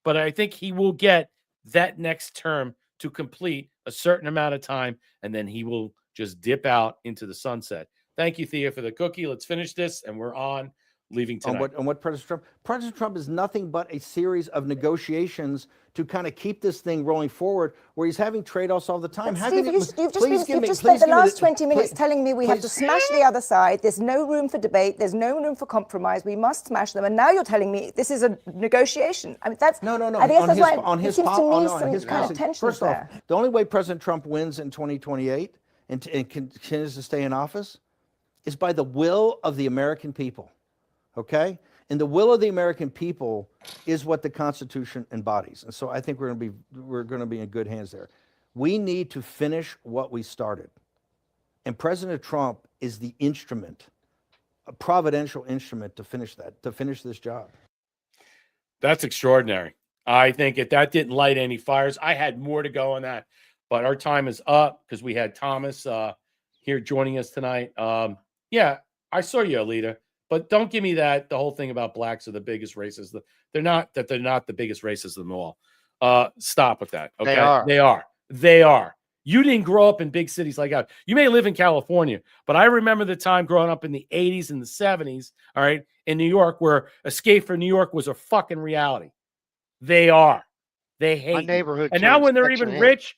But I think he will get that next term to complete a certain amount of time, and then he will just dip out into the sunset. Thank you, Thea, for the cookie. Let's finish this, and we're on leaving tonight. On what President Trump? President Trump is nothing but a series of negotiations to kind of keep this thing rolling forward, where he's having trade-offs all the time. Steve, you've just spent the last 20 minutes telling me we have to smash the other side. There's no room for debate. There's no room for compromise. We must smash them. And now you're telling me this is a negotiation. I mean, that's no. I guess that's why it seems to me some kind of tension First there. off, the only way President Trump wins in 2028 and continues to stay in office is by the will of the American people. Okay? And the will of the American people is what the Constitution embodies. And so I think we're going to be in good hands there. We need to finish what we started. And President Trump is the instrument, a providential instrument to finish this job. That's extraordinary. I think if that didn't light any fires, I had more to go on that. But our time is up because we had Thomas here joining us tonight. Yeah, I saw you, Alita. But don't give me the whole thing about blacks are the biggest racists. They're not the biggest racists of them all. Stop with that. Okay. They are. You didn't grow up in big cities like that. You may live in California, but I remember the time growing up in the 80s and the 70s, all right, in New York, where Escape from New York was a fucking reality. They are. They hate my neighborhood. And now when they're even rich,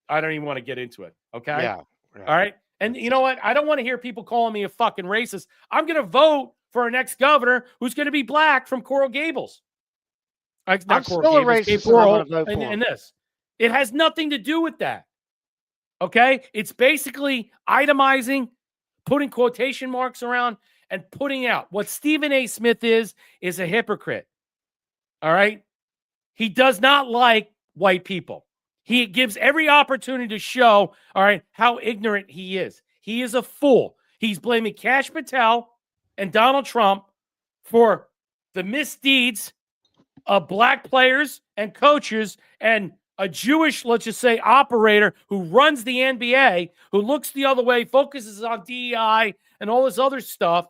I don't even want to get into it. Okay. Yeah. All right. And you know what? I don't want to hear people calling me a fucking racist. I'm going to vote for our next governor who's going to be black from Coral Gables. I'm still a racist. And this. It has nothing to do with that. Okay? It's basically itemizing, putting quotation marks around, and putting out. What Stephen A. Smith is a hypocrite. All right? He does not like white people. He gives every opportunity to show, all right, how ignorant he is. He is a fool. He's blaming Kash Patel and Donald Trump for the misdeeds of black players and coaches and a Jewish, let's just say, operator who runs the NBA, who looks the other way, focuses on DEI and all this other stuff.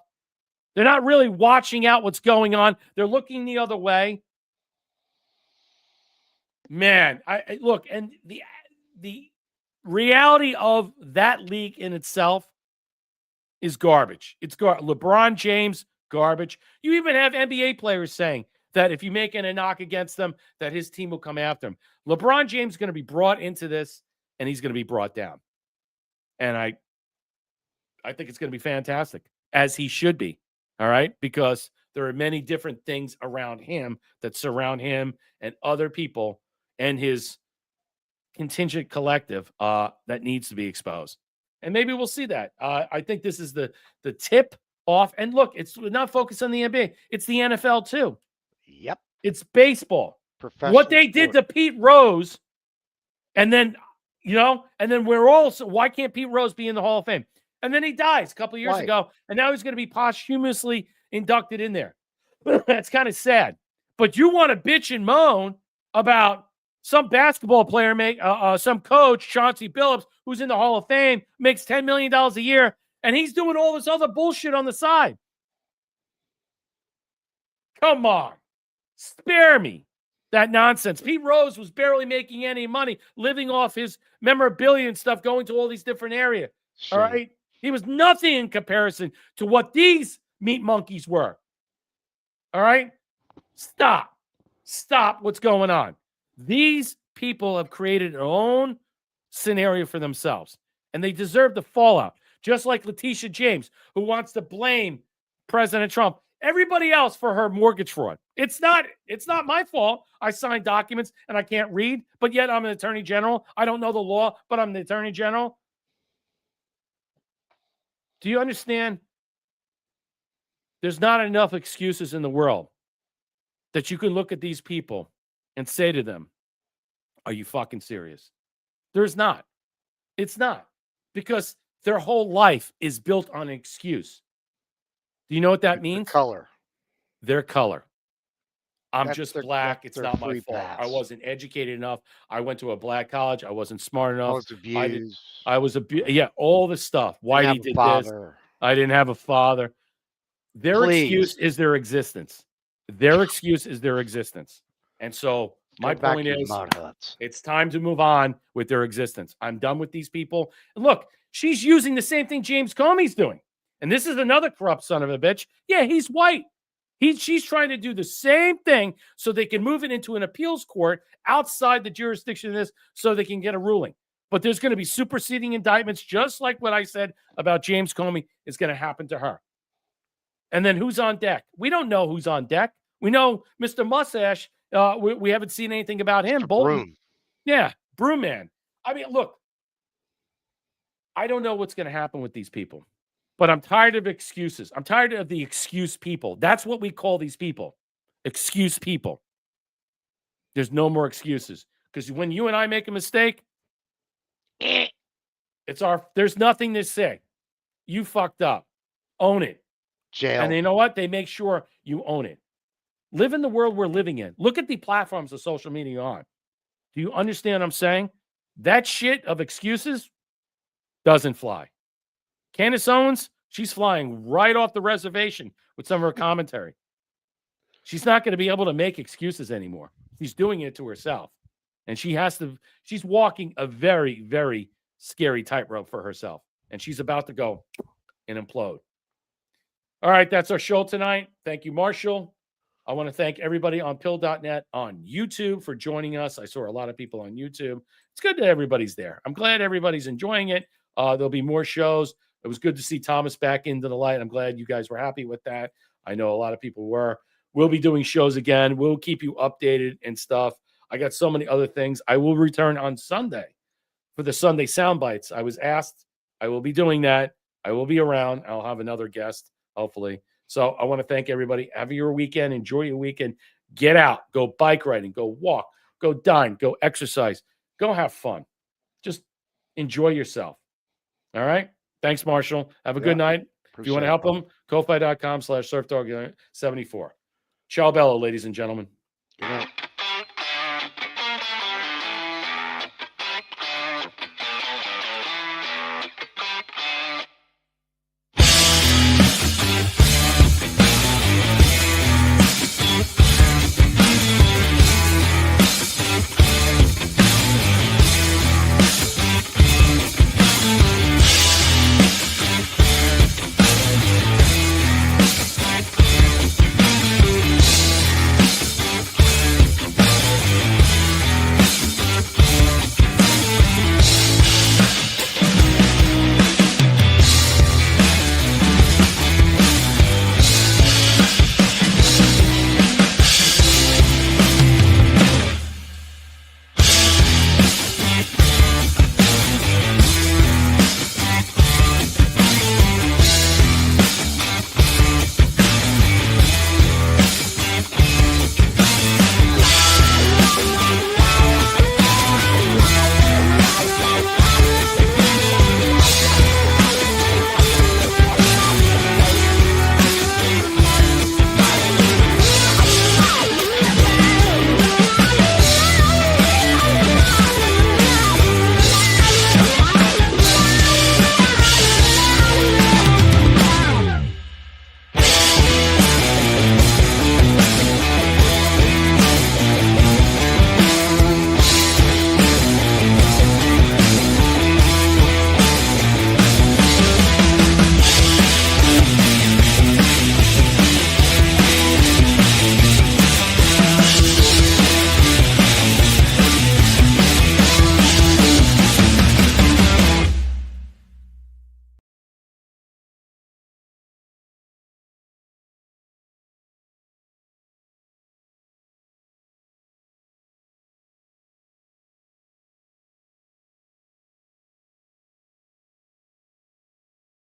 They're not really watching out what's going on. They're looking the other way. Man, I look, and the reality of that league in itself is garbage. It's LeBron James, garbage. You even have NBA players saying that if you make a knock against them, that his team will come after him. LeBron James is going to be brought into this, and he's going to be brought down. And I think it's going to be fantastic, as he should be, all right? Because there are many different things around him that surround him and other people and his contingent collective that needs to be exposed. And maybe we'll see that. I think this is the tip off. And look, it's not focused on the NBA. It's the NFL too. Yep. It's baseball. What they did to Pete Rose, and then, and then we're all, so why can't Pete Rose be in the Hall of Fame? And then he dies a couple of years ago, and now he's going to be posthumously inducted in there. That's kind of sad. But you want to bitch and moan about some basketball player, some coach, Chauncey Billups, who's in the Hall of Fame, makes $10 million a year, and he's doing all this other bullshit on the side. Come on. Spare me that nonsense. Pete Rose was barely making any money, living off his memorabilia and stuff, going to all these different areas. All right? He was nothing in comparison to what these meat monkeys were. All right? Stop. Stop what's going on. These people have created their own scenario for themselves, and they deserve the fallout, just like Letitia James, who wants to blame President Trump, everybody else for her mortgage fraud. It's not my fault. I signed documents and I can't read, but yet I'm an attorney general. I don't know the law, but I'm the attorney general. Do you understand? There's not enough excuses in the world that you can look at these people and say to them, are you fucking serious? There's not. It's not. Because their whole life is built on an excuse. Do you know what that means? Color. Their color. I'm That's just their- black. that's It's their not my free fault. I pass. wasn't educated enough. I went to a black college. I wasn't smart enough. I was abused. I was all the stuff. Whitey Didn't have a did father. this. I didn't have a father. Their Please. excuse is their existence. Their excuse is their existence. And so my Go back point to is, mud huts. it's time to move on with their existence. I'm done with these people. And look, she's using the same thing James Comey's doing. And this is another corrupt son of a bitch. Yeah, he's white. She's trying to do the same thing so they can move it into an appeals court outside the jurisdiction of this so they can get a ruling. But there's going to be superseding indictments, just like what I said about James Comey is going to happen to her. And then who's on deck? We don't know who's on deck. We know Mr. Mustache. We haven't seen anything about him. Broom. Yeah, Broom Man. I mean, look, I don't know what's going to happen with these people, but I'm tired of excuses. I'm tired of the excuse people. That's what we call these people. Excuse people. There's no more excuses. Because when you and I make a mistake, there's nothing to say. You fucked up. Own it. Jail. And you know what? They make sure you own it. Live in the world we're living in. Look at the platforms of social media you're on. Do you understand what I'm saying? That shit of excuses doesn't fly. Candace Owens, she's flying right off the reservation with some of her commentary. She's not going to be able to make excuses anymore. She's doing it to herself. And she's walking a very, very scary tightrope for herself. And she's about to go and implode. All right, that's our show tonight. Thank you, Marshall. I want to thank everybody on pill.net on YouTube for joining us. I saw a lot of people on YouTube. It's good that everybody's there. I'm glad everybody's enjoying it. There'll be more shows. It was good to see Thomas back into the light. I'm glad you guys were happy with that. I know a lot of people were. We'll be doing shows again. We'll keep you updated and stuff. I got so many other things. I will return on Sunday for the Sunday Sound Bites. I was asked. I will be doing that. I will be around. I'll have another guest, hopefully. So I want to thank everybody. Have your weekend. Enjoy your weekend. Get out. Go bike riding. Go walk. Go dine. Go exercise. Go have fun. Just enjoy yourself. All right? Thanks, Marshall. Have a good night. If you want to help them, Ko-Fi.com/SurfDog74. Ciao Bello, ladies and gentlemen. Good night.